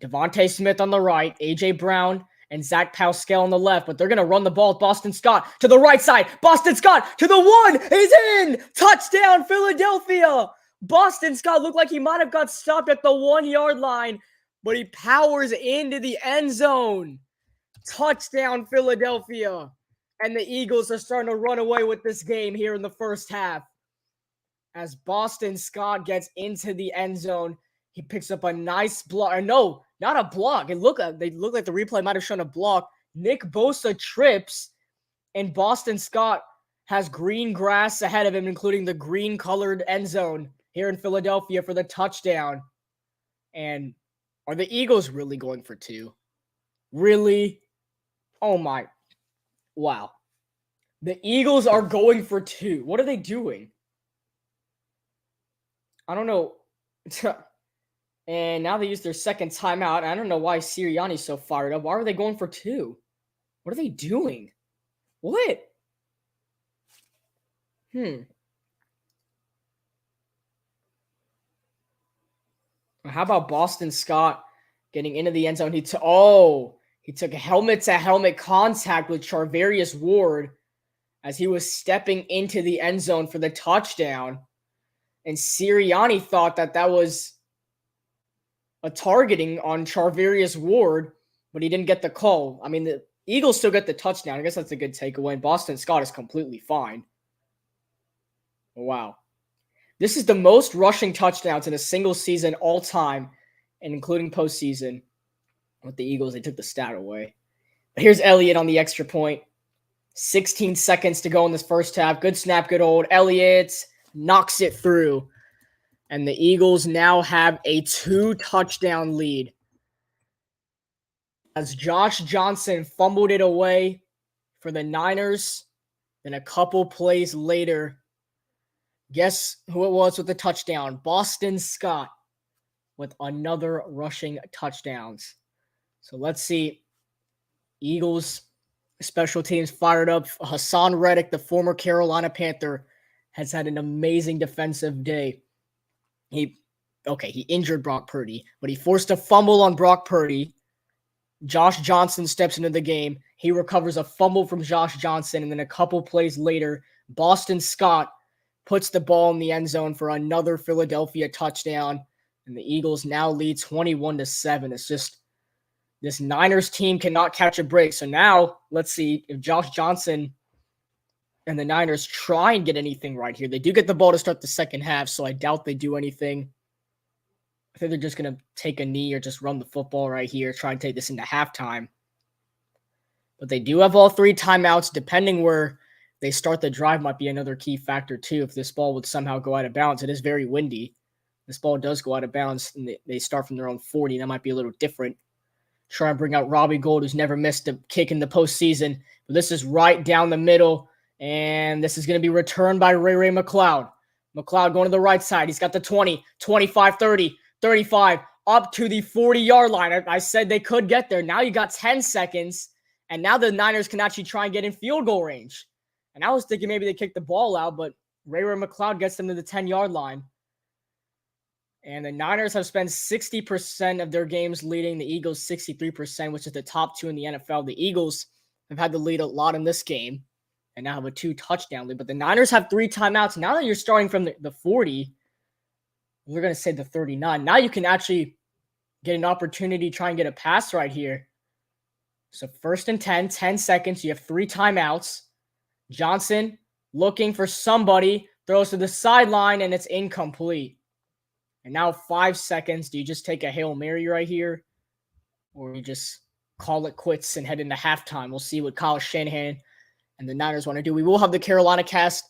Devontae Smith on the right, A.J. Brown and Zach Pascal on the left, but they're going to run the ball with Boston Scott to the right side. Boston Scott to the 1. He's in. Touchdown, Philadelphia. Boston Scott looked like he might have got stopped at the 1-yard line, but he powers into the end zone. Touchdown, Philadelphia. And the Eagles are starting to run away with this game here in the first half. as Boston Scott gets into the end zone. He picks up a nice block. Or no, not a block. They look like the replay might have shown a block. Nick Bosa trips, and Boston Scott has green grass ahead of him, including the green-colored end zone here in Philadelphia for the touchdown. And are the Eagles really going for two? Really? Oh my. Wow. The Eagles are going for two. What are they doing? I don't know. And now they use their second timeout. I don't know why Sirianni's so fired up. Why are they going for two? What are they doing? What? How about Boston Scott getting into the end zone? He took helmet-to-helmet contact with Charvarius Ward as he was stepping into the end zone for the touchdown. And Sirianni thought that was a targeting on Charvarius Ward, but he didn't get the call. I mean, the Eagles still get the touchdown. I guess that's a good takeaway. And Boston Scott is completely fine. Wow. This is the most rushing touchdowns in a single season all time, and including postseason. With the Eagles, they took the stat away. But here's Elliott on the extra point. 16 seconds to go in this first half. Good snap, good hold. Elliott knocks it through. And the Eagles now have a 2-touchdown lead. As Josh Johnson fumbled it away for the Niners, then a couple plays later, guess who it was with the touchdown? Boston Scott with another rushing touchdowns. So let's see. Eagles special teams fired up. Hassan Reddick, the former Carolina Panther, has had an amazing defensive day. He injured Brock Purdy, but he forced a fumble on Brock Purdy. Josh Johnson steps into the game. He recovers a fumble from Josh Johnson, and then a couple plays later, Boston Scott puts the ball in the end zone for another Philadelphia touchdown, and the Eagles now lead 21-7. It's just this Niners team cannot catch a break. So now let's see if Josh Johnson and the Niners try and get anything right here. They do get the ball to start the second half, so I doubt they do anything. I think they're just going to take a knee or just run the football right here, try and take this into halftime. But they do have all 3 timeouts. Depending where they start the drive might be another key factor too. If this ball would somehow go out of bounds, it is very windy. This ball does go out of bounds and they start from their own 40. That might be a little different. Try and bring out Robbie Gould, who's never missed a kick in the postseason. But this is right down the middle. And this is going to be returned by Ray McCloud. McCloud going to the right side. He's got the 20, 25, 30, 35, up to the 40-yard line. I said they could get there. Now you got 10 seconds, and now the Niners can actually try and get in field goal range. And I was thinking maybe they kick the ball out, but Ray McCloud gets them to the 10-yard line. And the Niners have spent 60% of their games leading, the Eagles 63%, which is the top 2 in the NFL. The Eagles have had the lead a lot in this game and now have a 2-touchdown lead. But the Niners have 3 timeouts. Now that you're starting from the 40, we're going to say the 39. Now you can actually get an opportunity to try and get a pass right here. So 1st and 10 seconds. You have 3 timeouts. Johnson looking for somebody, throws to the sideline, and it's incomplete. And now 5 seconds. Do you just take a Hail Mary right here? Or you just call it quits and head into halftime? We'll see what Kyle Shanahan and the Niners want to do. We will have the CarolinaCast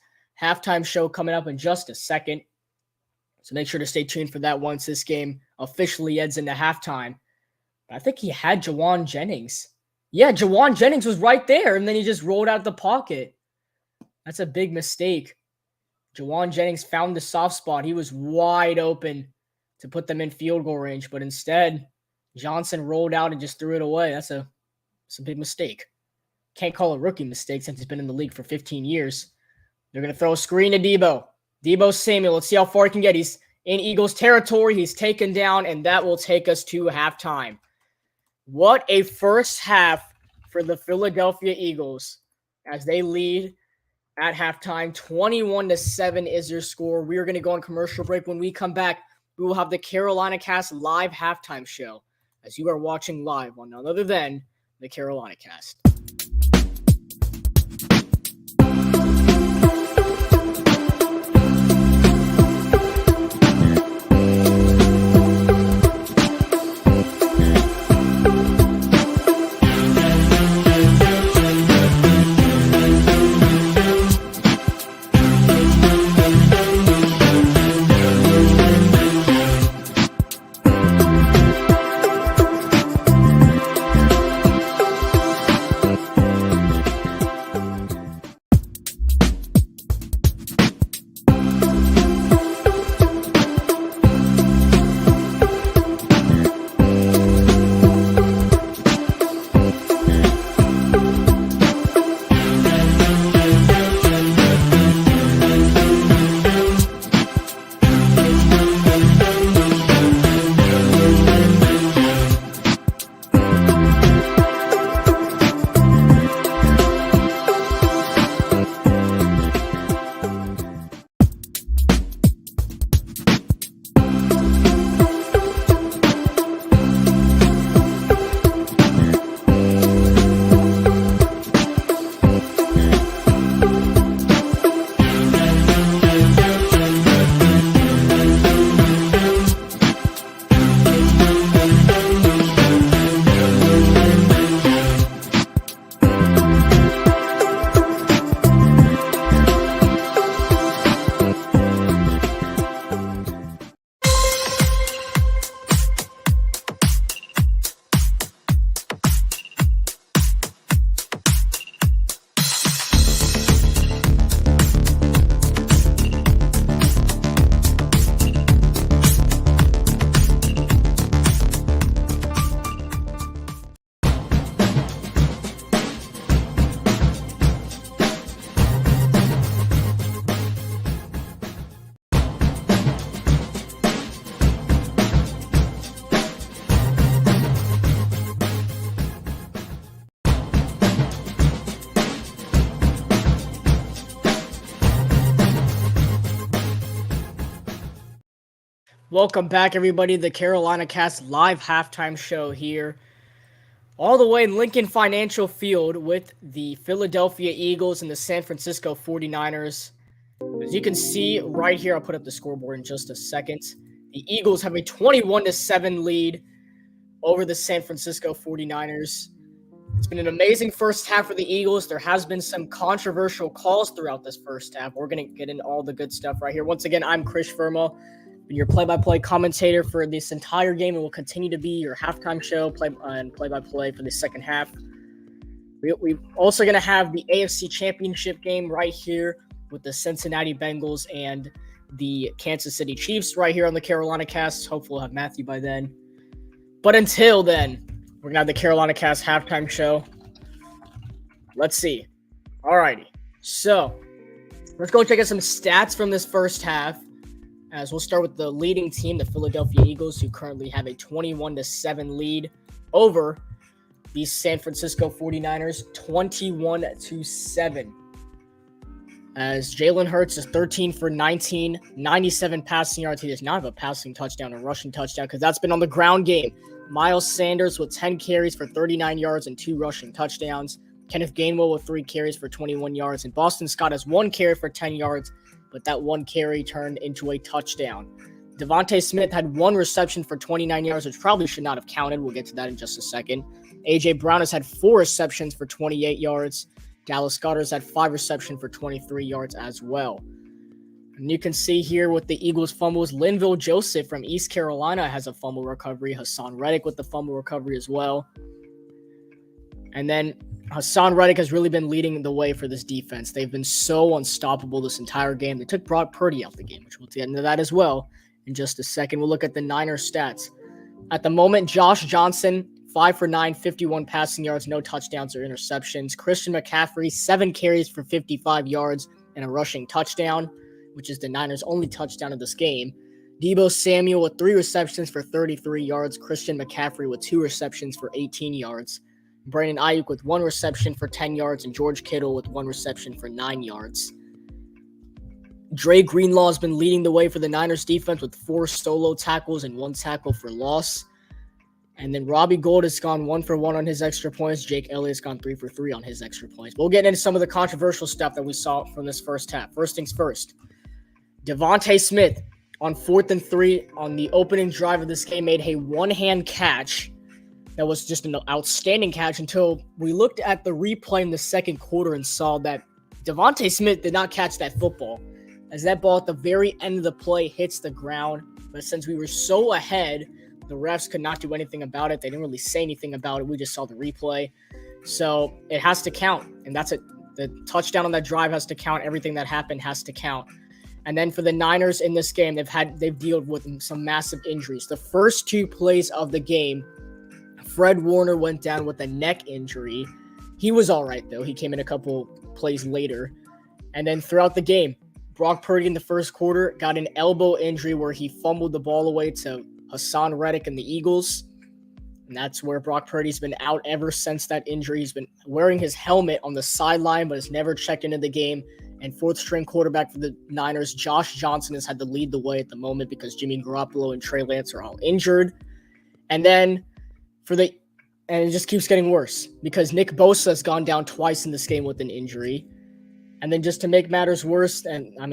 halftime show coming up in just a second. So make sure to stay tuned for that once this game officially ends into halftime. But I think he had Jawan Jennings. Yeah, Jawan Jennings was right there, and then he just rolled out the pocket. That's a big mistake. Jawan Jennings found the soft spot. He was wide open to put them in field goal range, but instead, Johnson rolled out and just threw it away. That's a big mistake. Can't call a rookie mistake since he's been in the league for 15 years. They're going to throw a screen to Debo. Debo Samuel, let's see how far he can get. He's in Eagles territory. He's taken down, and that will take us to halftime. What a first half for the Philadelphia Eagles as they lead at halftime. 21-7 is their score. We are going to go on commercial break. When we come back, we will have the CarolinaCast live halftime show as you are watching live on none other than the CarolinaCast. Welcome back, everybody, to the CarolinaCast live halftime show here, all the way in Lincoln Financial Field with the Philadelphia Eagles and the San Francisco 49ers. As you can see right here, I'll put up the scoreboard in just a second. The Eagles have a 21-7 lead over the San Francisco 49ers. It's been an amazing first half for the Eagles. There has been some controversial calls throughout this first half. We're going to get into all the good stuff right here. Once again, I'm Chris Verma, your play-by-play commentator for this entire game, and will continue to be your halftime show play-by-play for the second half. We're also going to have the AFC Championship game right here with the Cincinnati Bengals and the Kansas City Chiefs right here on the CarolinaCast. Hopefully we'll have Matthew by then. But until then, we're going to have the CarolinaCast halftime show. Let's see. Alrighty. So, let's go check out some stats from this first half. As we'll start with the leading team, the Philadelphia Eagles, who currently have a 21-7 lead over the San Francisco 49ers, 21-7. As Jalen Hurts is 13 for 19, 97 passing yards. He does not have a passing touchdown or rushing touchdown because that's been on the ground game. Miles Sanders with 10 carries for 39 yards and 2 rushing touchdowns. Kenneth Gainwell with 3 carries for 21 yards. And Boston Scott has 1 carry for 10 yards, but that 1 carry turned into a touchdown. Devontae Smith had 1 reception for 29 yards, which probably should not have counted. We'll get to that in just a second. A.J. Brown has had 4 receptions for 28 yards. Dallas Goedert has had 5 receptions for 23 yards as well. And you can see here with the Eagles fumbles, Linville Joseph from East Carolina has a fumble recovery. Hassan Reddick with the fumble recovery as well. And then Hassan Reddick has really been leading the way for this defense. They've been so unstoppable this entire game. They took Purdy out the game, which we'll get into that as well in just a second. We'll look at the Niners stats. At the moment, Josh Johnson, 5 for 9, 51 passing yards, no touchdowns or interceptions. Christian McCaffrey, 7 carries for 55 yards and a rushing touchdown, which is the Niners' only touchdown of this game. Deebo Samuel with 3 receptions for 33 yards. Christian McCaffrey with 2 receptions for 18 yards. Brandon Ayuk with 1 reception for 10 yards, and George Kittle with 1 reception for 9 yards. Dre Greenlaw has been leading the way for the Niners defense with 4 solo tackles and 1 tackle for loss. And then Robbie Gould has gone 1 for 1 on his extra points. Jake Elliott's gone 3 for 3 on his extra points. We'll get into some of the controversial stuff that we saw from this first half. First things first, Devontae Smith on 4th and 3 on the opening drive of this game made a one-hand catch. That was just an outstanding catch until we looked at the replay in the second quarter and saw that Devontae Smith did not catch that football, as that ball at the very end of the play hits the ground. But since we were so ahead, the refs could not do anything about it. They didn't really say anything about it. We just saw the replay. So it has to count, and that's it. The touchdown on that drive has to count. Everything that happened has to count. And then for the Niners in this game, they've dealt with some massive injuries. The first 2 plays of the game, Fred Warner went down with a neck injury. He was all right, though. He came in a couple plays later. And then throughout the game, Brock Purdy in the first quarter got an elbow injury where he fumbled the ball away to Hassan Reddick and the Eagles. And that's where Brock Purdy's been out ever since that injury. He's been wearing his helmet on the sideline, but has never checked into the game. And 4th-string quarterback for the Niners, Josh Johnson, has had to lead the way at the moment because Jimmy Garoppolo and Trey Lance are all injured. And then and it just keeps getting worse because Nick Bosa has gone down twice in this game with an injury. And then just to make matters worse,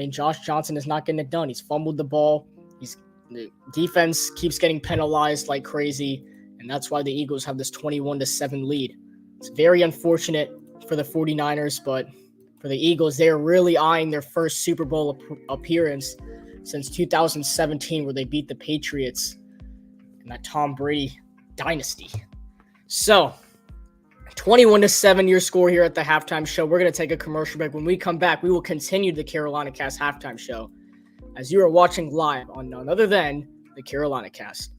Josh Johnson is not getting it done. He's fumbled the ball. The defense keeps getting penalized like crazy, and that's why the Eagles have this 21-7 lead. It's very unfortunate for the 49ers, but for the Eagles, they are really eyeing their first Super Bowl appearance since 2017, where they beat the Patriots in that Tom Brady dynasty. So, 21-7 your score here at the halftime show. We're going to take a commercial break. When we come back, we will continue the CarolinaCast halftime show as you are watching live on none other than the CarolinaCast.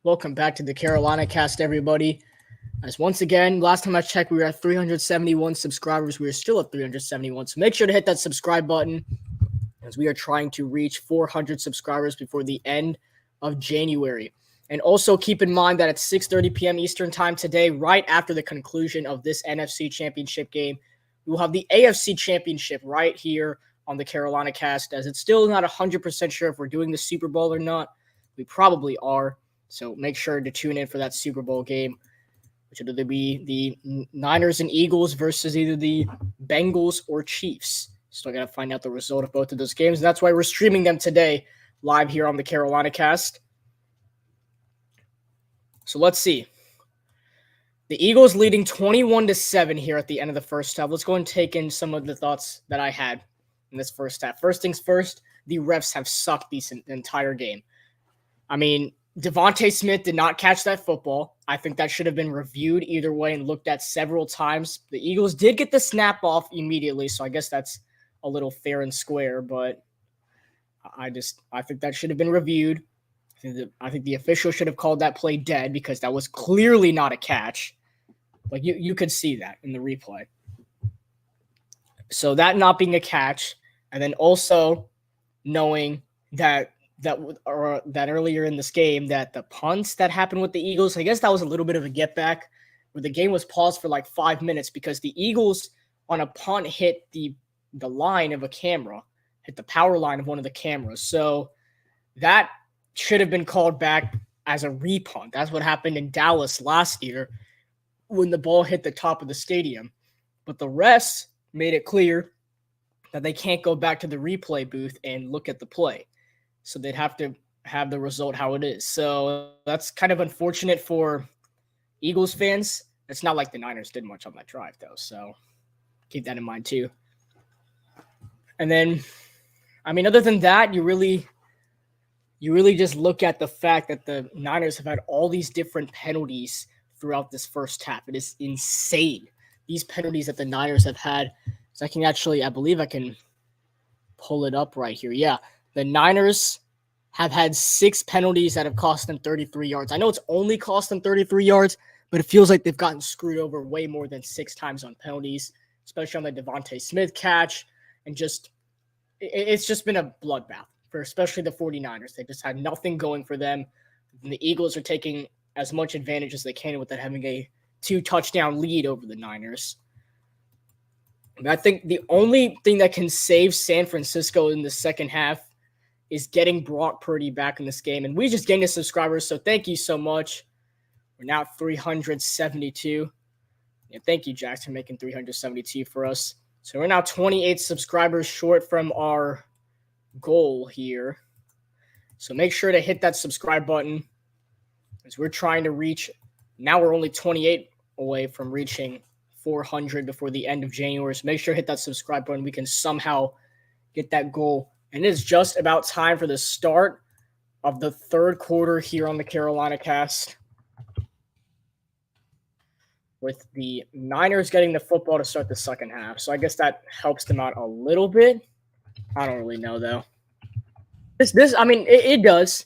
Welcome back to the CarolinaCast, everybody. As once again, last time I checked, we were at 371 subscribers. We are still at 371, so make sure to hit that subscribe button as we are trying to reach 400 subscribers before the end of January. And also keep in mind that at 6:30 p.m. Eastern time today, right after the conclusion of this NFC Championship game, we will have the AFC Championship right here on the CarolinaCast, as it's still not 100% sure if we're doing the Super Bowl or not. We probably are. So make sure to tune in for that Super Bowl game, which would either be the Niners and Eagles versus either the Bengals or Chiefs. Still got to find out the result of both of those games. And that's why we're streaming them today live here on the CarolinaCast. So let's see. The Eagles leading 21-7 here at the end of the first half. Let's go and take in some of the thoughts that I had in this first half. First things first, the refs have sucked the entire game. I mean, Devontae Smith did not catch that football. I think that should have been reviewed either way and looked at several times. The Eagles did get the snap off immediately, so I guess that's a little fair and square, but I think that should have been reviewed. I think the official should have called that play dead because that was clearly not a catch. Like you could see that in the replay. So that not being a catch, and then also knowing that earlier in this game that the punts that happened with the Eagles, I guess that was a little bit of a get back where the game was paused for like 5 minutes because the Eagles on a punt hit the line of a camera, hit the power line of one of the cameras. So that should have been called back as a repunt. That's what happened in Dallas last year when the ball hit the top of the stadium. But the refs made it clear that they can't go back to the replay booth and look at the play. So they'd have to have the result how it is. So that's kind of unfortunate for Eagles fans. It's not like the Niners did much on that drive, though. So keep that in mind, too. And then, I mean, other than that, you really just look at the fact that the Niners have had all these different penalties throughout this first half. It is insane. These penalties that the Niners have had. So I believe I can pull it up right here. Yeah. The Niners have had 6 penalties that have cost them 33 yards. I know it's only cost them 33 yards, but it feels like they've gotten screwed over way more than 6 times on penalties, especially on the Devontae Smith catch. And it's just been a bloodbath for especially the 49ers. They just had nothing going for them. And the Eagles are taking as much advantage as they can with it having a 2-touchdown lead over the Niners. And I think the only thing that can save San Francisco in the second half is getting Brock Purdy back in this game. And we just gained a subscribers, so thank you so much. We're now at 372. Yeah, thank you, Jax, for making 372 for us. So we're now 28 subscribers short from our goal here. So make sure to hit that subscribe button as we're trying to reach. Now we're only 28 away from reaching 400 before the end of January. So make sure to hit that subscribe button. We can somehow get that goal. And it is just about time for the start of the third quarter here on the CarolinaCast, with the Niners getting the football to start the second half. So I guess that helps them out a little bit. I don't really know, though. It does.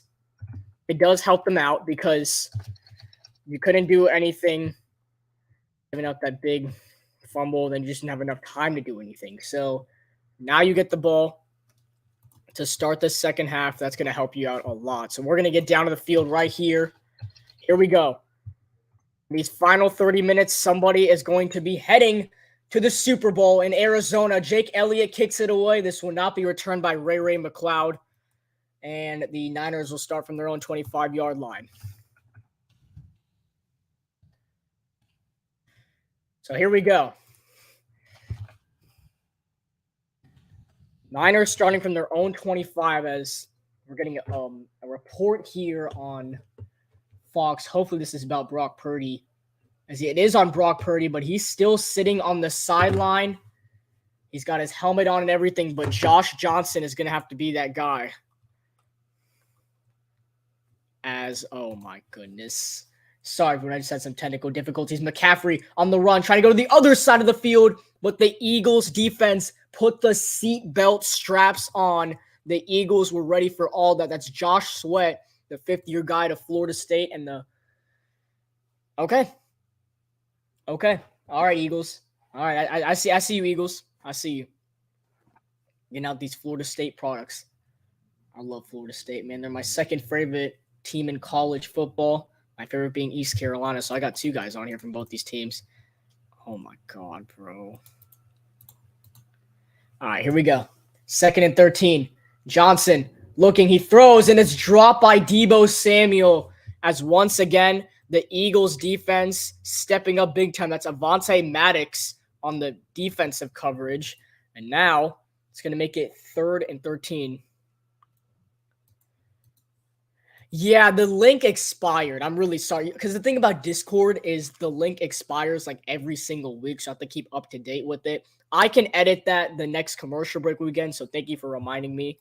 It does help them out because you couldn't do anything giving up that big fumble, then you just didn't have enough time to do anything. So now you get the ball to start the second half. That's going to help you out a lot. So we're going to get down to the field right here. Here we go. These final 30 minutes, somebody is going to be heading to the Super Bowl in Arizona. Jake Elliott kicks it away. This will not be returned by Ray McCloud. And the Niners will start from their own 25-yard line. So here we go. Niners starting from their own 25 as we're getting a report here on Fox. Hopefully this is about Brock Purdy. As it is on Brock Purdy, but he's still sitting on the sideline. He's got his helmet on and everything, but Josh Johnson is going to have to be that guy. Oh my goodness. Sorry, but I just had some technical difficulties. McCaffrey on the run, trying to go to the other side of the field, but the Eagles defense put the seatbelt straps on. The Eagles were ready for all that. That's Josh Sweat the fifth-year guy to Florida State and the – okay. Okay. All right, Eagles. All right, I see you, Eagles. I see you. Getting out these Florida State products. I love Florida State, man. They're my second favorite team in college football. My favorite being East Carolina, so I got two guys on here from both these teams. Oh, my God, bro. All right, here we go. 2nd and 13. Johnson looking. He throws, and it's dropped by Deebo Samuel as once again the Eagles defense stepping up big time. That's Avonte Maddox on the defensive coverage. And now it's going to make it 3rd and 13. Yeah, the link expired. I'm really sorry. Because the thing about Discord is the link expires like every single week. So I have to keep up to date with it. I can edit that the next commercial break weekend. So thank you for reminding me.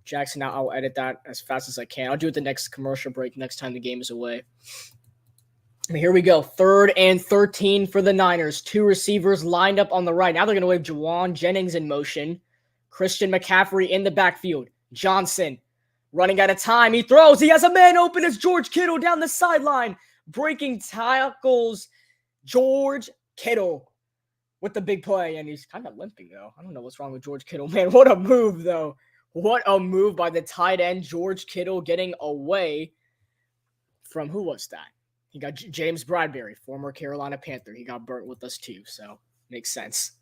Jackson, I'll edit that as fast as I can. I'll do it the next commercial break next time the game is away. Here we go. 3rd and 13 for the Niners. 2 receivers lined up on the right. Now they're going to wave Juwan Jennings in motion. Christian McCaffrey in the backfield. Johnson running out of time. He throws. He has a man open. It's George Kittle down the sideline. Breaking tackles. George Kittle with the big play. And he's kind of limping, though. I don't know what's wrong with George Kittle, man. What a move, though. What a move by the tight end. George Kittle getting away from, who was that? He got James Bradbury, former Carolina Panther. He got burnt with us too, so makes sense.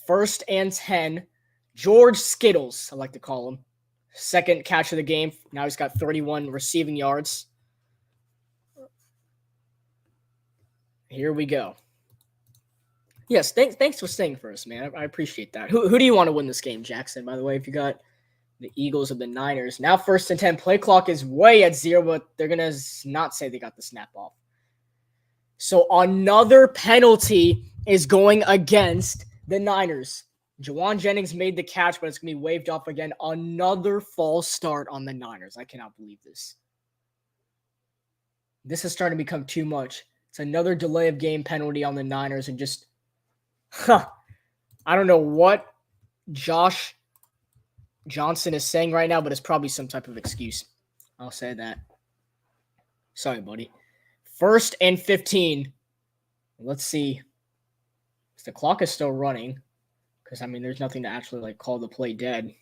1st and 10. George Skittles, I like to call him. 2nd catch of the game. Now he's got 31 receiving yards. Here we go. Yes, thanks for staying first, man. I appreciate that. Who do you want to win this game, Jackson, by the way, if you got the Eagles or the Niners? Now 1st and 10. Play clock is way at 0, but they're going to not say they got the snap off. So another penalty is going against the Niners. Juwan Jennings made the catch, but it's going to be waved off again. Another false start on the Niners. I cannot believe this. This is starting to become too much. It's another delay of game penalty on the Niners, and just, I don't know what Josh Johnson is saying right now, but it's probably some type of excuse. I'll say that. Sorry, buddy. 1st and 15. Let's see. The clock is still running because, there's nothing to actually, call the play dead.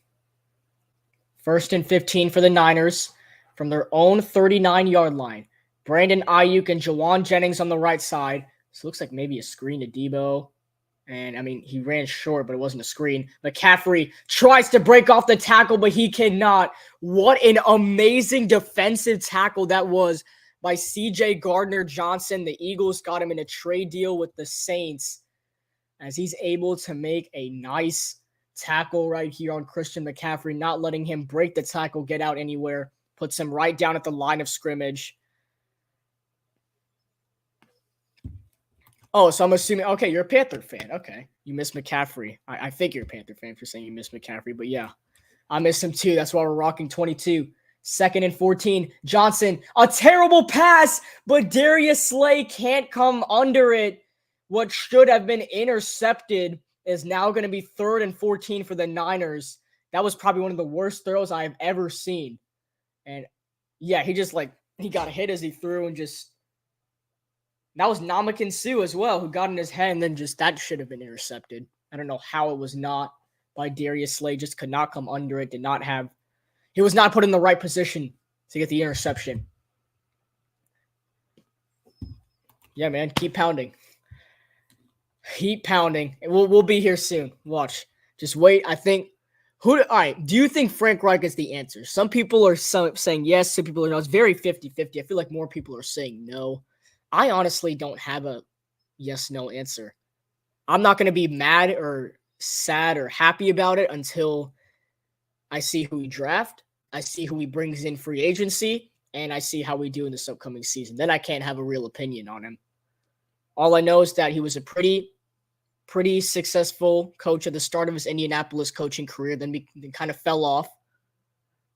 1st and 15 for the Niners from their own 39-yard line. Brandon Ayuk and Juwan Jennings on the right side. This looks like maybe a screen to Deebo. And, he ran short, but it wasn't a screen. McCaffrey tries to break off the tackle, but he cannot. What an amazing defensive tackle that was by C.J. Gardner-Johnson. The Eagles got him in a trade deal with the Saints as he's able to make a nice tackle right here on Christian McCaffrey, not letting him break the tackle, get out anywhere, puts him right down at the line of scrimmage. Oh, so I'm assuming, okay, you're a Panther fan. Okay. You miss McCaffrey. I think you're a Panther fan for saying you miss McCaffrey, but yeah, I miss him too. That's why we're rocking 22. 2nd and 14. Johnson, a terrible pass, but Darius Slay can't come under it. What should have been intercepted is now going to be 3rd and 14 for the Niners. That was probably one of the worst throws I have ever seen. And yeah, he got hit as he threw and just, that was Ndamukong Suh as well, who got in his head, and then that should have been intercepted. I don't know how it was not by Darius Slay. Just could not come under it. He was not put in the right position to get the interception. Yeah, man, keep pounding. Keep pounding. We'll be here soon. Watch. Just wait. I think. All right. Do you think Frank Reich is the answer? Some people are saying yes. Some people are no. It's very 50-50. I feel like more people are saying no. I honestly don't have a yes-no answer. I'm not going to be mad or sad or happy about it until I see who we draft, I see who he brings in free agency, and I see how we do in this upcoming season. Then I can't have a real opinion on him. All I know is that he was a pretty successful coach at the start of his Indianapolis coaching career, then kind of fell off.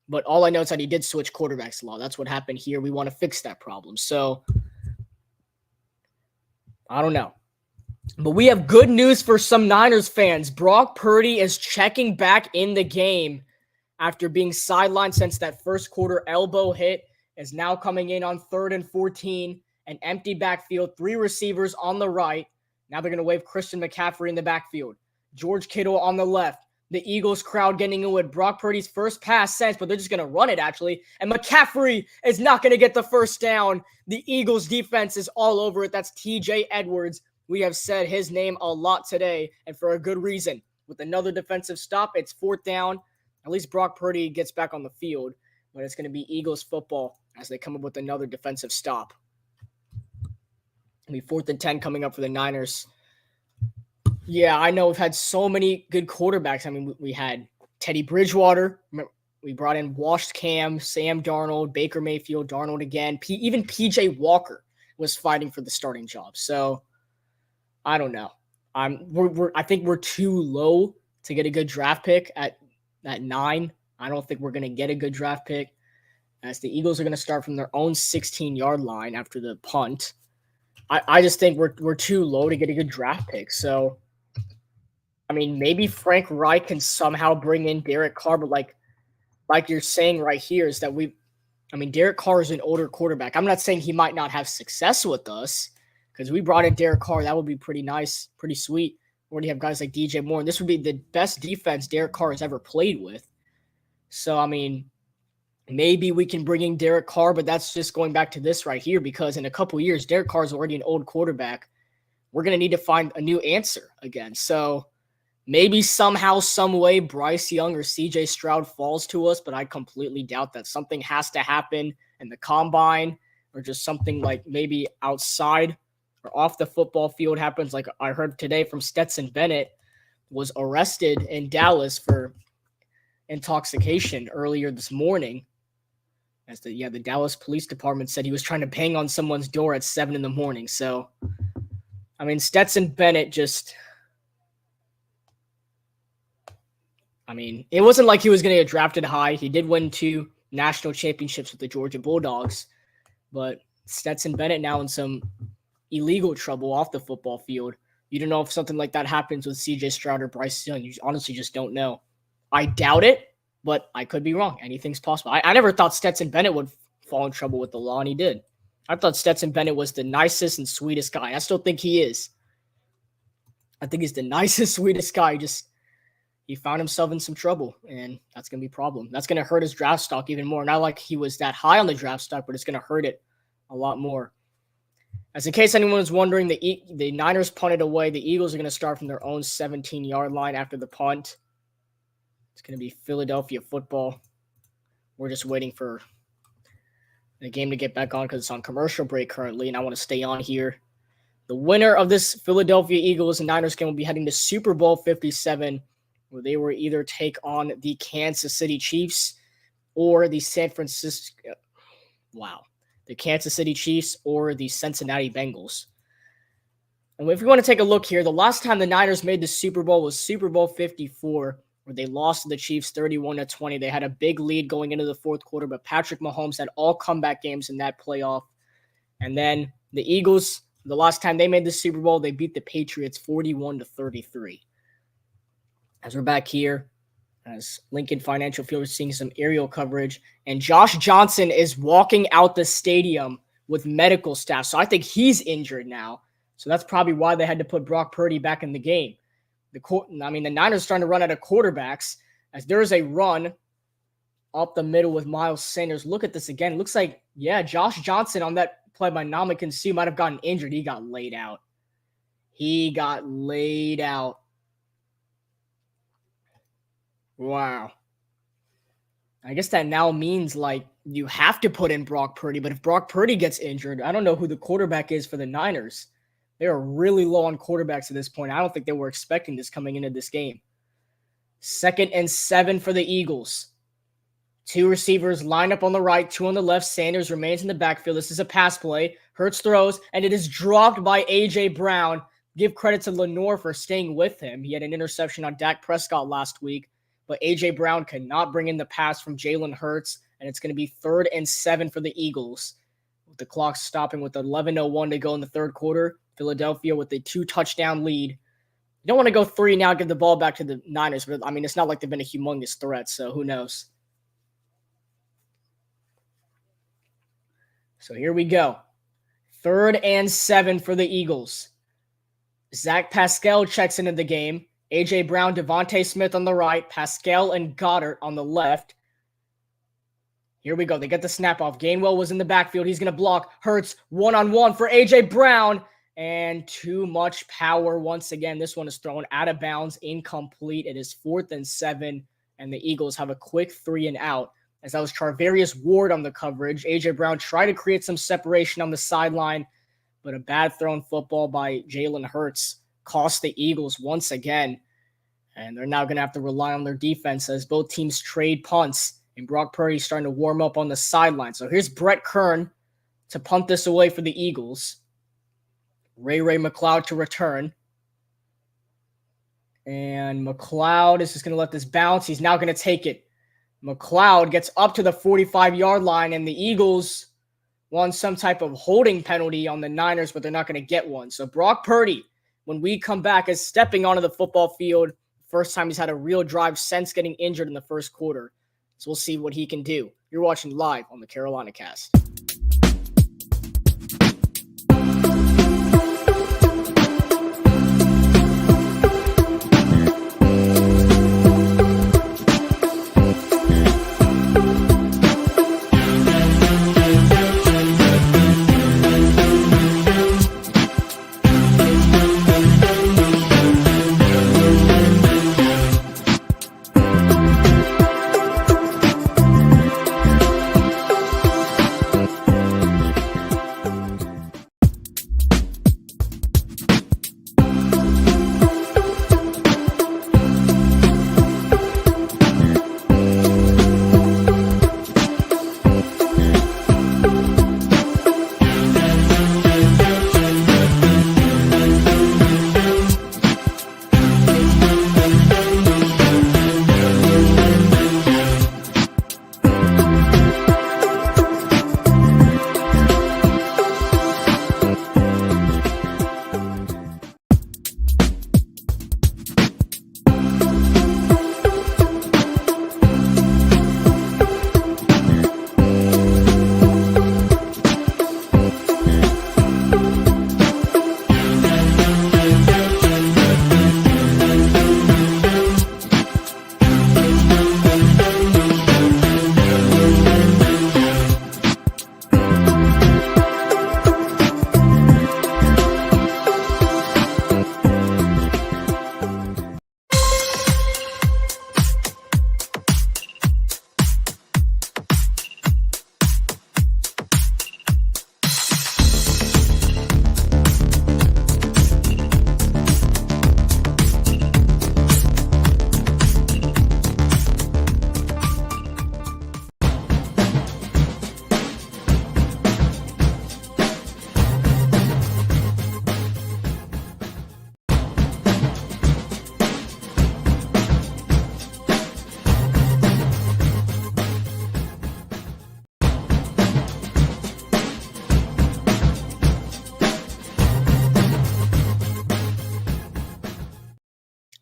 But all I know is that he did switch quarterbacks a lot. That's what happened here. We want to fix that problem. So I don't know. But we have good news for some Niners fans. Brock Purdy is checking back in the game after being sidelined since that first quarter elbow hit, is now coming in on 3rd and 14, an empty backfield, 3 receivers on the right. Now they're going to wave Christian McCaffrey in the backfield. George Kittle on the left. The Eagles crowd getting in with Brock Purdy's first pass since, but they're just going to run it, actually. And McCaffrey is not going to get the first down. The Eagles defense is all over it. That's TJ Edwards. We have said his name a lot today, and for a good reason. With another defensive stop, it's 4th down. At least Brock Purdy gets back on the field, but it's going to be Eagles football as they come up with another defensive stop. It'll be 4th and 10 coming up for the Niners. Yeah, I know we've had so many good quarterbacks. I mean, we had Teddy Bridgewater. We brought in washed Cam, Sam Darnold, Baker Mayfield, Darnold again. Even PJ Walker was fighting for the starting job. So, I don't know. I think we're too low to get a good draft pick at 9. I don't think we're going to get a good draft pick, as the Eagles are going to start from their own 16-yard line after the punt. I just think we're too low to get a good draft pick. So, I mean, maybe Frank Reich can somehow bring in Derek Carr, but like you're saying right here is that Derek Carr is an older quarterback. I'm not saying he might not have success with us, because we brought in Derek Carr. That would be pretty nice, pretty sweet. We already have guys like DJ Moore, and this would be the best defense Derek Carr has ever played with. So, I mean, maybe we can bring in Derek Carr, but that's just going back to this right here, because in a couple years, Derek Carr is already an old quarterback. We're going to need to find a new answer again. So maybe somehow, some way, Bryce Young or CJ Stroud falls to us, but I completely doubt that. Something has to happen in the combine, or just something like maybe outside or off the football field happens. Like I heard today from Stetson Bennett, was arrested in Dallas for intoxication earlier this morning. As the Dallas Police Department said he was trying to bang on someone's door at 7 a.m. So, I mean, Stetson Bennett it wasn't like he was going to get drafted high. He did win 2 national championships with the Georgia Bulldogs, but Stetson Bennett now in some illegal trouble off the football field. You don't know if something like that happens with CJ Stroud or Bryce Young. You honestly just don't know. I doubt it, but I could be wrong. Anything's possible. I never thought Stetson Bennett would fall in trouble with the law, and he did. I thought Stetson Bennett was the nicest and sweetest guy. I still think he is. I think he's the nicest, sweetest guy. He found himself in some trouble, and that's going to be a problem. That's going to hurt his draft stock even more. Not like he was that high on the draft stock, but it's going to hurt it a lot more. As in case anyone was wondering, the Niners punted away. The Eagles are going to start from their own 17-yard line after the punt. It's going to be Philadelphia football. We're just waiting for the game to get back on because it's on commercial break currently, and I want to stay on here. The winner of this Philadelphia Eagles and Niners game will be heading to Super Bowl 57, where they will either take on the Kansas City Chiefs or the Kansas City Chiefs or the Cincinnati Bengals. And if we want to take a look here, the last time the Niners made the Super Bowl was Super Bowl 54, where they lost to the Chiefs 31-20. They had a big lead going into the fourth quarter, but Patrick Mahomes had all comeback games in that playoff. And then the Eagles, the last time they made the Super Bowl, they beat the Patriots 41-33. As we're back here, as Lincoln Financial Field is seeing some aerial coverage, and Josh Johnson is walking out the stadium with medical staff. So I think he's injured now. So that's probably why they had to put Brock Purdy back in the game. The Niners are starting to run out of quarterbacks, as there's a run up the middle with Miles Sanders. Look at this again. It looks like, Josh Johnson on that play by Ndamukong Suh might have gotten injured. He got laid out. Wow. I guess that now means you have to put in Brock Purdy, but if Brock Purdy gets injured, I don't know who the quarterback is for the Niners. They are really low on quarterbacks at this point. I don't think they were expecting this coming into this game. 2nd and 7 for the Eagles. 2 receivers line up on the right, 2 on the left. Sanders remains in the backfield. This is a pass play. Hurts throws, and it is dropped by A.J. Brown. Give credit to Lenore for staying with him. He had an interception on Dak Prescott last week, but A.J. Brown could not bring in the pass from Jalen Hurts, and it's going to be 3rd and 7 for the Eagles. With the clock stopping with 11:01 to go in the third quarter, Philadelphia with a 2-touchdown lead You don't want to go 3 now, give the ball back to the Niners, but I mean, it's not like they've been a humongous threat, so who knows? So here we go. 3rd and 7 for the Eagles. Zach Pascal checks into the game. A.J. Brown, Devontae Smith on the right, Pascal and Goddard on the left. Here we go. They get the snap off. Gainwell was in the backfield. He's going to block. Hurts one-on-one for A.J. Brown. And too much power once again. This one is thrown out of bounds, incomplete. It is 4th and 7, and the Eagles have a quick 3 and out. As that was Charvarius Ward on the coverage. A.J. Brown tried to create some separation on the sideline, but a bad thrown football by Jalen Hurts cost the Eagles once again. And they're now going to have to rely on their defense as both teams trade punts. And Brock Purdy starting to warm up on the sideline. So here's Brett Kern to punt this away for the Eagles. Ray McLeod to return. And McLeod is just going to let this bounce. He's now going to take it. McLeod gets up to the 45-yard line, and the Eagles want some type of holding penalty on the Niners, but they're not going to get one. So Brock Purdy, when we come back, is stepping onto the football field. First time he's had a real drive since getting injured in the first quarter. So we'll see what he can do. You're watching live on the CarolinaCast.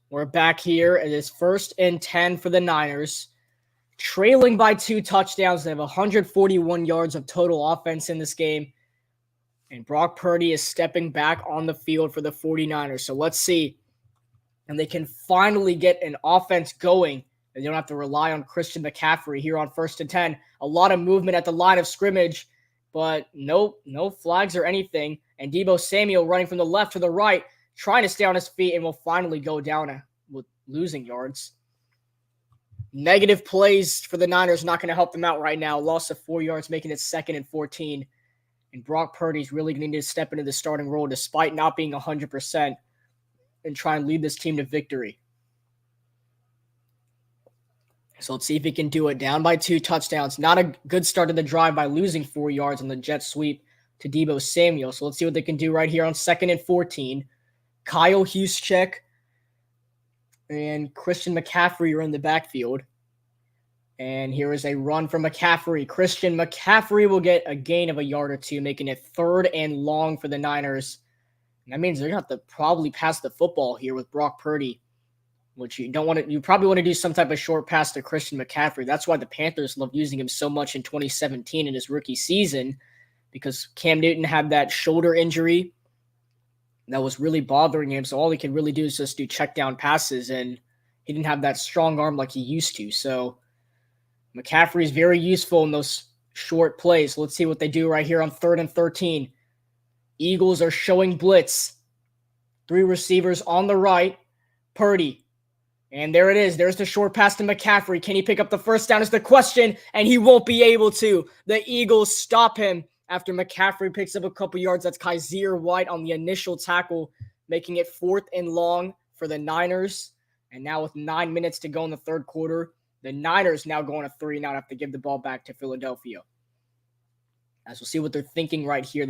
We're back here. It is 1st and 10 for the Niners. Trailing by 2 touchdowns. They have 141 yards of total offense in this game. And Brock Purdy is stepping back on the field for the 49ers. So let's see. And they can finally get an offense going. They don't have to rely on Christian McCaffrey here on 1st and 10. A lot of movement at the line of scrimmage, but no flags or anything. And Deebo Samuel running from the left to the right, trying to stay on his feet, and will finally go down with losing yards. Negative plays for the Niners not going to help them out right now. Loss of 4 yards, making it 2nd and 14. And Brock Purdy's really going to need to step into the starting role despite not being 100% and try and lead this team to victory. So let's see if he can do it. Down by 2 touchdowns. Not a good start to the drive by losing 4 yards on the jet sweep to Deebo Samuel. So let's see what they can do right here on 2nd and 14. Kyle Juszczyk and Christian McCaffrey are in the backfield. And here is a run from McCaffrey. Christian McCaffrey will get a gain of a yard or two, making it 3rd and long for the Niners. That means they're going to have to probably pass the football here with Brock Purdy, which you don't want to. You probably want to do some type of short pass to Christian McCaffrey. That's why the Panthers loved using him so much in 2017 in his rookie season, because Cam Newton had that shoulder injury that was really bothering him. So all he could really do is just do check down passes, and he didn't have that strong arm like he used to. So McCaffrey is very useful in those short plays. Let's see what they do right here on 3rd and 13. Eagles are showing blitz. 3 receivers on the right. Purdy. And there it is. There's the short pass to McCaffrey. Can he pick up the first down is the question, and he won't be able to. The Eagles stop him after McCaffrey picks up a couple yards. That's Kaiser White on the initial tackle, making it 4th and long for the Niners. And now with 9 minutes to go in the third quarter, the Niners now going to 3 now have to give the ball back to Philadelphia. As we'll see what they're thinking right here.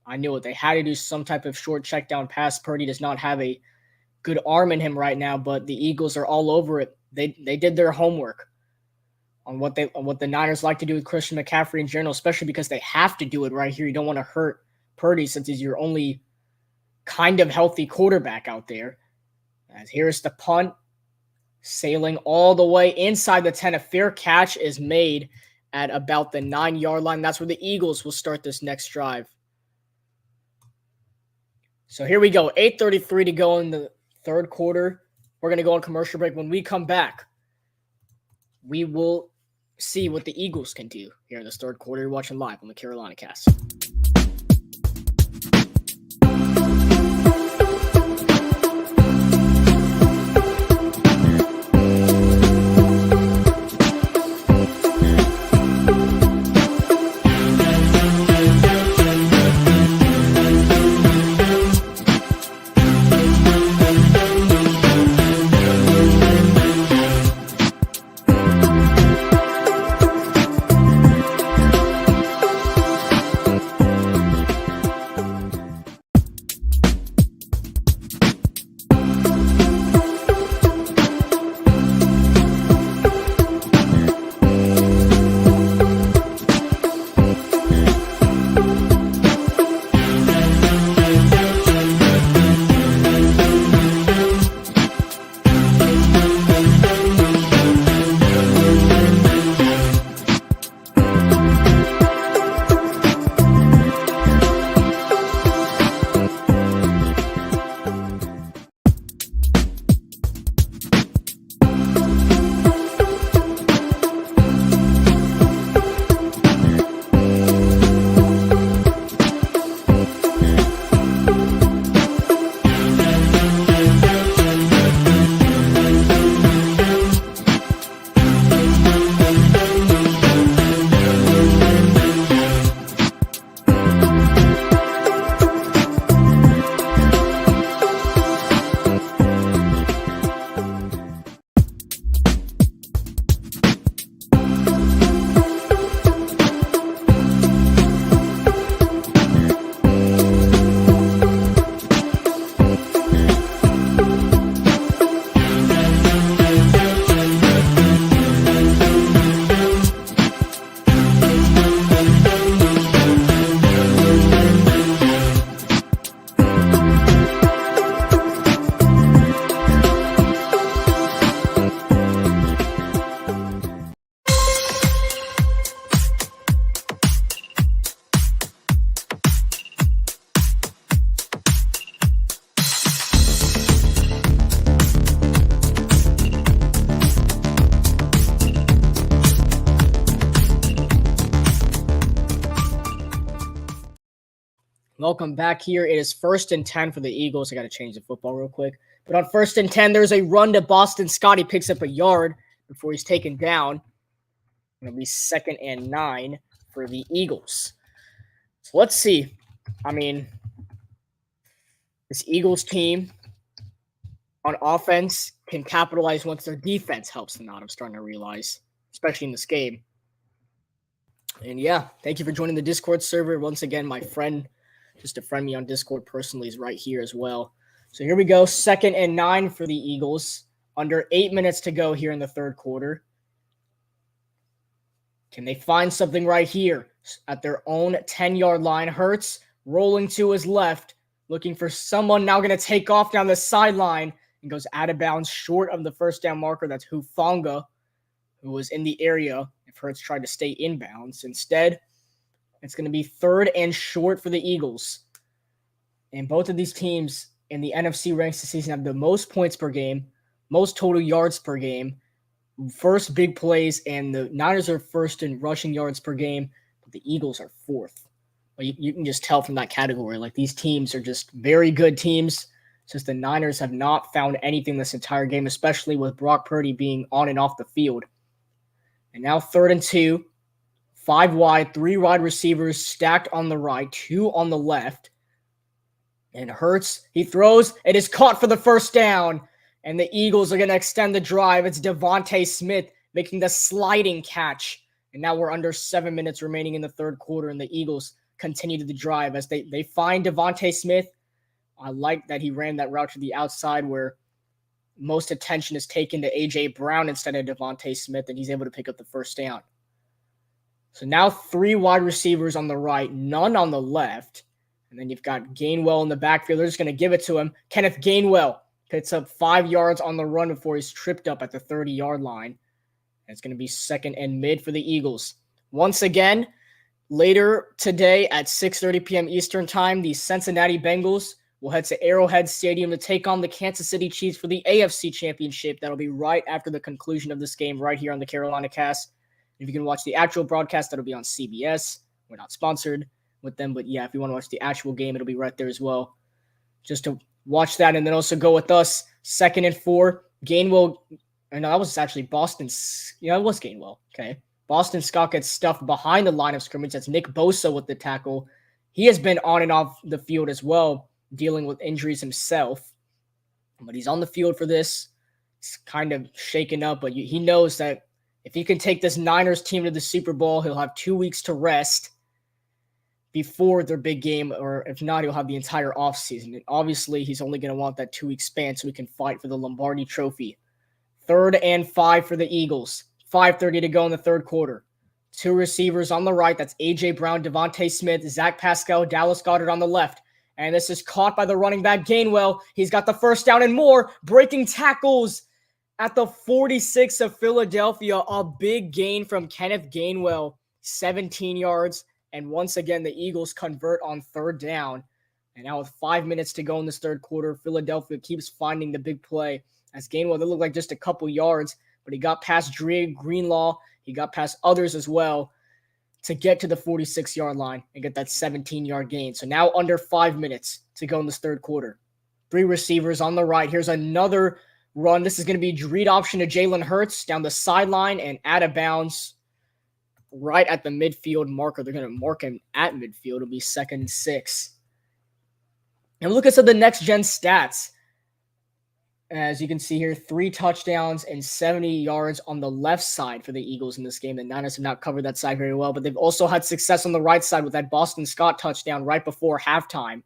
I knew it. They had to do some type of short check down pass. Purdy does not have a good arm in him right now, but the Eagles are all over it. They did their homework on what the Niners like to do with Christian McCaffrey in general, especially because they have to do it right here. You don't want to hurt Purdy since he's your only kind of healthy quarterback out there. As here's the punt, sailing all the way inside the 10. A fair catch is made at about the 9-yard line. That's where the Eagles will start this next drive. So here we go. 8:33 to go in the third quarter. We're going to go on commercial break. When we come back, we will see what the Eagles can do here in this third quarter. You're watching live on the CarolinaCast. Welcome back here. It is 1st and 10 for the Eagles. I got to change the football real quick. But on 1st and 10, there's a run to Boston Scott. He picks up a yard before he's taken down. It'll be 2nd and 9 for the Eagles. So let's see. This Eagles team on offense can capitalize once their defense helps them out. I'm starting to realize, especially in this game. And yeah, thank you for joining the Discord server. Once again, my friend, just to friend me on Discord personally, is right here as well. So here we go. 2nd and 9 for the Eagles. Under 8 minutes to go here in the third quarter. Can they find something right here at their own 10-yard line? Hurts rolling to his left, looking for someone now going to take off down the sideline and goes out of bounds short of the first down marker. That's Hufanga, who was in the area if Hurts tried to stay inbounds. Instead, it's going to be 3rd and short for the Eagles. And both of these teams in the NFC ranks this season have the most points per game, most total yards per game, first big plays, and the Niners are first in rushing yards per game, but the Eagles are 4th. But you can just tell from that category, like these teams are just very good teams. It's just the Niners have not found anything this entire game, especially with Brock Purdy being on and off the field. And now 3rd and 2, 5 wide, 3 wide receivers stacked on the right, 2 on the left. And Hurts, he throws. It is caught for the first down. And the Eagles are going to extend the drive. It's Devontae Smith making the sliding catch. And now we're under 7 minutes remaining in the third quarter, and the Eagles continue to the drive as they find Devontae Smith. I like that he ran that route to the outside where most attention is taken to A.J. Brown instead of Devontae Smith, and he's able to pick up the first down. So now 3 wide receivers on the right, none on the left. And then you've got Gainwell in the backfield. They're just going to give it to him. Kenneth Gainwell picks up 5 yards on the run before he's tripped up at the 30-yard line. And it's going to be 2nd and mid for the Eagles. Once again, later today at 6:30 p.m. Eastern Time, the Cincinnati Bengals will head to Arrowhead Stadium to take on the Kansas City Chiefs for the AFC Championship. That'll be right after the conclusion of this game right here on the CarolinaCast. If you can watch the actual broadcast, that'll be on CBS. We're not sponsored with them, but yeah, if you want to watch the actual game, it'll be right there as well. Just to watch that and then also go with us. 2nd and 4. Gainwell, no, that was actually Boston's. Yeah, it was Gainwell. Okay. Boston Scott gets stuffed behind the line of scrimmage. That's Nick Bosa with the tackle. He has been on and off the field as well, dealing with injuries himself. But he's on the field for this. He's kind of shaken up, but he knows that if he can take this Niners team to the Super Bowl, he'll have 2 weeks to rest before their big game, or if not, he'll have the entire offseason. And obviously, he's only going to want that 2-week span so he can fight for the Lombardi Trophy. 3rd and 5 for the Eagles. 5:30 to go in the third quarter. 2 receivers on the right. That's A.J. Brown, Devontae Smith, Zach Pascal, Dallas Goedert on the left. And this is caught by the running back Gainwell. He's got the first down and more. Breaking tackles at the 46 of Philadelphia. A big gain from Kenneth Gainwell. 17 yards. And once again, the Eagles convert on 3rd down. And now with 5 minutes to go in this third quarter, Philadelphia keeps finding the big play. As Gainwell, they look like just a couple yards, but he got past Dre Greenlaw. He got past others as well to get to the 46-yard line and get that 17-yard gain. So now under 5 minutes to go in this third quarter. 3 receivers on the right. Here's another run. This is going to be read option to Jalen Hurts down the sideline and out of bounds right at the midfield marker. They're going to mark him at midfield. It'll be 2nd and 6. And look at some of the next-gen stats. As you can see here, 3 touchdowns and 70 yards on the left side for the Eagles in this game. The Niners have not covered that side very well, but they've also had success on the right side with that Boston Scott touchdown right before halftime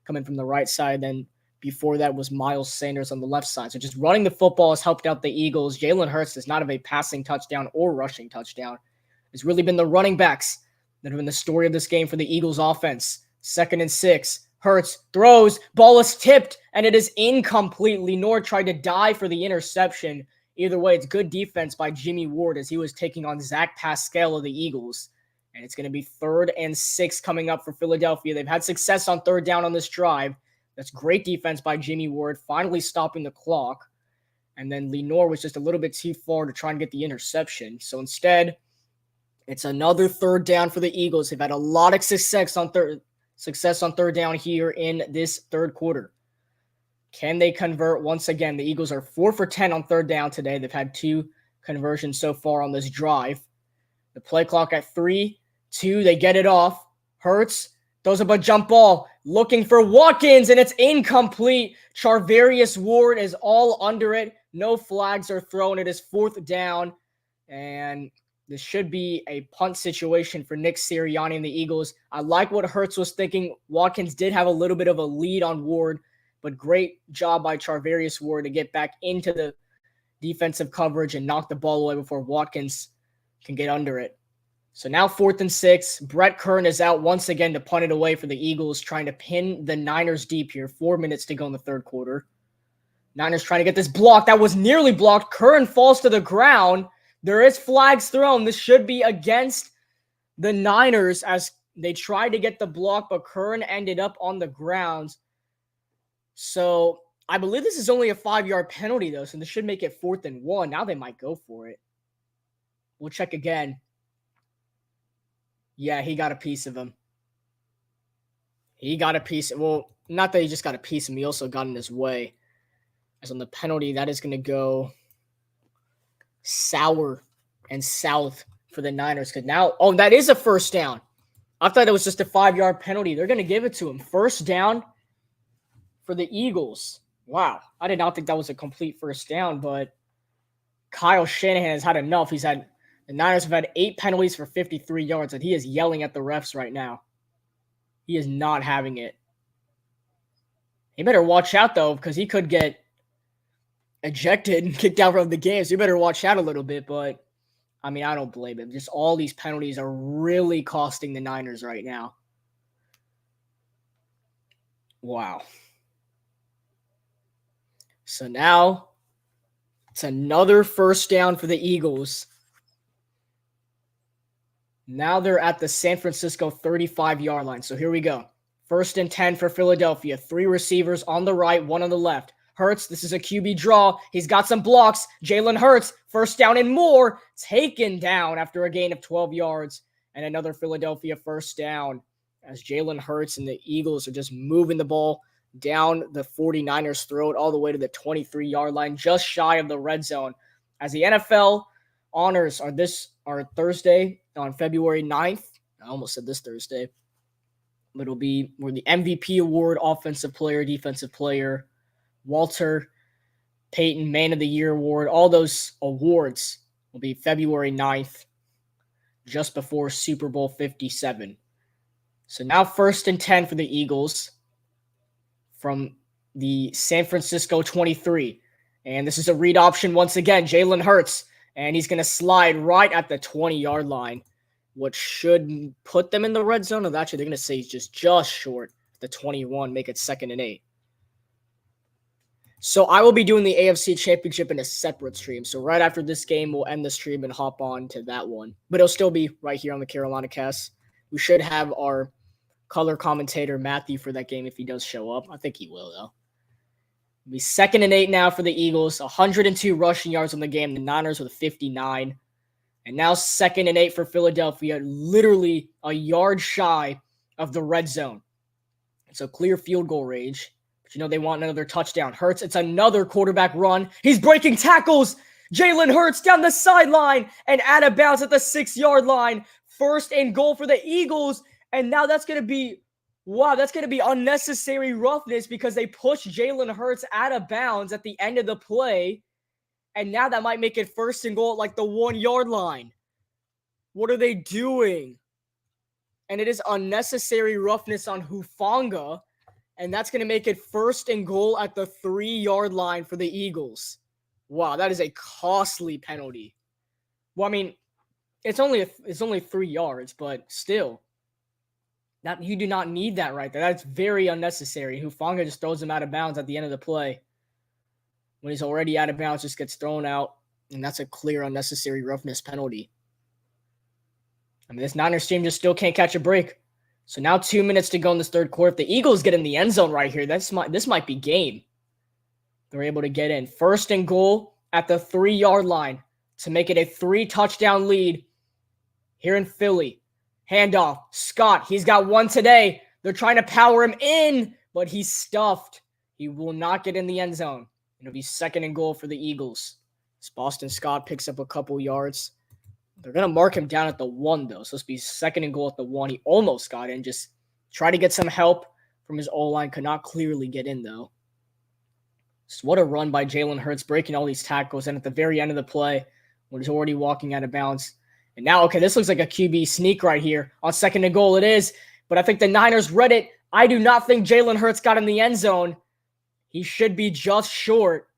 coming from the right side. Then before that was Miles Sanders on the left side. So just running the football has helped out the Eagles. Jalen Hurts does not have a passing touchdown or rushing touchdown. It's really been the running backs that have been the story of this game for the Eagles offense. 2nd and 6. Hurts throws, ball is tipped, and it is incomplete. Lenore tried to dive for the interception. Either way, it's good defense by Jimmy Ward as he was taking on Zach Pascal of the Eagles. And it's going to be 3rd and 6 coming up for Philadelphia. They've had success on 3rd down on this drive. That's great defense by Jimmy Ward, finally stopping the clock. And then Lenore was just a little bit too far to try and get the interception. So instead, it's another 3rd down for the Eagles. They've had a lot of success on 3rd down here in this third quarter. Can they convert once again? The Eagles are 4 for 10 on 3rd down today. They've had 2 conversions so far on this drive. The play clock at 3, 2, they get it off. Hurts throws up a jump ball, looking for Watkins, and it's incomplete. Charvarius Ward is all under it. No flags are thrown. It is 4th down, and this should be a punt situation for Nick Sirianni and the Eagles. I like what Hurts was thinking. Watkins did have a little bit of a lead on Ward, but great job by Charvarius Ward to get back into the defensive coverage and knock the ball away before Watkins can get under it. So now 4th and 6. Brett Kern is out once again to punt it away for the Eagles, trying to pin the Niners deep here. 4 minutes to go in the third quarter. Niners trying to get this blocked. That was nearly blocked. Kern falls to the ground. There is flags thrown. This should be against the Niners as they tried to get the block, but Kern ended up on the ground. So I believe this is only a 5-yard penalty, though, so this should make it 4th and 1. Now they might go for it. We'll check again. Yeah, he got a piece of him. He got a piece. Well, not that he just got a piece of him. He also got in his way. As on the penalty, that is going to go sour and south for the Niners. Because now, oh, that is a first down. I thought it was just a 5-yard penalty. They're going to give it to him. First down for the Eagles. Wow. I did not think that was a complete first down, but Kyle Shanahan has had enough. The Niners have had 8 penalties for 53 yards, and he is yelling at the refs right now. He is not having it. He better watch out, though, because he could get ejected and kicked out from the game, so you better watch out a little bit, but I mean, I don't blame him. Just all these penalties are really costing the Niners right now. Wow. So now it's another first down for the Eagles. Now they're at the San Francisco 35-yard line. So here we go. 1st and 10 for Philadelphia. 3 receivers on the right, 1 on the left. Hurts, this is a QB draw. He's got some blocks. Jalen Hurts, first down and more. Taken down after a gain of 12 yards. And another Philadelphia first down as Jalen Hurts and the Eagles are just moving the ball down the 49ers' throat all the way to the 23-yard line, just shy of the red zone. As the NFL honors are Thursday on February 9th. I almost said this Thursday. But it'll be where the MVP award, offensive player, defensive player, Walter Payton Man of the Year award, all those awards will be February 9th, just before Super Bowl 57. So now 1st and 10 for the Eagles from the San Francisco 23. And this is a read option once again, Jalen Hurts. And he's going to slide right at the 20-yard line, which should put them in the red zone. Actually, they're going to say he's just short at the 21, make it 2nd and 8. So I will be doing the AFC Championship in a separate stream. So right after this game, we'll end the stream and hop on to that one. But it'll still be right here on the CarolinaCast. We should have our color commentator, Matthew, for that game if he does show up. I think he will, though. It'll be 2nd and 8 now for the Eagles. 102 rushing yards on the game. The Niners with 59. And now 2nd and 8 for Philadelphia. Literally a yard shy of the red zone. So clear field goal range. But they want another touchdown. Hurts, it's another quarterback run. He's breaking tackles. Jalen Hurts down the sideline and out of bounds at the 6-yard line. 1st and goal for the Eagles. And now that's going to be, unnecessary roughness because they pushed Jalen Hurts out of bounds at the end of the play. And now that might make it 1st and goal at like the 1-yard line. What are they doing? And it is unnecessary roughness on Hufanga. And that's going to make it 1st and goal at the 3-yard line for the Eagles. Wow, that is a costly penalty. Well, I mean, it's only 3 yards, but still. You do not need that right there. That's very unnecessary. Hufanga just throws him out of bounds at the end of the play. When he's already out of bounds, just gets thrown out. And that's a clear unnecessary roughness penalty. I mean, this Niners team just still can't catch a break. So now 2 minutes to go in this third quarter. If the Eagles get in the end zone right here, this might be game. They're able to get in. 1st and goal at the 3-yard line to make it a 3-touchdown lead here in Philly. Handoff. Scott, he's got one today. They're trying to power him in, but he's stuffed. He will not get in the end zone. It'll be 2nd and goal for the Eagles. As Boston Scott picks up a couple yards. They're going to mark him down at the 1, though. So it's be 2nd and goal at the 1. He almost got in. Just try to get some help from his O-line. Could not clearly get in, though. So what a run by Jalen Hurts, breaking all these tackles. And at the very end of the play, when he's already walking out of bounds. And now, okay, this looks like a QB sneak right here. On 2nd and goal it is. But I think the Niners read it. I do not think Jalen Hurts got in the end zone. He should be just short.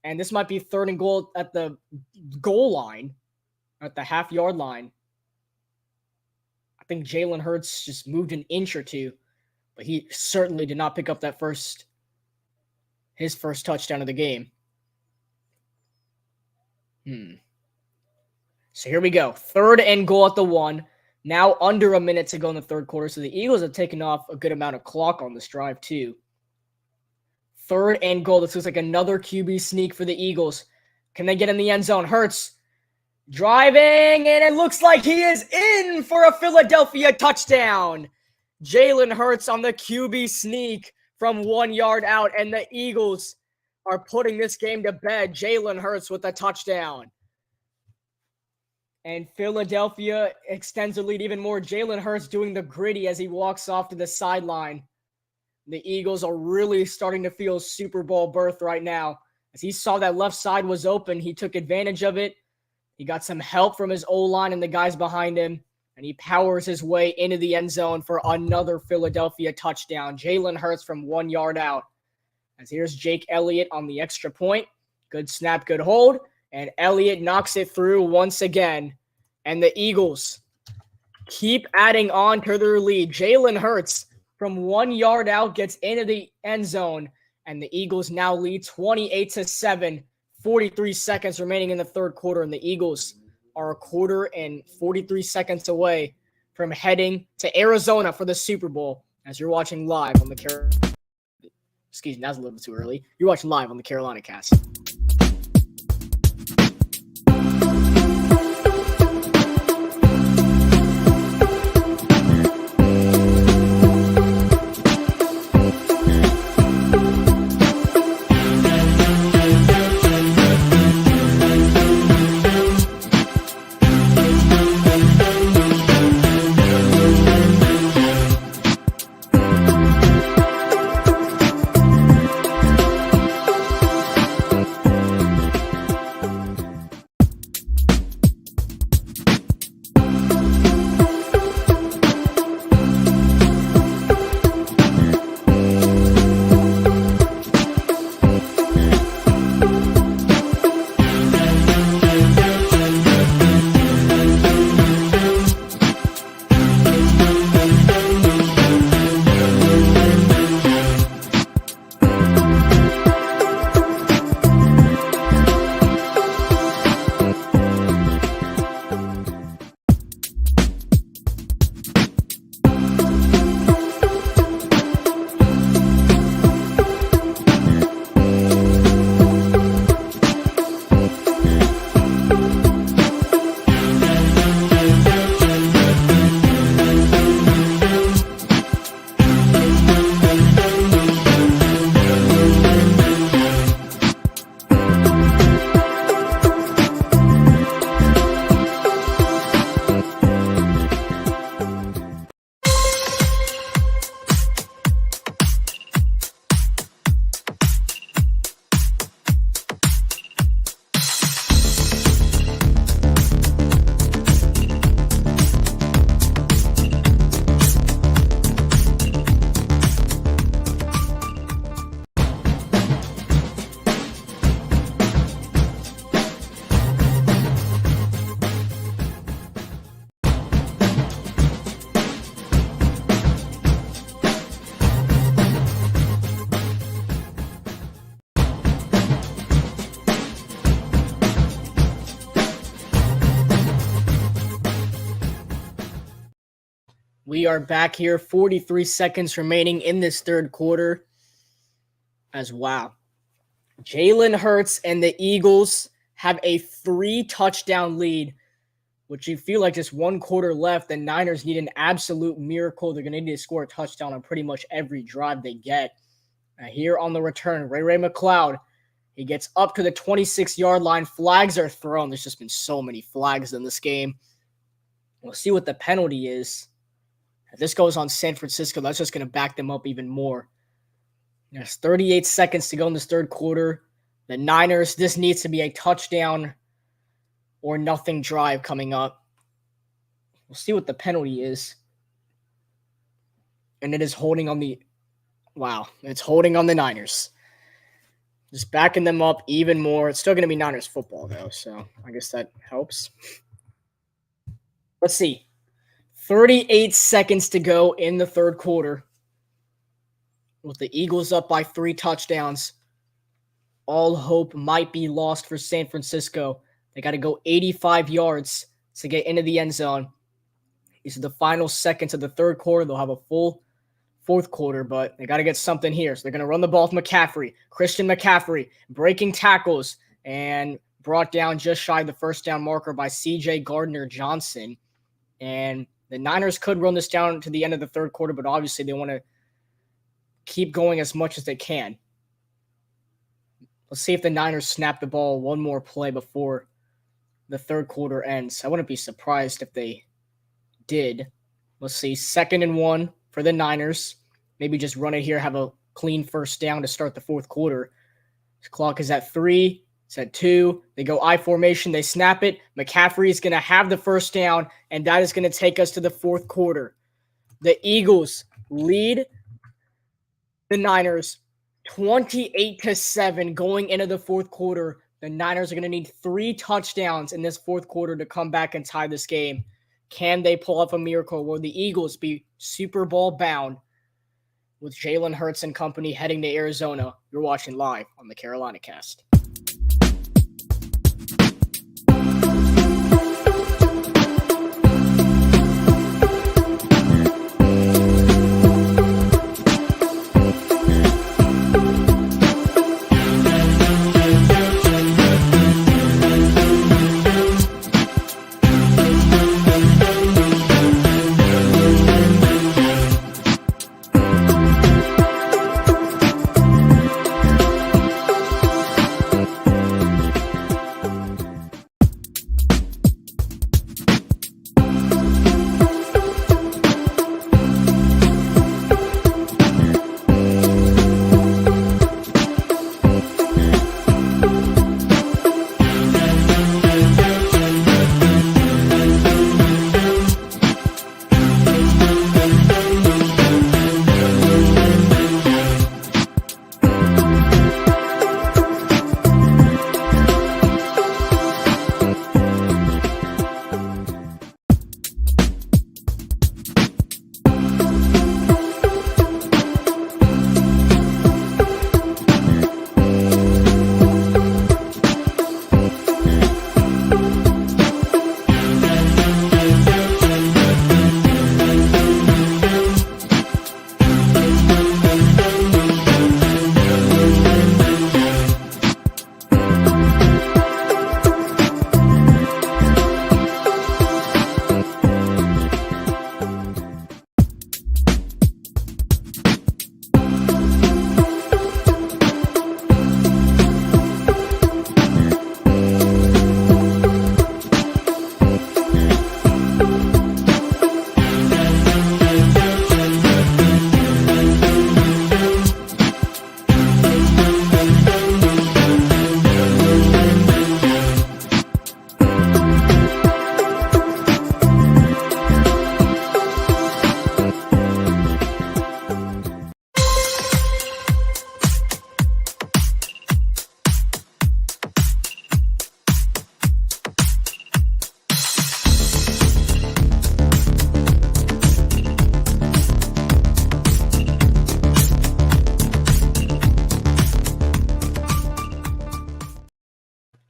And this might be 3rd and goal at the goal line. At the half-yard line. think Jalen Hurts just moved an inch or two, but he certainly did not pick up his first touchdown of the game. So here we go. 3rd and goal at the 1. Now under a minute to go in the third quarter. So the Eagles have taken off a good amount of clock on this drive too. 3rd and goal. This looks like another QB sneak for the Eagles. Can they get in the end zone? Hurts driving, and it looks like he is in for a Philadelphia touchdown. Jalen Hurts on the QB sneak from 1 yard out, and the Eagles are putting this game to bed. Jalen Hurts with a touchdown. And Philadelphia extends the lead even more. Jalen Hurts doing the gritty as he walks off to the sideline. The Eagles are really starting to feel Super Bowl berth right now. As he saw that left side was open, he took advantage of it. He got some help from his O-line and the guys behind him, and he powers his way into the end zone for another Philadelphia touchdown. Jalen Hurts from 1 yard out. As here's Jake Elliott on the extra point. Good snap, good hold. And Elliott knocks it through once again. And the Eagles keep adding on to their lead. Jalen Hurts from 1 yard out gets into the end zone. And the Eagles now lead 28-7. 43 seconds remaining in the third quarter. And the Eagles are a quarter and 43 seconds away from heading to Arizona for the Super Bowl. As you're watching live on the Excuse me, that's a little bit too early. You're watching live on the CarolinaCast. We are back here, 43 seconds remaining in this third quarter. As wow. Jalen Hurts and the Eagles have a 3-touchdown lead, which you feel like just 1 quarter left. The Niners need an absolute miracle. They're going to need to score a touchdown on pretty much every drive they get. Here on the return, Ray McCloud. He gets up to the 26-yard line. Flags are thrown. There's just been so many flags in this game. We'll see what the penalty is. If this goes on San Francisco, that's just going to back them up even more. There's 38 seconds to go in this third quarter. The Niners, this needs to be a touchdown or nothing drive coming up. We'll see what the penalty is. And it is holding on the... Wow, it's holding on the Niners. Just backing them up even more. It's still going to be Niners football, though, so I guess that helps. Let's see. 38 seconds to go in the third quarter. With the Eagles up by 3 touchdowns, all hope might be lost for San Francisco. They got to go 85 yards to get into the end zone. These are the final seconds of the third quarter. They'll have a full fourth quarter, but they got to get something here. So they're going to run the ball with McCaffrey. Christian McCaffrey breaking tackles and brought down just shy of the first down marker by C.J. Gardner-Johnson. And the Niners could run this down to the end of the third quarter, but obviously they want to keep going as much as they can. Let's see if the Niners snap the ball one more play before the third quarter ends. I wouldn't be surprised if they did. Let's see. 2nd and 1 for the Niners. Maybe just run it here, have a clean first down to start the fourth quarter. The clock is at 3. It's at 2. They go I formation. They snap it. McCaffrey is going to have the first down, and that is going to take us to the fourth quarter. The Eagles lead the Niners 28-7 going into the fourth quarter. The Niners are going to need 3 touchdowns in this fourth quarter to come back and tie this game. Can they pull off a miracle? Will the Eagles be Super Bowl bound with Jalen Hurts and company heading to Arizona? You're watching live on the CarolinaCast.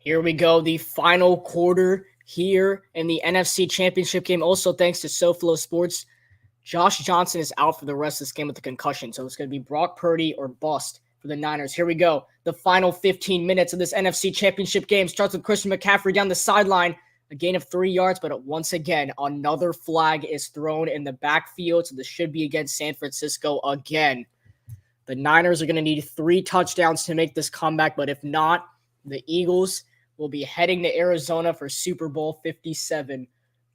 Here we go, the final quarter here in the NFC Championship game. Also, thanks to SoFlo Sports, Josh Johnson is out for the rest of this game with a concussion. So it's going to be Brock Purdy or bust for the Niners. Here we go. The final 15 minutes of this NFC Championship game starts with Christian McCaffrey down the sideline. A gain of 3 yards, but once again, another flag is thrown in the backfield. So this should be against San Francisco again. The Niners are going to need 3 touchdowns to make this comeback. But if not, the Eagles will be heading to Arizona for Super Bowl 57,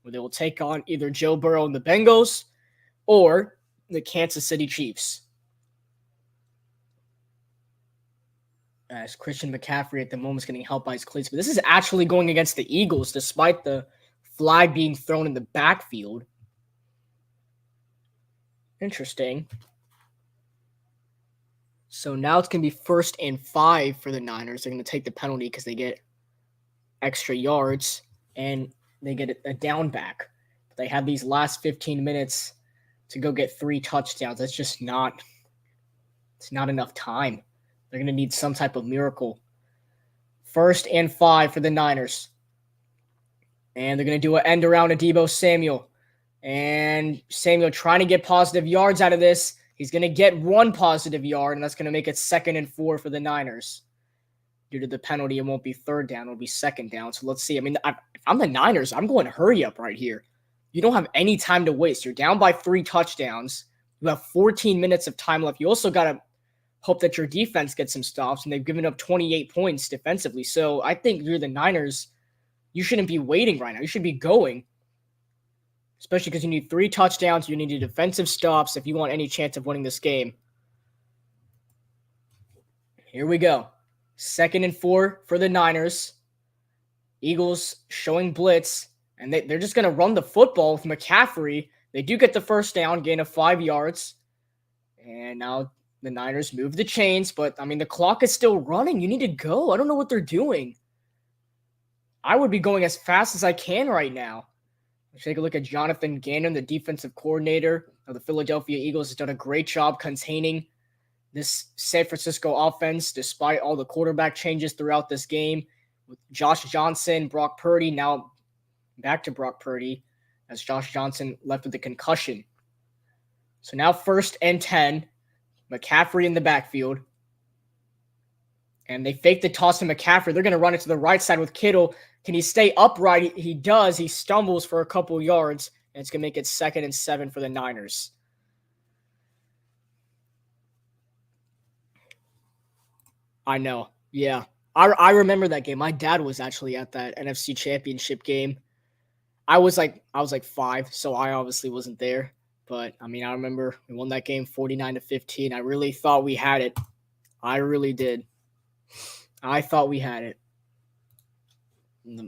where they will take on either Joe Burrow and the Bengals or the Kansas City Chiefs. As Christian McCaffrey at the moment is getting helped by his cleats, but this is actually going against the Eagles despite the flag being thrown in the backfield. Interesting. So now it's going to be 1st and 5 for the Niners. They're going to take the penalty because they get extra yards and they get a down back. They had these last 15 minutes to go get 3 touchdowns. That's just not enough time. They're going to need some type of miracle. 1st and 5 for the Niners. And they're going to do an end around to Deebo Samuel. And Samuel trying to get positive yards out of this. He's going to get 1 positive yard, and that's going to make it 2nd and 4 for the Niners. Due to the penalty, it won't be 3rd down. It'll be 2nd down. So let's see. I mean, if I'm the Niners, I'm going to hurry up right here. You don't have any time to waste. You're down by 3 touchdowns. You have 14 minutes of time left. You also got to hope that your defense gets some stops, and they've given up 28 points defensively. So I think you're the Niners. You shouldn't be waiting right now. You should be going, especially because you need 3 touchdowns. You need defensive stops if you want any chance of winning this game. Here we go. 2nd and 4 for the Niners. Eagles showing blitz, and they're just going to run the football with McCaffrey. They do get the 1st down, gain of 5 yards. And now the Niners move the chains, but, I mean, the clock is still running. You need to go. I don't know what they're doing. I would be going as fast as I can right now. Let's take a look at Jonathan Gannon, the defensive coordinator of the Philadelphia Eagles, has done a great job containing this San Francisco offense despite all the quarterback changes throughout this game. With Josh Johnson, Brock Purdy, now back to Brock Purdy as Josh Johnson left with a concussion. So now 1st and 10, McCaffrey in the backfield. And they fake the toss to McCaffrey. They're going to run it to the right side with Kittle. Can he stay upright? He does. He stumbles for a couple yards, and it's going to make it 2nd and 7 for the Niners. I know. Yeah. I remember that game. My dad was actually at that NFC Championship game. I was like 5, so I obviously wasn't there. But, I mean, I remember we won that game 49-15. I really thought we had it. I really did. I thought we had it.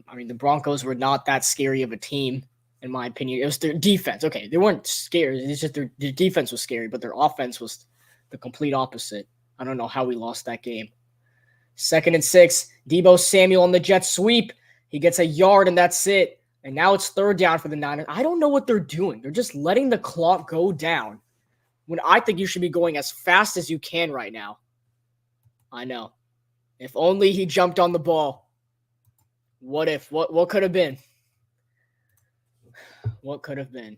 I mean, the Broncos were not that scary of a team, in my opinion. It was their defense. Okay, they weren't scary. It's just their defense was scary, but their offense was the complete opposite. I don't know how we lost that game. 2nd and 6, Deebo Samuel on the jet sweep. He gets a yard, and that's it. And now it's 3rd down for the Niners. I don't know what they're doing. They're just letting the clock go down when I think you should be going as fast as you can right now. I know. If only he jumped on the ball. What if? What could have been? What could have been?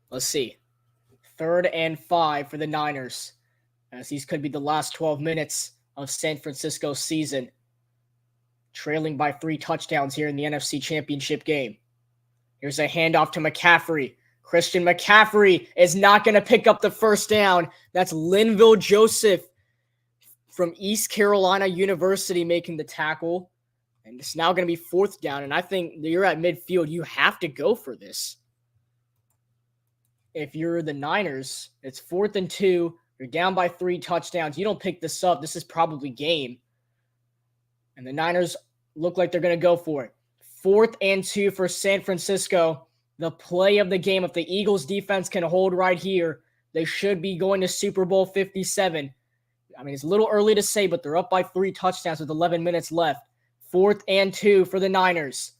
Let's see. 3rd and 5 for the Niners, as these could be the last 12 minutes of San Francisco's season. Trailing by 3 touchdowns here in the NFC Championship game. Here's a handoff to McCaffrey. Christian McCaffrey is not going to pick up the 1st down. That's Linville Joseph from East Carolina University making the tackle. And it's now going to be 4th down. And I think you're at midfield. You have to go for this. If you're the Niners, it's 4th and 2. You're down by 3 touchdowns. You don't pick this up. This is probably game. And the Niners look like they're going to go for it. 4th and 2 for San Francisco. The play of the game. If the Eagles defense can hold right here, they should be going to Super Bowl 57. I mean, it's a little early to say, but they're up by 3 touchdowns with 11 minutes left. 4th and 2 for the Niners.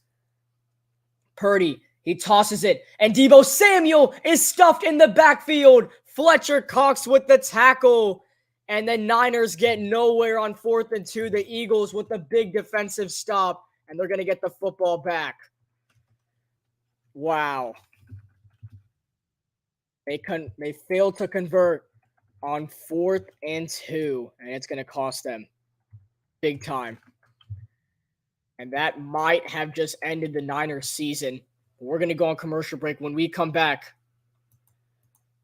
Purdy, he tosses it, and Deebo Samuel is stuffed in the backfield. Fletcher Cox with the tackle, and the Niners get nowhere on 4th and 2. The Eagles with a big defensive stop, and they're going to get the football back. Wow. They failed to convert on 4th and 2, and it's going to cost them big time. And that might have just ended the Niners season. We're going to go on commercial break. When we come back,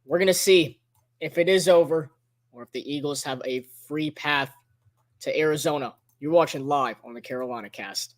we're going to see if it is over or if the Eagles have a free path to Arizona. You're watching live on the CarolinaCast.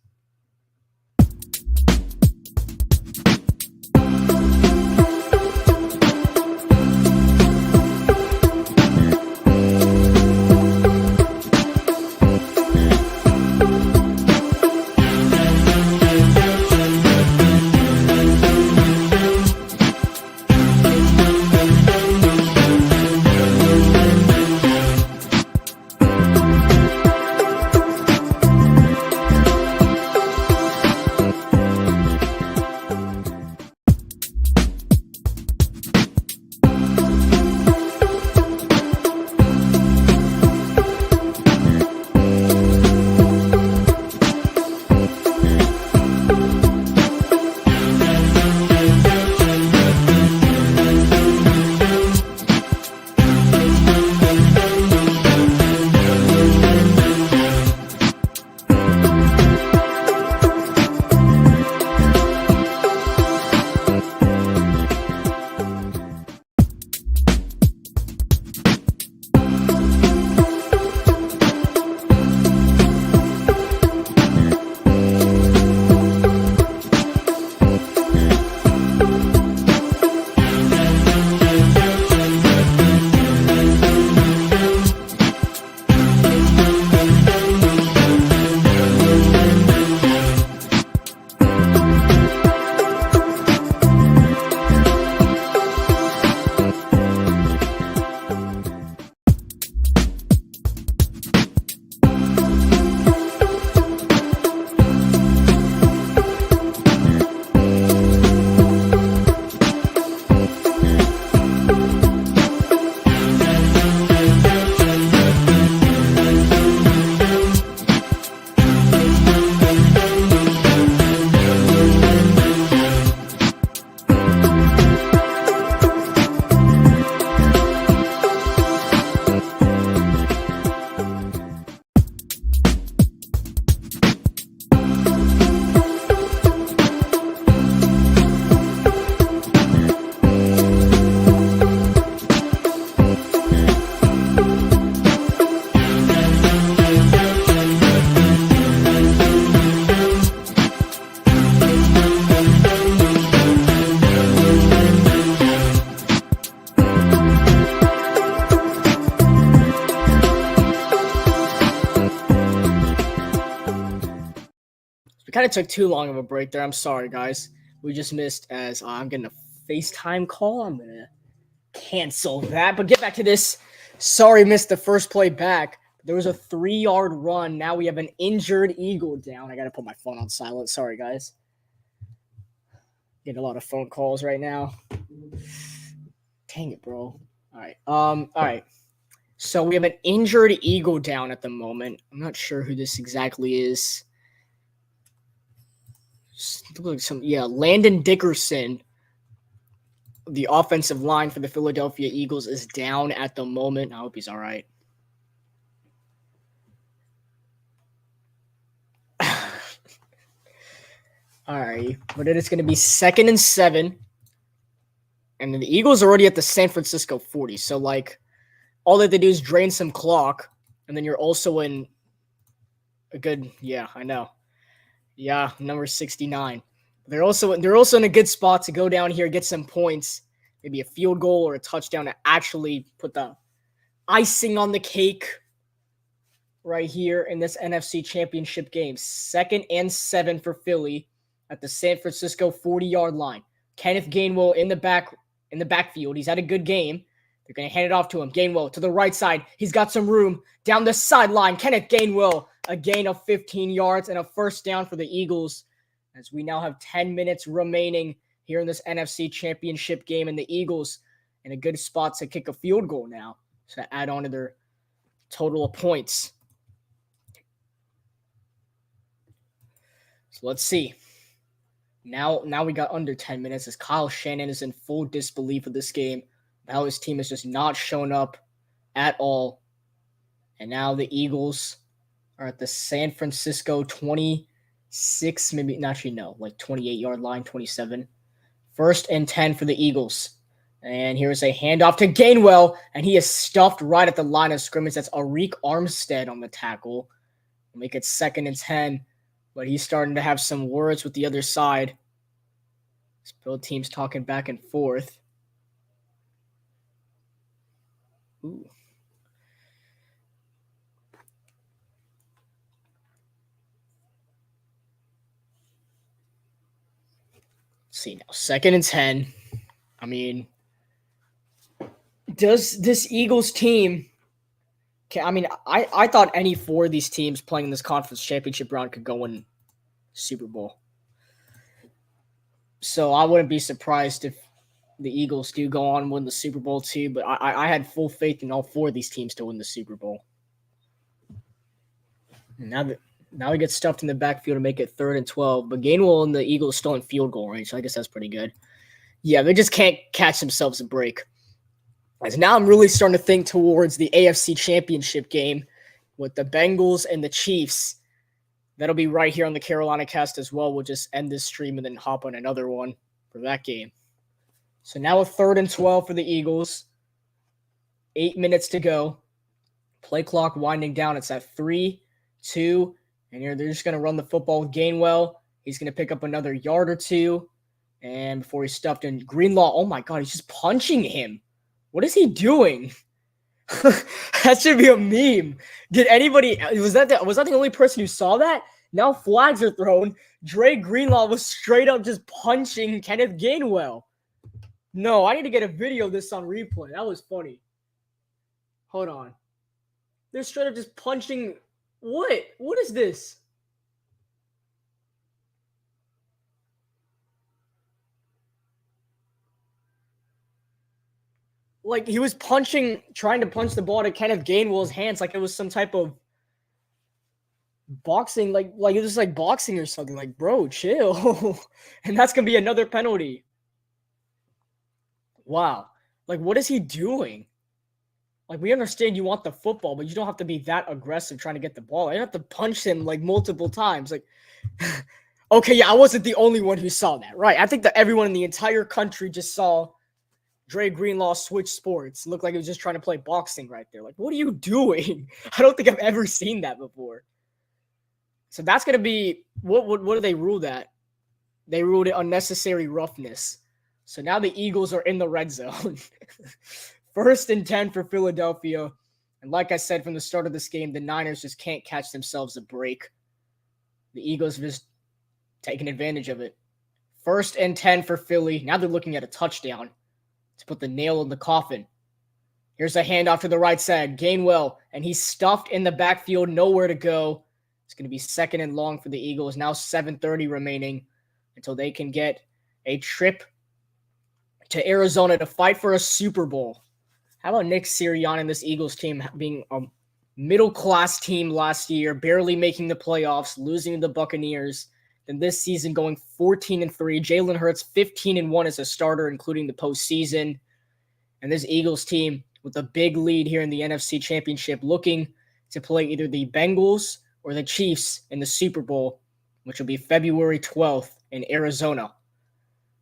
of took too long of a break there. I'm sorry, guys. We just missed as I'm getting a FaceTime call. I'm going to cancel that. But get back to this. Sorry, missed the first play back. There was a 3-yard run. Now we have an injured Eagle down. I got to put my phone on silent. Sorry, guys. Getting a lot of phone calls right now. Dang it, bro. All right. So we have an injured Eagle down at the moment. I'm not sure who this exactly is. Landon Dickerson, the offensive line for the Philadelphia Eagles, is down at the moment. I hope he's all right. All right, but it is going to be 2nd and 7. And then the Eagles are already at the San Francisco 40. So, all that they do is drain some clock. And then you're also in a good, I know. Yeah, number 69. They're also in a good spot to go down here, get some points, maybe a field goal or a touchdown to actually put the icing on the cake right here in this NFC Championship game. 2nd and 7 for Philly at the San Francisco 40-yard line. Kenneth Gainwell in the backfield. He's had a good game. They're going to hand it off to him. Gainwell to the right side. He's got some room down the sideline. Kenneth Gainwell, a gain of 15 yards and a first down for the Eagles, as we now have 10 minutes remaining here in this NFC Championship game, and the Eagles in a good spot to kick a field goal now to add on to their total of points. So let's see. Now we got under 10 minutes as Kyle Shanahan is in full disbelief of this game. How his team has just not shown up at all. And now the Eagles are at the San Francisco 26, 28-yard line, 27. 1st and 10 for the Eagles. And here's a handoff to Gainwell, and he is stuffed right at the line of scrimmage. That's Arik Armstead on the tackle. We'll make it 2nd and 10. But he's starting to have some words with the other side. Both teams talking back and forth. Ooh. Let's see now. 2nd and 10. I mean, does this Eagles team... I thought any 4 of these teams playing in this conference championship round could go win Super Bowl. So I wouldn't be surprised if the Eagles do go on and win the Super Bowl too, but I had full faith in all 4 of these teams to win the Super Bowl. And now we get stuffed in the backfield to make it 3rd and 12, but Gainwell and the Eagles still in field goal range, so I guess that's pretty good. Yeah, they just can't catch themselves a break. As now I'm really starting to think towards the AFC Championship game with the Bengals and the Chiefs. That'll be right here on the CarolinaCast as well. We'll just end this stream and then hop on another one for that game. So now a 3rd and 12 for the Eagles. 8 minutes to go. Play clock winding down. It's at 3, 2, and here they're just going to run the football with Gainwell. He's going to pick up another yard or 2. And before he's stuffed in, Greenlaw, oh my God, he's just punching him. What is he doing? That should be a meme. Did anybody... Was that the only person who saw that? Now flags are thrown. Dre Greenlaw was straight up just punching Kenneth Gainwell. No, I need to get a video of this on replay. That was funny. Hold on. They're straight up just punching... What? What is this? He was trying to punch the ball to Kenneth Gainwell's hands like it was some type of boxing, like it was like boxing or something. Bro, chill. And that's going to be another penalty. Wow. What is he doing? We understand you want the football, but you don't have to be that aggressive trying to get the ball. You have to punch him multiple times. Okay, yeah, I wasn't the only one who saw that, right? I think that everyone in the entire country just saw Dre Greenlaw switch sports. It looked like he was just trying to play boxing right there. What are you doing? I don't think I've ever seen that before. So that's going to be, what do they rule that? They ruled it unnecessary roughness. So now the Eagles are in the red zone. 1st and 10 for Philadelphia. And like I said from the start of this game, the Niners just can't catch themselves a break. The Eagles just taking advantage of it. 1st and 10 for Philly. Now they're looking at a touchdown to put the nail in the coffin. Here's a handoff to the right side. Gainwell, and he's stuffed in the backfield, nowhere to go. It's going to be 2nd and long for the Eagles. Now 7:30 remaining until they can get a trip to Arizona to fight for a Super Bowl. How about Nick Sirianni and this Eagles team being a middle-class team last year, barely making the playoffs, losing to the Buccaneers, then this season going 14-3. Jalen Hurts 15-1 as a starter, including the postseason. And this Eagles team with a big lead here in the NFC Championship, looking to play either the Bengals or the Chiefs in the Super Bowl, which will be February 12th in Arizona.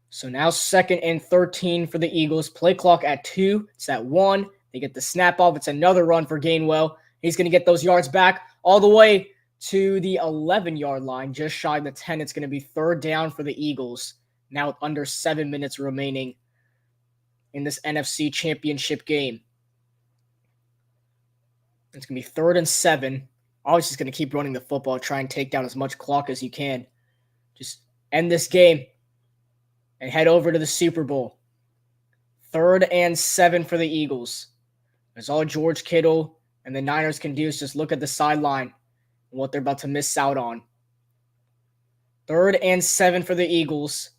So now 2nd and 13 for the Eagles. Play clock at 2. It's at 1. They get the snap off. It's another run for Gainwell. He's going to get those yards back all the way to the 11-yard line, just shy of the 10. It's going to be 3rd down for the Eagles, now with under 7 minutes remaining in this NFC Championship game. It's going to be 3rd and 7. Obviously, just going to keep running the football, try and take down as much clock as you can. Just end this game and head over to the Super Bowl. 3rd and 7 for the Eagles. As all George Kittle and the Niners can do is just look at the sideline and what they're about to miss out on. 3rd and 7 for the Eagles.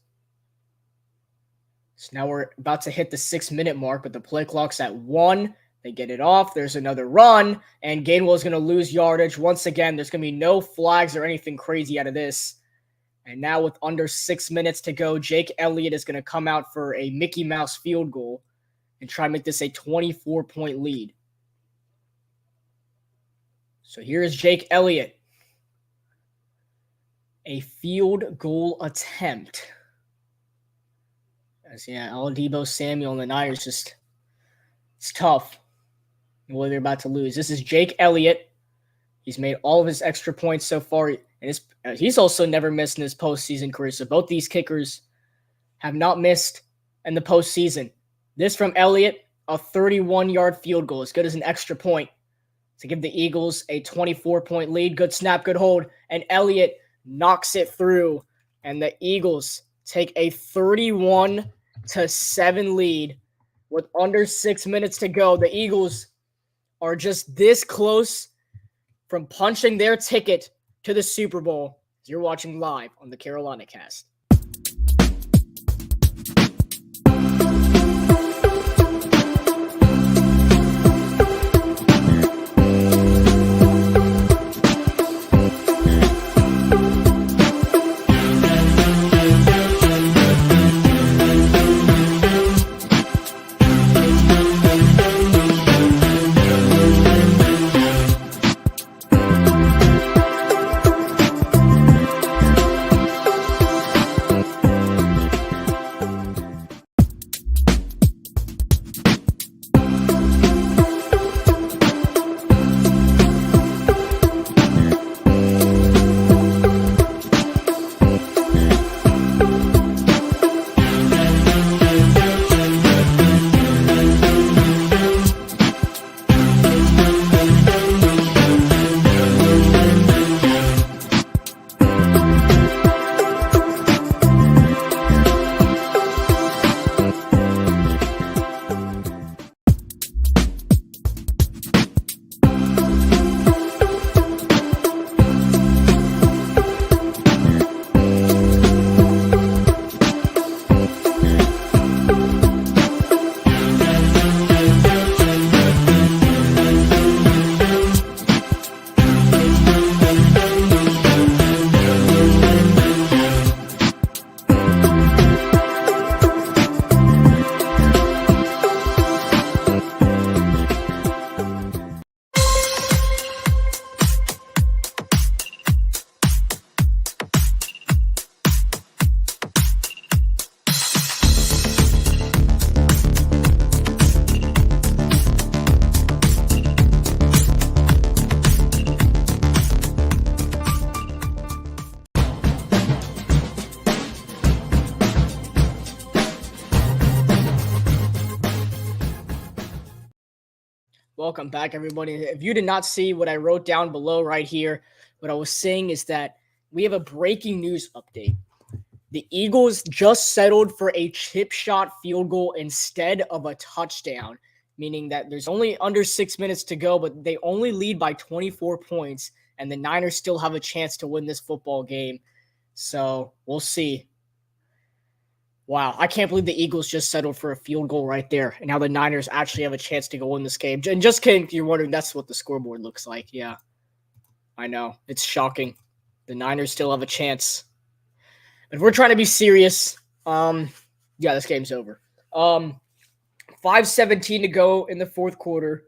So now we're about to hit the 6-minute mark, but the play clock's at 1. They get it off. There's another run, and Gainwell is going to lose yardage. Once again, there's going to be no flags or anything crazy out of this. And now with under 6 minutes to go, Jake Elliott is going to come out for a Mickey Mouse field goal and try to make this a 24-point lead. So here's Jake Elliott. A field goal attempt. As all Deebo Samuel and the Niners it's tough what they're about to lose. This is Jake Elliott. He's made all of his extra points so far, and he's also never missed in his postseason career. So both these kickers have not missed in the postseason. This from Elliott, a 31-yard field goal, as good as an extra point to give the Eagles a 24-point lead. Good snap, good hold, and Elliott knocks it through, and the Eagles take a 31-7 lead with under 6 minutes to go. The Eagles are just this close from punching their ticket to the Super Bowl. You're watching live on the CarolinaCast. Welcome back, everybody. If you did not see what I wrote down below right here, what I was saying is that we have a breaking news update. The Eagles just settled for a chip shot field goal instead of a touchdown, meaning that there's only under 6 minutes to go, but they only lead by 24 points, and the Niners still have a chance to win this football game. So we'll see. Wow, I can't believe the Eagles just settled for a field goal right there, and now the Niners actually have a chance to go win this game. And just kidding, you're wondering, that's what the scoreboard looks like. Yeah, I know. It's shocking. The Niners still have a chance. If we're trying to be serious, this game's over. 5:17 to go in the fourth quarter.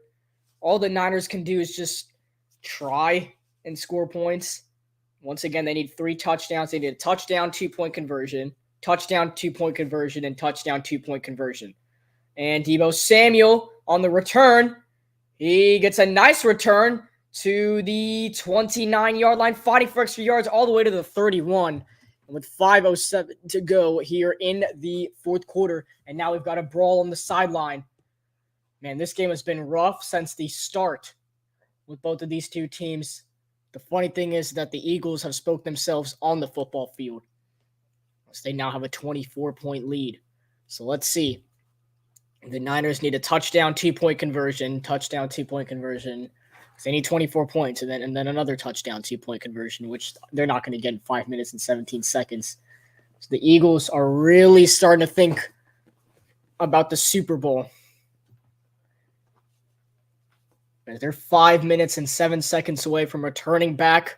All the Niners can do is just try and score points. Once again, they need 3 touchdowns. They need a touchdown, 2-point conversion, touchdown, 2-point conversion, and touchdown, 2-point conversion. And Deebo Samuel on the return, he gets a nice return to the 29-yard line, fighting for extra yards all the way to the 31. With 5:07 to go here in the fourth quarter. And now we've got a brawl on the sideline. Man, this game has been rough since the start with both of these two teams. The funny thing is that the Eagles have spoke themselves on the football field. They now have a 24-point lead. So let's see. The Niners need a touchdown, 2-point conversion, touchdown, 2-point conversion. They need 24 points and then another touchdown, 2-point conversion, which they're not going to get in 5 minutes and 17 seconds. So the Eagles are really starting to think about the Super Bowl. They're 5 minutes and 7 seconds away from returning back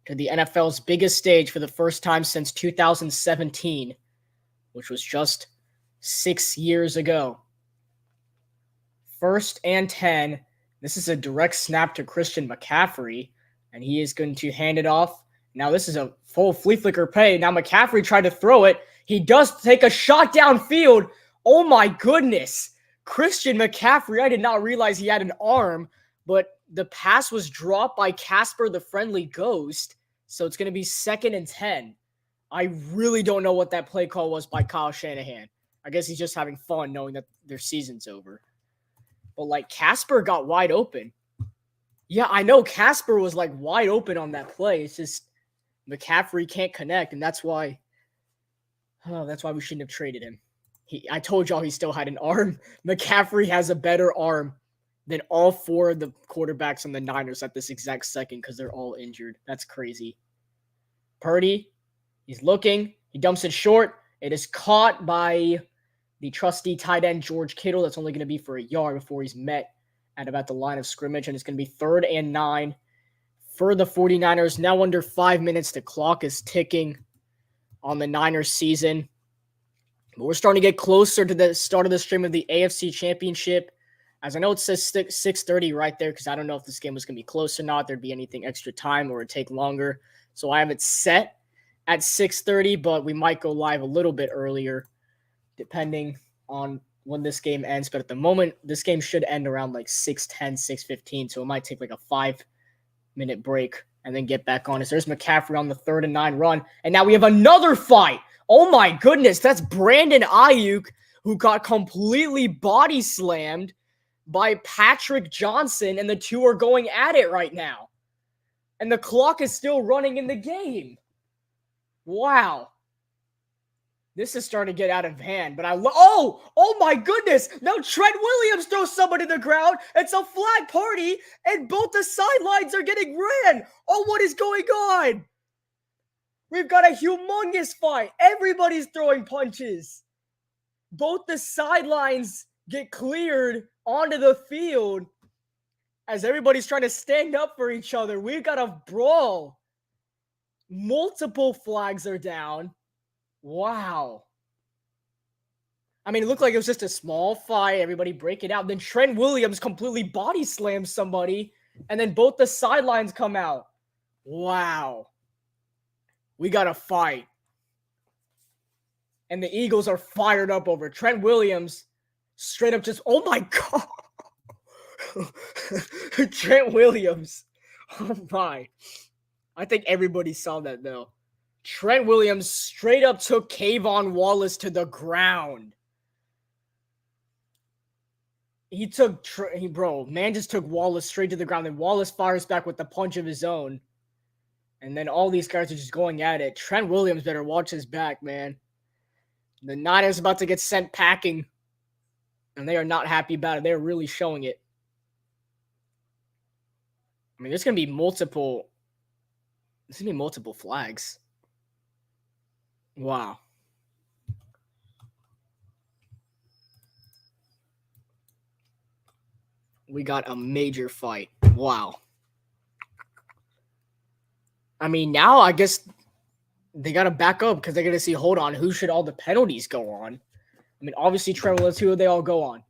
to the NFL's biggest stage for the first time since 2017, which was just 6 years ago. 1st and 10. This is a direct snap to Christian McCaffrey, and he is going to hand it off. Now this is a full flea flicker pay. Now McCaffrey tried to throw it. He does take a shot downfield. Oh my goodness. Christian McCaffrey, I did not realize he had an arm, but the pass was dropped by Casper the Friendly Ghost, so it's going to be 2nd and 10. I really don't know what that play call was by Kyle Shanahan. I guess he's just having fun knowing that their season's over. But, Casper got wide open. Yeah, I know Casper was, wide open on that play. It's just McCaffrey can't connect, and that's why we shouldn't have traded him. I told y'all he still had an arm. McCaffrey has a better arm than all 4 of the quarterbacks on the Niners at this exact second because they're all injured. That's crazy. Purdy, he's looking. He dumps it short. It is caught by the trusty tight end George Kittle. That's only going to be for a yard before he's met at about the line of scrimmage. And it's going to be 3rd and 9 for the 49ers. Now under 5 minutes. The clock is ticking on the Niners season. But we're starting to get closer to the start of the stream of the AFC Championship. As I know it says 6:30 right there because I don't know if this game was going to be close or not. There'd be anything extra time or it'd take longer. So I have it set at 6:30, but we might go live a little bit earlier depending on when this game ends. But at the moment, this game should end around 6:10, 6:15. So it might take a 5-minute break and then get back on it. So there's McCaffrey on the 3rd and 9 run. And now we have another fight. Oh my goodness. That's Brandon Ayuk, who got completely body slammed by Patrick Johnson. And the two are going at it right now. And the clock is still running in the game. Wow. This is starting to get out of hand, but oh my goodness. Now Trent Williams throws somebody to the ground. It's a flag party, and both the sidelines are getting ran. Oh, what is going on? We've got a humongous fight. Everybody's throwing punches. Both the sidelines get cleared onto the field as everybody's trying to stand up for each other. We've got a brawl. Multiple flags are down. Wow. I mean, it looked like it was just a small fight. Everybody break it out. Then Trent Williams completely body slams somebody. And then both the sidelines come out. Wow. We got a fight. And the Eagles are fired up over Trent Williams. Straight up just, oh my God. Trent Williams. Oh my. I think everybody saw that though. Trent Williams straight up took Kayvon Wallace to the ground. Man just took Wallace straight to the ground. And Wallace fires back with the punch of his own. And then all these guys are just going at it. Trent Williams better watch his back, man. The Niners about to get sent packing. And they are not happy about it. They're really showing it. I mean, there's going to be multiple flags. Wow. We got a major fight. Wow. I mean, now I guess they got to back up because they're going to see, hold on, who should all the penalties go on? I mean, obviously, Trent Williams, who would they all go on?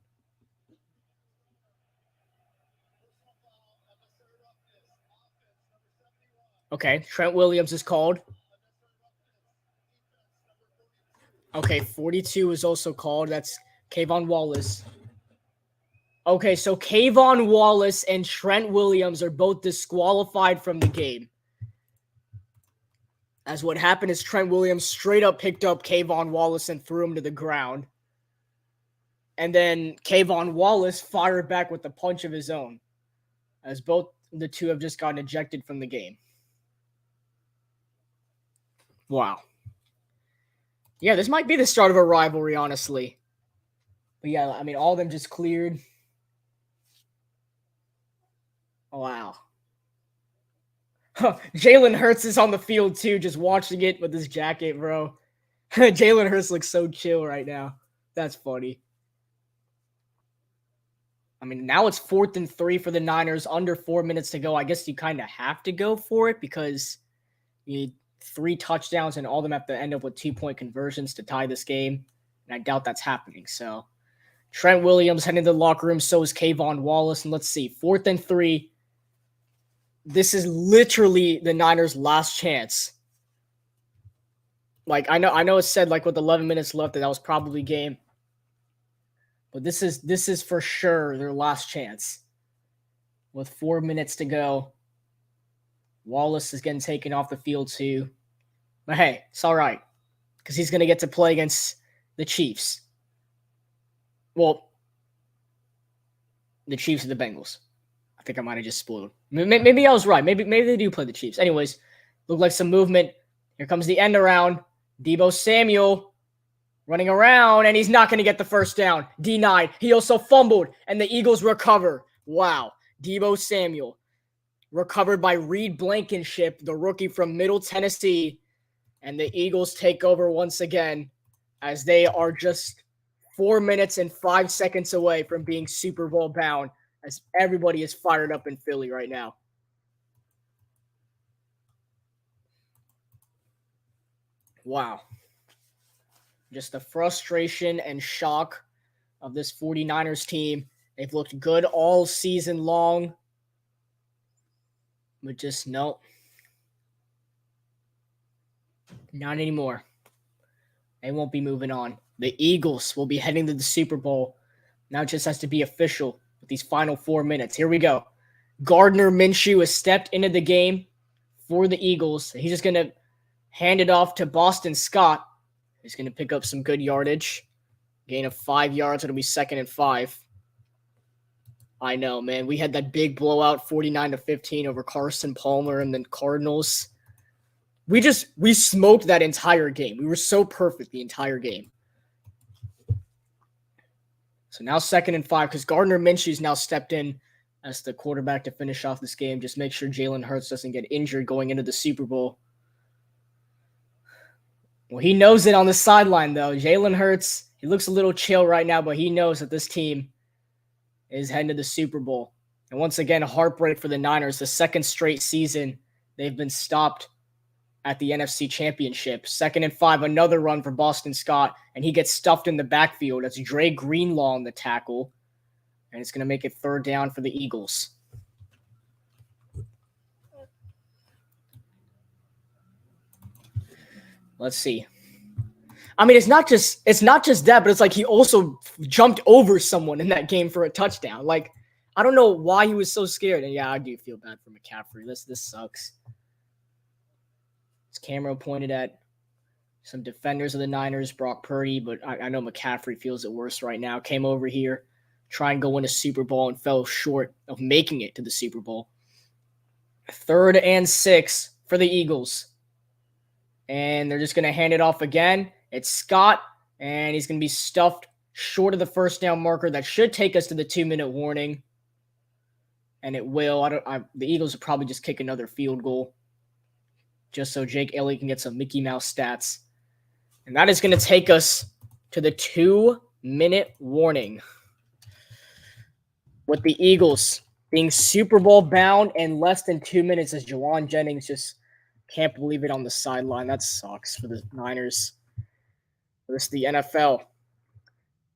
Okay, Trent Williams is called. Okay, 42 is also called. That's Kayvon Wallace. Okay, so Kayvon Wallace and Trent Williams are both disqualified from the game. As what happened is Trent Williams straight up picked up Kayvon Wallace and threw him to the ground. And then Kayvon Wallace fired back with a punch of his own. As both the two have just gotten ejected from the game. Wow. Yeah, this might be the start of a rivalry, honestly. But yeah, I mean, all of them just cleared. Wow. Jalen Hurts is on the field too, just watching it with his jacket, bro. Jalen Hurts looks so chill right now. That's funny. I mean, now it's 4th and 3 for the Niners, under 4 minutes to go. I guess you kind of have to go for it because you need 3 touchdowns and all of them have to end up with 2-point conversions to tie this game. And I doubt that's happening. So Trent Williams heading to the locker room. So is Kayvon Wallace. And let's see, 4th and 3. This is literally the Niners' last chance. Like, I know it said like with 11 minutes left that was probably game. But this is for sure their last chance. With 4 minutes to go. Wallace is getting taken off the field too. But hey, it's all right. Because he's going to get to play against the Chiefs. Well, the Chiefs and the Bengals. I think I might have just spoiled. Maybe I was right. Maybe they do play the Chiefs. Anyways, look like some movement. Here comes the end around. Deebo Samuel running around, and he's not going to get the first down. denied. He also fumbled, and the Eagles recover. Wow. Deebo Samuel recovered by Reed Blankenship, the rookie from Middle Tennessee, and the Eagles take over once again as they are just 4 minutes and 5 seconds away from being Super Bowl bound, as everybody is fired up in Philly right now. Wow. Just the frustration and shock of this 49ers team. They've looked good all season long. But just no. Not anymore. They won't be moving on. The Eagles will be heading to the Super Bowl. Now it just has to be official with these final 4 minutes. Here we go. Gardner Minshew has stepped into the game for the Eagles. He's just going to hand it off to Boston Scott. He's going to pick up some good yardage. Gain of 5 yards. It'll be 2nd and 5. I know, man. We had that big blowout, 49-15 over Carson Palmer and the Cardinals. We smoked that entire game. We were so perfect the entire game. So now 2nd and 5 because Gardner Minshew's now stepped in as the quarterback to finish off this game. Just make sure Jalen Hurts doesn't get injured going into the Super Bowl. Well, he knows it on the sideline, though. Jalen Hurts, he looks a little chill right now, but he knows that this team is heading to the Super Bowl. And once again, a heartbreak for the Niners. The 2nd straight season, they've been stopped at the NFC Championship. 2nd and 5, another run for Boston Scott, and he gets stuffed in the backfield. That's Dre Greenlaw on the tackle, and it's going to make it 3rd down for the Eagles. Let's see. I mean, it's not just that, but it's like he also jumped over someone in that game for a touchdown. Like, I don't know why he was so scared. And yeah, I do feel bad for McCaffrey. This sucks. His camera pointed at some defenders of the Niners, Brock Purdy, but I know McCaffrey feels it worse right now. Came over here, try and go win a Super Bowl and fell short of making it to the Super Bowl. 3rd and 6 for the Eagles. And they're just going to hand it off again. It's Scott, and he's going to be stuffed short of the first down marker. That should take us to the 2-minute warning. And it will. The Eagles will probably just kick another field goal just so Jake Elliott can get some Mickey Mouse stats. And that is going to take us to the 2-minute warning, with the Eagles being Super Bowl bound in less than 2 minutes, as Jawan Jennings just can't believe it on the sideline. That sucks for the Niners. This is the NFL.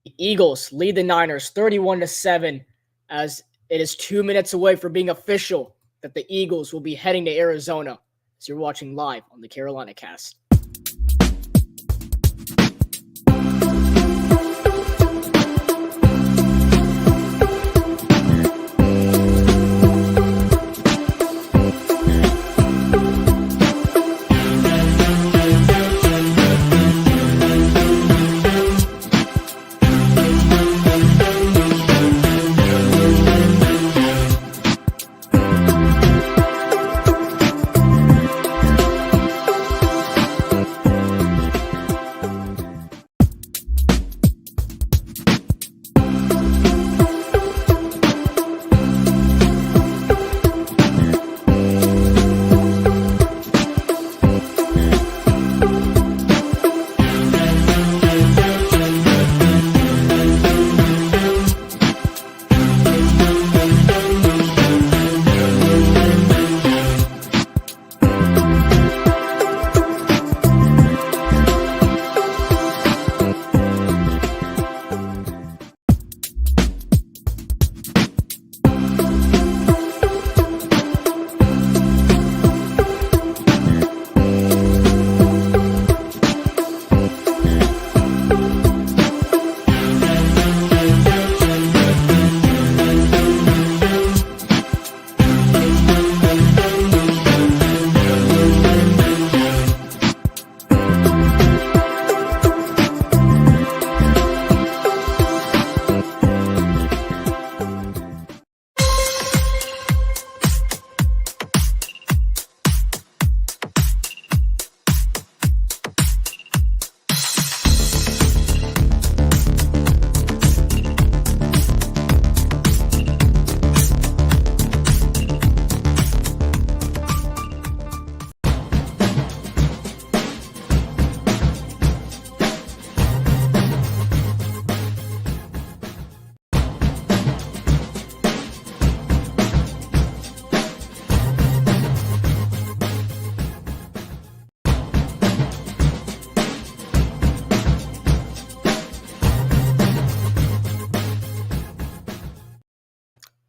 The Eagles lead the Niners 31-7, as it is 2 minutes away from being official that the Eagles will be heading to Arizona, as you're watching live on the CarolinaCast.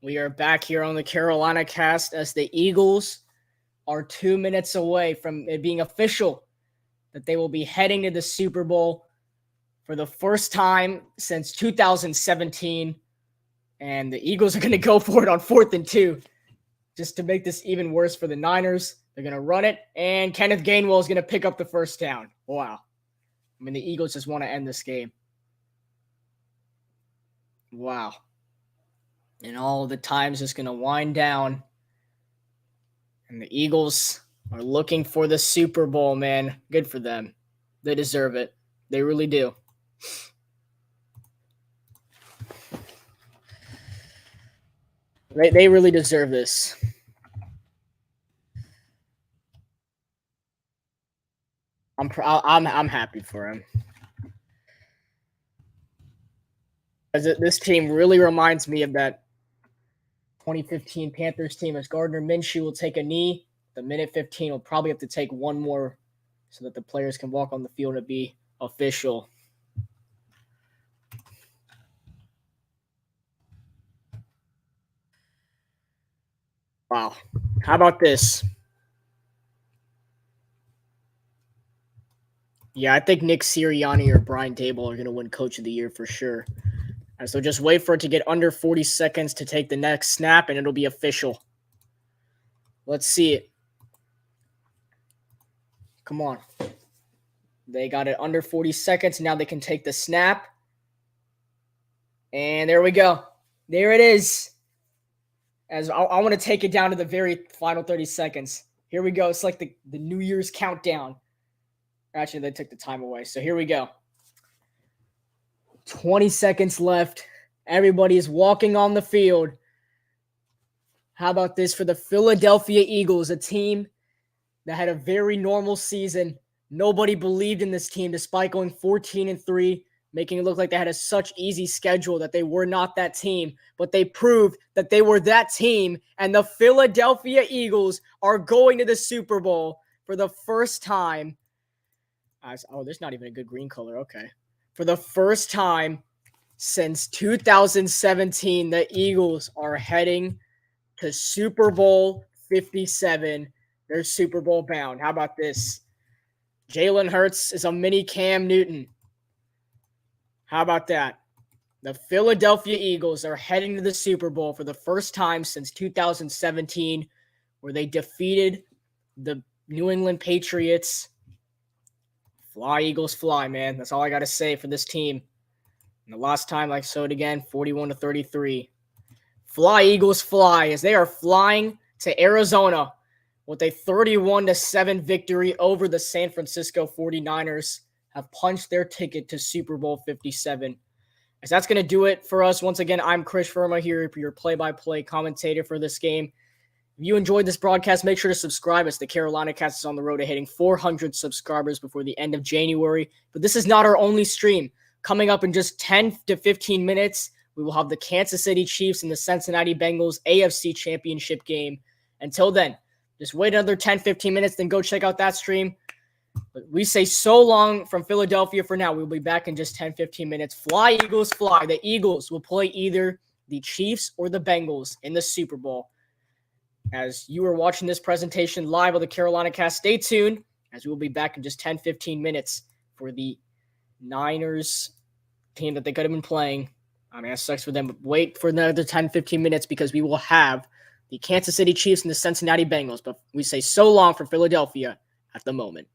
We are back here on the CarolinaCast as the Eagles are 2 minutes away from it being official that they will be heading to the Super Bowl for the first time since 2017. And the Eagles are going to go for it on 4th and 2. Just to make this even worse for the Niners, they're going to run it, and Kenneth Gainwell is going to pick up the first down. Wow. I mean, the Eagles just want to end this game. Wow. And all the time's just going to wind down. And the Eagles are looking for the Super Bowl, man. Good for them. They deserve it. They really do. They really deserve this. I'm happy for him. This team really reminds me of that 2015 Panthers team, as Gardner Minshew will take a knee. The minute 15 will probably have to take one more so that the players can walk on the field and be official. Wow. How about this? Yeah, I think Nick Sirianni or Brian Daboll are going to win Coach of the Year for sure. And so just wait for it to get under 40 seconds to take the next snap, and it'll be official. Let's see it. Come on. They got it under 40 seconds. Now they can take the snap. And there we go. There it is. As I want to take it down to the very final 30 seconds. Here we go. It's like the New Year's countdown. Actually, they took the time away. So here we go. 20 seconds left. Everybody is walking on the field. How about this for the Philadelphia Eagles, a team that had a very normal season. Nobody believed in this team despite going 14-3, making it look like they had such easy schedule that they were not that team. But they proved that they were that team, and the Philadelphia Eagles are going to the Super Bowl for the first time. Oh, there's not even a good green color. Okay. For the first time since 2017, the Eagles are heading to Super Bowl 57. They're Super Bowl bound. How about this? Jalen Hurts is a mini Cam Newton. How about that? The Philadelphia Eagles are heading to the Super Bowl for the first time since 2017, where they defeated the New England Patriots. Fly, Eagles, fly, man. That's all I got to say for this team. And the last time, like I showed again, 41-33. Fly, Eagles, fly, as they are flying to Arizona with a 31-7 victory over the San Francisco 49ers, have punched their ticket to Super Bowl 57. As that's going to do it for us. Once again, I'm Chris Verma here, your play-by-play commentator for this game. If you enjoyed this broadcast, make sure to subscribe as the CarolinaCast is on the road to hitting 400 subscribers before the end of January. But this is not our only stream. Coming up in just 10 to 15 minutes, we will have the Kansas City Chiefs and the Cincinnati Bengals AFC Championship game. Until then, just wait another 10, 15 minutes, then go check out that stream. But we say so long from Philadelphia for now. We'll be back in just 10, 15 minutes. Fly, Eagles, fly. The Eagles will play either the Chiefs or the Bengals in the Super Bowl. As you are watching this presentation live on the CarolinaCast, stay tuned, as we will be back in just 10, 15 minutes for the Niners team that they could have been playing. I mean, that sucks for them, but wait for another 10, 15 minutes because we will have the Kansas City Chiefs and the Cincinnati Bengals. But we say so long for Philadelphia at the moment.